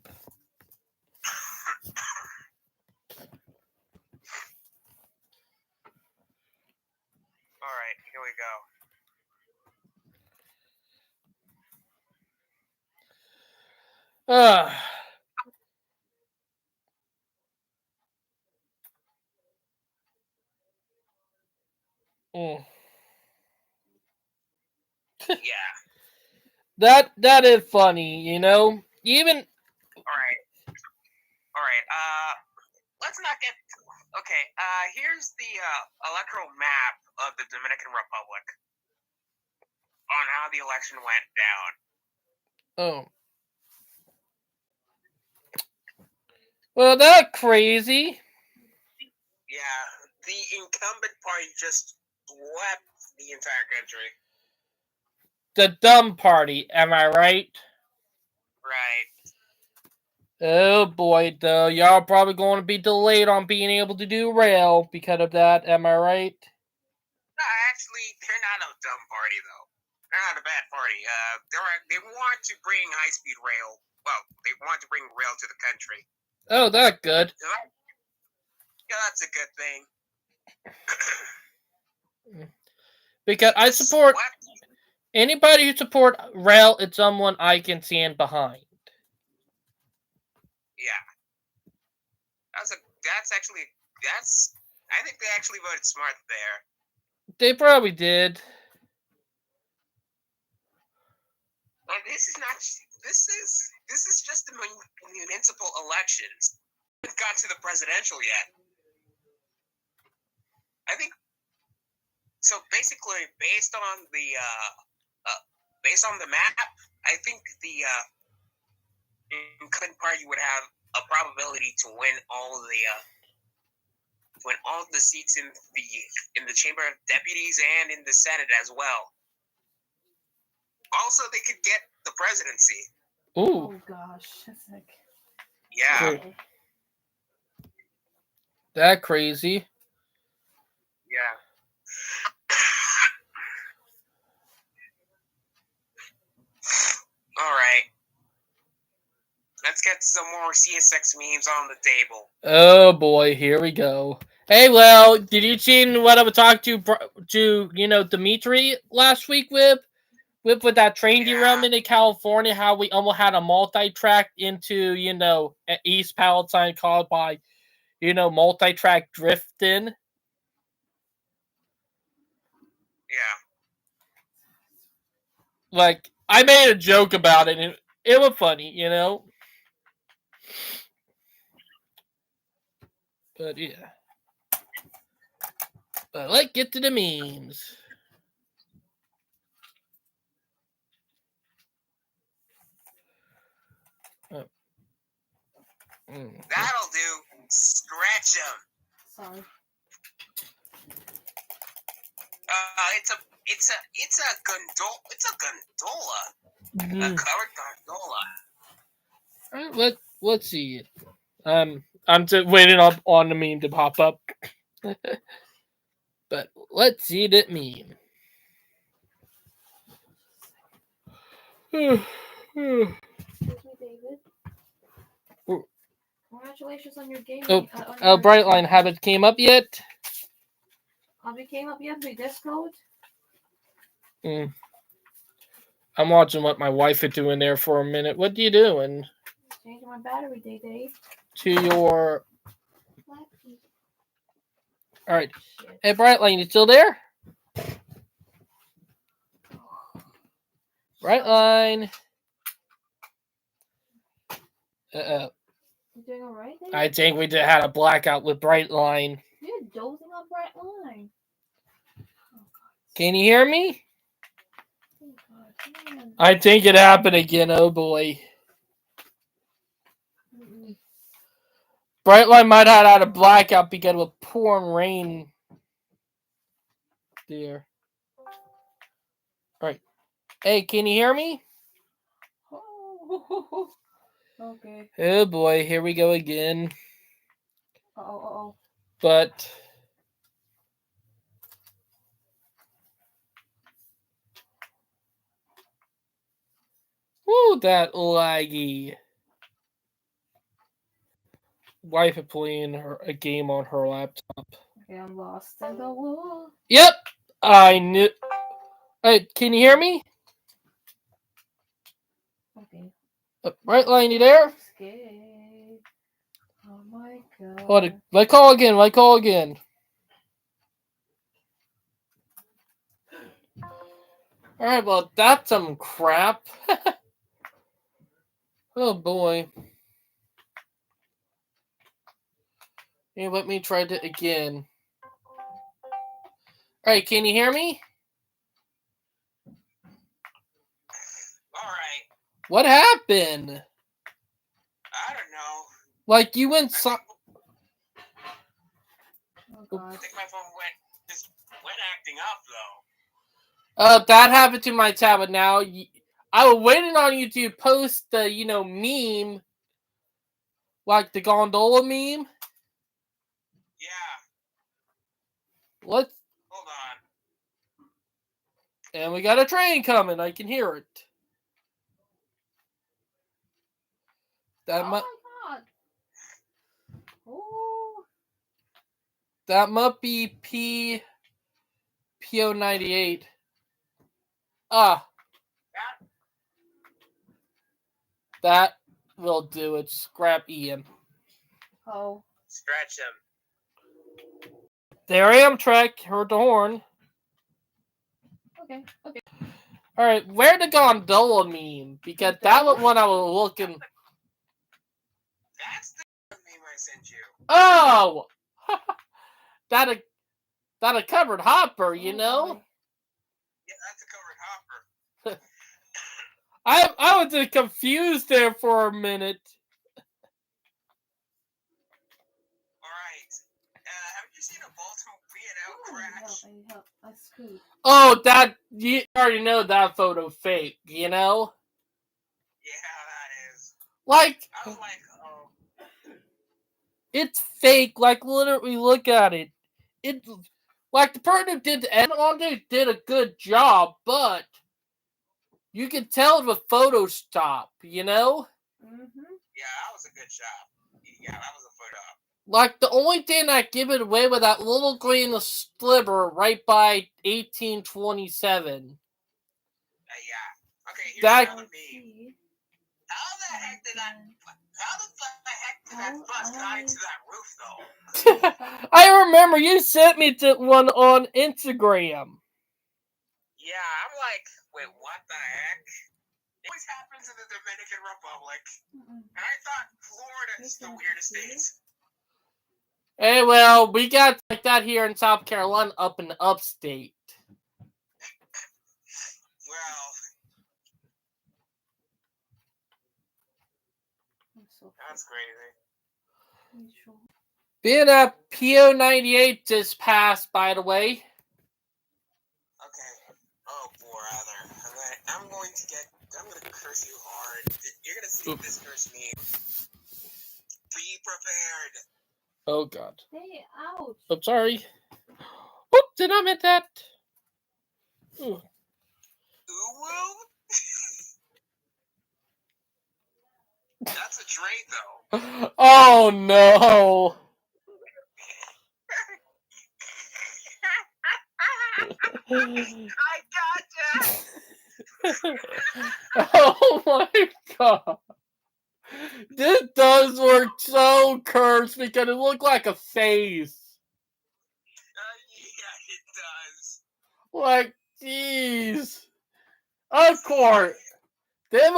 Speaker 1: All right, here we go. Yeah.
Speaker 2: That is funny, Even
Speaker 1: All right. Let's not get Okay, here's the electoral map of the Dominican Republic on how the election went down.
Speaker 2: Oh. Well, that's crazy.
Speaker 1: Yeah, the incumbent party just swept the entire country.
Speaker 2: The dumb party, am I right?
Speaker 1: Right.
Speaker 2: Oh boy, though, y'all probably going to be delayed on being able to do rail because of that, am I right?
Speaker 1: No, actually, they're not a dumb party, though. They're not a bad party. They want to bring high-speed rail. Well, they want to bring rail to the country.
Speaker 2: Oh, that's good.
Speaker 1: Yeah, that's a good thing.
Speaker 2: Because I support anybody who support rail. It's someone I can stand behind.
Speaker 1: Yeah, I think they actually voted smart there.
Speaker 2: They probably did.
Speaker 1: But this is just the municipal elections. We haven't got to the presidential yet. I think so. Basically, based on the map, I think the incumbent party would have a probability to win all the seats in the Chamber of Deputies and in the Senate as well. Also, they could get the presidency.
Speaker 2: Ooh.
Speaker 4: Oh gosh, that's like.
Speaker 1: Yeah.
Speaker 4: Okay.
Speaker 2: That crazy.
Speaker 1: Yeah. All right. Let's get some more CSX memes on the table.
Speaker 2: Oh boy, here we go. Hey, well, did you see what I was talking to Dimitri last week with that train derailment in California? How we almost had a multi-track into East Palatine caused by multi-track drifting.
Speaker 1: Yeah.
Speaker 2: Like, I made a joke about it, and it was funny, But yeah. But let's get to the memes.
Speaker 1: That'll do. Stretch them.
Speaker 4: Sorry.
Speaker 1: It's a gondola. A covered gondola.
Speaker 2: Let's see it. I'm just waiting on the meme to pop up. But let's see that meme.
Speaker 4: Excuse me, David. Congratulations on your game.
Speaker 2: Brightline habit came up yet?
Speaker 4: It came up yet? The Discord?
Speaker 2: I'm watching what my wife is doing there for a minute. What are you doing?
Speaker 4: Changing my battery, Dave.
Speaker 2: To your... Alright. Hey, Brightline, you still there? Brightline.
Speaker 4: You doing alright, Dave?
Speaker 2: I think we just had a blackout with Brightline.
Speaker 4: You're dozing on Brightline.
Speaker 2: Can you hear me?
Speaker 4: Oh, God,
Speaker 2: I think it happened again. Oh boy. Brightline might have had a blackout because of pouring rain there. Alright. Hey, can you hear me?
Speaker 4: Okay.
Speaker 2: Oh boy, here we go again.
Speaker 4: Uh-oh.
Speaker 2: But... Woo, that laggy. Wife is playing a game on her laptop.
Speaker 4: Okay, I'm lost in the wall.
Speaker 2: Yep, I knew. Hey, can you hear me?
Speaker 4: Okay.
Speaker 2: Brightline, you there?
Speaker 4: Scared. Oh my God.
Speaker 2: Hold it. Let call again. Alright, well, that's some crap. Oh boy. Hey, let me try it again. Alright, can you hear me?
Speaker 1: Alright.
Speaker 2: What happened?
Speaker 1: I don't know.
Speaker 2: Like, you went
Speaker 1: I
Speaker 4: Oh, God.
Speaker 1: think my phone went acting up, though.
Speaker 2: That happened to my tablet now. I was waiting on you to post the, meme. Like the gondola meme.
Speaker 1: Yeah.
Speaker 2: What?
Speaker 1: Hold on.
Speaker 2: And we got a train coming. I can hear it. That
Speaker 4: Oh my God. Oh.
Speaker 2: That must be PO98. Ah. That will do it. Scrap Ian.
Speaker 4: Oh.
Speaker 1: Stretch him.
Speaker 2: There Amtrak. Heard the horn.
Speaker 4: Okay.
Speaker 2: Alright, where the gondola meme? Because that was one I was looking.
Speaker 1: That's the meme I sent you.
Speaker 2: Oh! that a covered hopper, you know?
Speaker 4: Boy.
Speaker 1: Yeah, that's a covered hopper.
Speaker 2: I was confused there for a minute.
Speaker 1: Alright. Haven't you seen a Baltimore B&O crash?
Speaker 4: I need help. I screwed.
Speaker 2: Oh, that you already know that photo fake, you know?
Speaker 1: Yeah, that is.
Speaker 2: Like,
Speaker 1: I was like, oh.
Speaker 2: it's fake. Like, literally, look at it. It like the person who did the edit on it did a good job, but you can tell it was Photoshop, you know?
Speaker 4: Mm-hmm.
Speaker 1: Yeah, that was a good shot. Yeah, that was a photo.
Speaker 2: Like, the only thing that give it away was that little green sliver right by 1827.
Speaker 1: Yeah. Okay, here's
Speaker 2: That-
Speaker 1: another meme. How the heck did that bus got into that roof, though?
Speaker 2: I remember you sent me to one on Instagram.
Speaker 1: Yeah, I'm like, wait, what the heck? It always happens in the Dominican Republic. And I thought Florida is the weirdest state.
Speaker 2: Hey, well, we got like that here in South Carolina, up in the upstate.
Speaker 1: Well, that's crazy.
Speaker 2: Being a PO98 just passed, by the way.
Speaker 1: Okay. Oh, brother. I'm going to curse you hard. You're going to see this curse meme. Be prepared.
Speaker 2: Oh, God.
Speaker 4: Hey, ouch.
Speaker 2: I'm sorry. Whoop, did I meant that? Ooh.
Speaker 1: Uwu? That's a trade, though.
Speaker 2: Oh, no.
Speaker 1: I gotcha!
Speaker 2: Oh, my God. This does look so cursed because it looked like a face.
Speaker 1: Yeah, it does.
Speaker 2: Like, jeez. Of course. That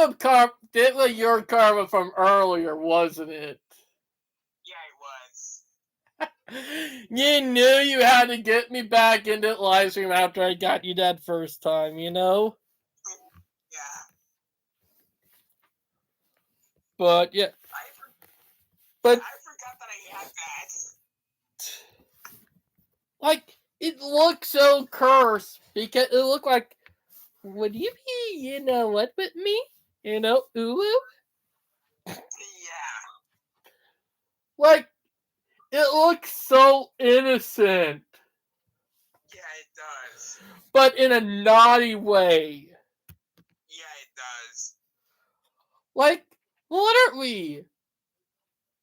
Speaker 2: was your karma from earlier, wasn't it?
Speaker 1: Yeah, it was.
Speaker 2: You knew you had to get me back into live stream after I got you that first time, you know?
Speaker 1: Yeah.
Speaker 2: But, yeah.
Speaker 1: I
Speaker 2: But,
Speaker 1: forgot that I had that.
Speaker 2: like, it looked so cursed because it looked like, would you be, you know what, with me? You know, Ulu?
Speaker 1: Yeah.
Speaker 2: Like, it looks so innocent,
Speaker 1: Yeah, it does.
Speaker 2: but in a naughty way.
Speaker 1: Yeah, it does.
Speaker 2: Like, literally,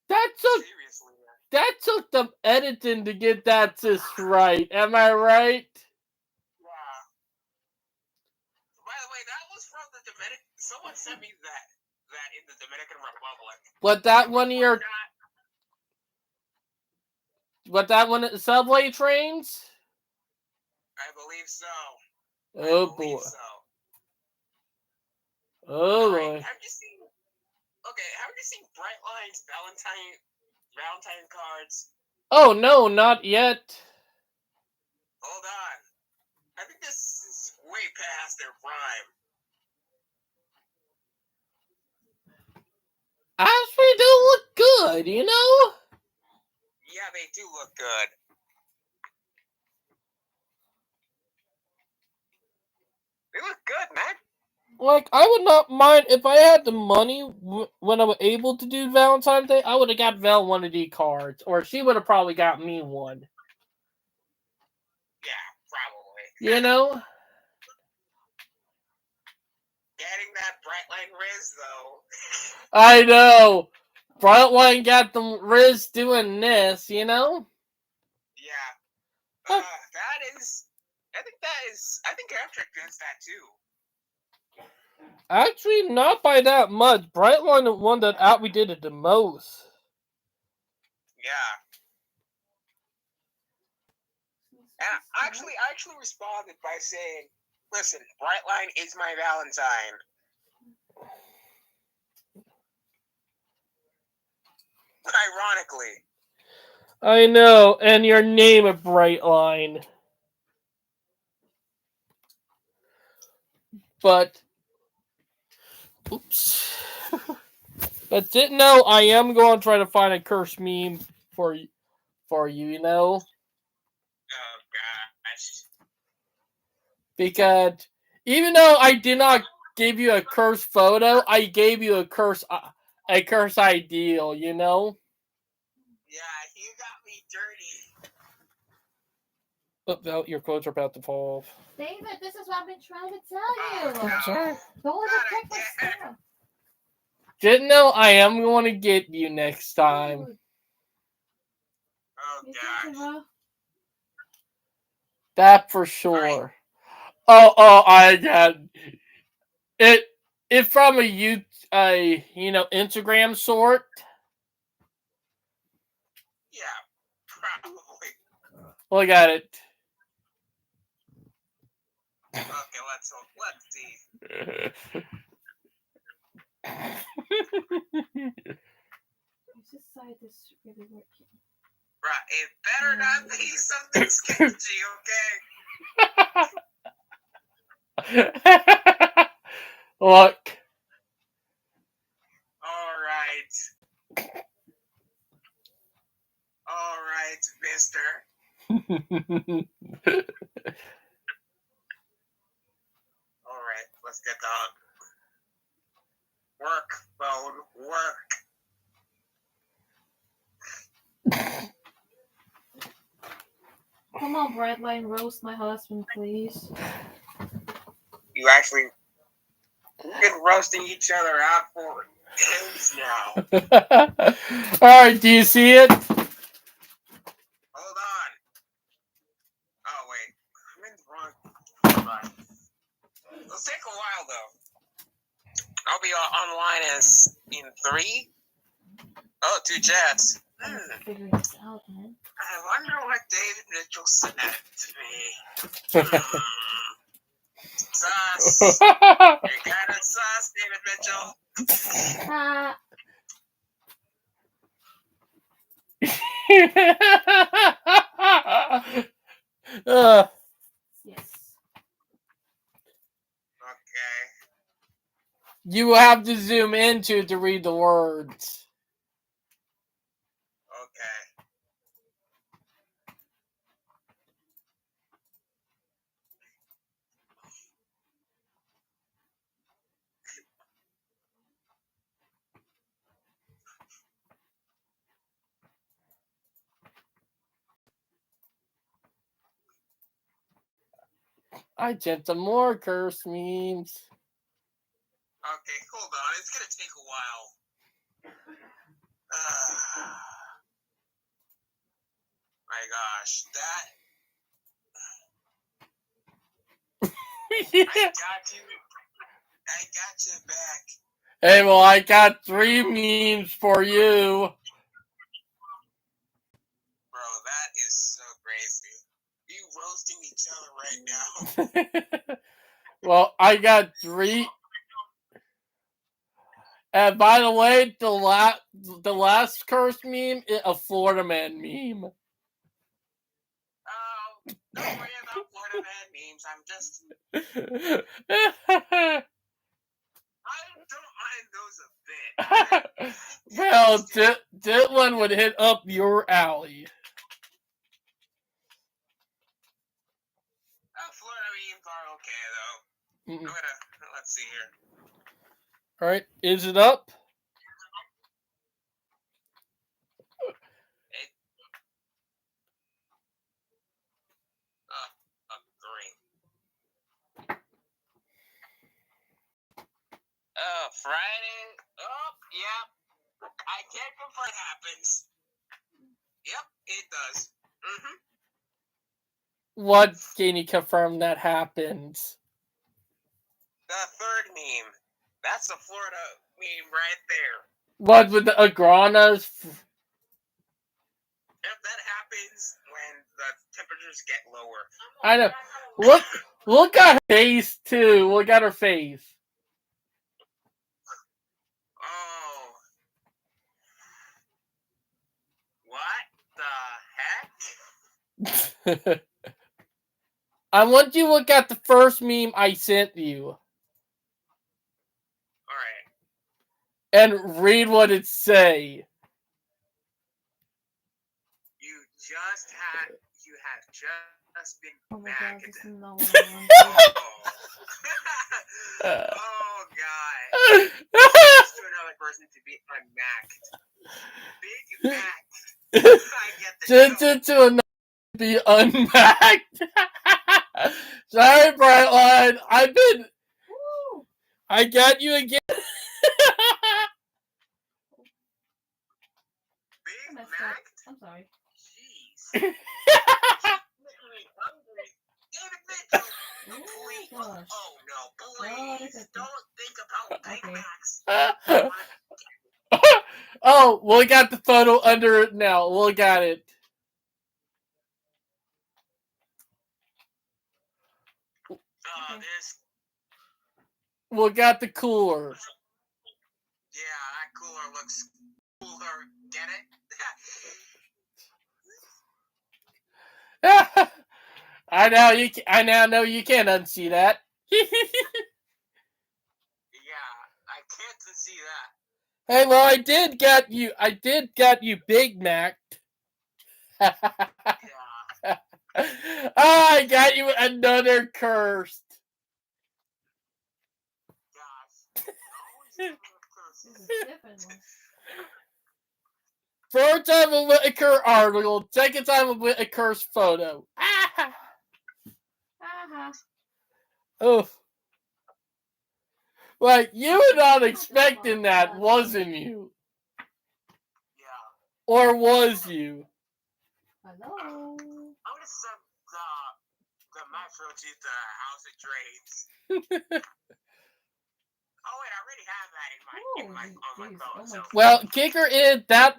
Speaker 1: Seriously.
Speaker 2: that took the editing to get that just right. Am I right?
Speaker 1: Yeah. By the way, that was from the Dominican. Someone sent me that in the Dominican Republic.
Speaker 2: But that one of your, subway trains?
Speaker 1: I believe so.
Speaker 2: Oh boy.
Speaker 1: So.
Speaker 2: Oh
Speaker 1: Right.
Speaker 2: boy.
Speaker 1: Have you seen Brightline's Valentine cards?
Speaker 2: Oh no, not yet.
Speaker 1: Hold on. I think this is way past their prime.
Speaker 2: Actually, do look good, you know?
Speaker 1: Yeah, they do look good. They look good, man.
Speaker 2: Like, I would not mind if I had the money when I was able to do Valentine's Day. I would have got Val one of these cards, or she would have probably got me one.
Speaker 1: Yeah, probably.
Speaker 2: You know?
Speaker 1: Getting that Brightline Riz, though.
Speaker 2: I know. Brightline got the Riz doing this, you know?
Speaker 1: Yeah. That is. I think Amtrak does that too.
Speaker 2: Actually, not by that much. Brightline the one that outdid it the most.
Speaker 1: Yeah. And I actually responded by saying, "Listen, Brightline is my Valentine." Ironically.
Speaker 2: I know, and your name a Brightline. But, oops. But didn't know I am going to try to find a curse meme for you, you know?
Speaker 1: Oh gosh.
Speaker 2: Because even though I did not give you a curse photo, I gave you a curse ideal, you know?
Speaker 1: Yeah, you got me dirty.
Speaker 2: Oh, your clothes are about to fall off.
Speaker 4: David, this is what I've been trying to tell you.
Speaker 1: Oh, no.
Speaker 2: Sorry.
Speaker 4: Don't even take my stuff.
Speaker 2: Didn't know I am going to get you next time.
Speaker 4: Dude,
Speaker 1: Oh
Speaker 4: you
Speaker 1: gosh.
Speaker 4: thinking, bro?
Speaker 2: That for sure.
Speaker 1: Right.
Speaker 2: I got it. It's from a Instagram sort.
Speaker 1: Yeah, probably.
Speaker 2: Look at it.
Speaker 1: Okay, let's see.
Speaker 4: This side is really working.
Speaker 1: Right, it better not be something sketchy, okay?
Speaker 2: Look.
Speaker 1: All right, mister. All right, let's get down. Work, phone, work.
Speaker 4: Come on, Brightline, roast my husband, please.
Speaker 1: You actually been roasting each other out for days now.
Speaker 2: Alright, do you see it?
Speaker 1: Hold on. Oh, wait. I'm in the wrong. Right. It'll take a while, though. I'll be online in 3. Oh, 2 chats.
Speaker 4: I'm figuring this out, man.
Speaker 1: I wonder what David Mitchell said to me. Sus. You're kind of sus, David Mitchell.
Speaker 4: Yes.
Speaker 1: Okay.
Speaker 2: You have to zoom into it to read the words.
Speaker 1: Okay.
Speaker 2: I sent some more curse memes.
Speaker 1: Okay, hold on. It's gonna take a while. My gosh, I got you back.
Speaker 2: Hey, well, I got 3 memes for you.
Speaker 1: Bro, that is so crazy. You roasting each other right now.
Speaker 2: Well, I got 3. And by the way, the last cursed meme is a Florida man meme.
Speaker 1: Oh, don't worry about Florida man memes. I don't mind those a bit.
Speaker 2: Well, Dylan would hit up your alley.
Speaker 1: Florida memes are okay though. Let's see here.
Speaker 2: All right, is it up?
Speaker 1: Friday. Oh, yeah. I can't confirm it happens. Yep, it does. Mm-hmm.
Speaker 2: What can you confirm that happens?
Speaker 1: The third meme. That's a Florida meme right there.
Speaker 2: What with the iguanas?
Speaker 1: Yep, that happens when the temperatures get lower.
Speaker 2: I know. Look at her face too. Look at her face.
Speaker 1: Oh. What the heck?
Speaker 2: I want you to look at the first meme I sent you.
Speaker 1: Alright.
Speaker 2: And read what it say.
Speaker 1: You have just been
Speaker 4: Oh my
Speaker 1: back.
Speaker 4: god, this is not
Speaker 1: Oh. Oh god. Just to another person to be unmacked. Big Mac. I get the joke.
Speaker 2: To another be unpacked. Sorry, Brightline. I got you again.
Speaker 1: Big
Speaker 4: I'm
Speaker 1: Mac?
Speaker 4: I'm sorry.
Speaker 1: Jeez. Making me hungry. David Mitchell. Please.
Speaker 4: Oh gosh.
Speaker 1: Oh no, please.
Speaker 4: Oh,
Speaker 1: Don't think about Big
Speaker 4: Okay.
Speaker 1: Macs.
Speaker 2: Oh, we got the photo under it now. We got it.
Speaker 1: This.
Speaker 2: We got the cooler.
Speaker 1: Yeah, that cooler looks cooler. Get it?
Speaker 2: I now know you can't unsee that.
Speaker 1: Yeah, I can't see that.
Speaker 2: Hey, well, I did got you Big Mac.
Speaker 1: Yeah.
Speaker 2: I got you another cursed.
Speaker 1: Gosh.
Speaker 4: This is a different one.
Speaker 2: First time a Whitaker article, second time a Whitaker's photo.
Speaker 4: Haha.
Speaker 2: Oh. Like, you were not expecting that, wasn't you?
Speaker 1: Yeah.
Speaker 2: Or was you?
Speaker 4: Hello.
Speaker 1: I'm gonna send the Metro to the House of Trades. Oh wait, I already have that on my phone.
Speaker 4: Oh my
Speaker 1: So
Speaker 2: Well, kicker is that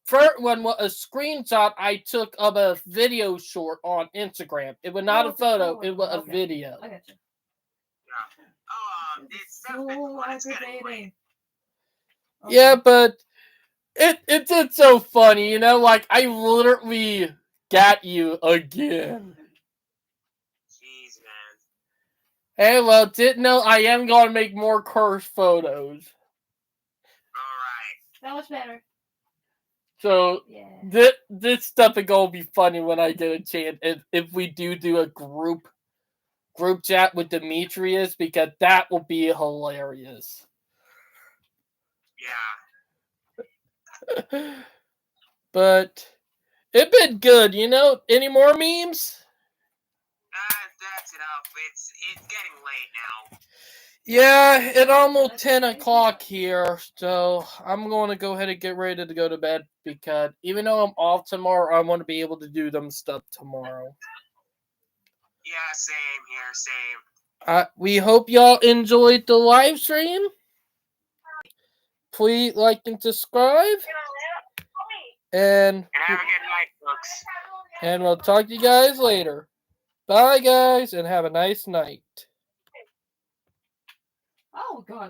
Speaker 2: first one was a screenshot I took of a video short on Instagram. It was not a photo, it was a video.
Speaker 4: I got you.
Speaker 1: yeah. It's
Speaker 4: So aggravating. Okay.
Speaker 2: Yeah, but it's so funny, you know, like I literally got you again.
Speaker 1: Jeez, man.
Speaker 2: Hey, well, didn't know I am going to make more cursed photos.
Speaker 1: Alright.
Speaker 4: That was better.
Speaker 2: So,
Speaker 4: Yeah.
Speaker 2: this stuff is going to be funny when I get a chance. If we do a group chat with Demetrius, because that will be hilarious.
Speaker 1: Yeah.
Speaker 2: But it's been good, you know? Any more memes?
Speaker 1: That's enough. It's getting late now.
Speaker 2: Yeah, it's almost 10 o'clock here, so I'm going to go ahead and get ready to go to bed because even though I'm off tomorrow, I want to be able to do them stuff tomorrow.
Speaker 1: Yeah, same here, same.
Speaker 2: We hope y'all enjoyed the live stream. Please like and subscribe. And
Speaker 1: have a good night, folks.
Speaker 2: And we'll talk to you guys later. Bye, guys, and have a nice night.
Speaker 4: Oh God.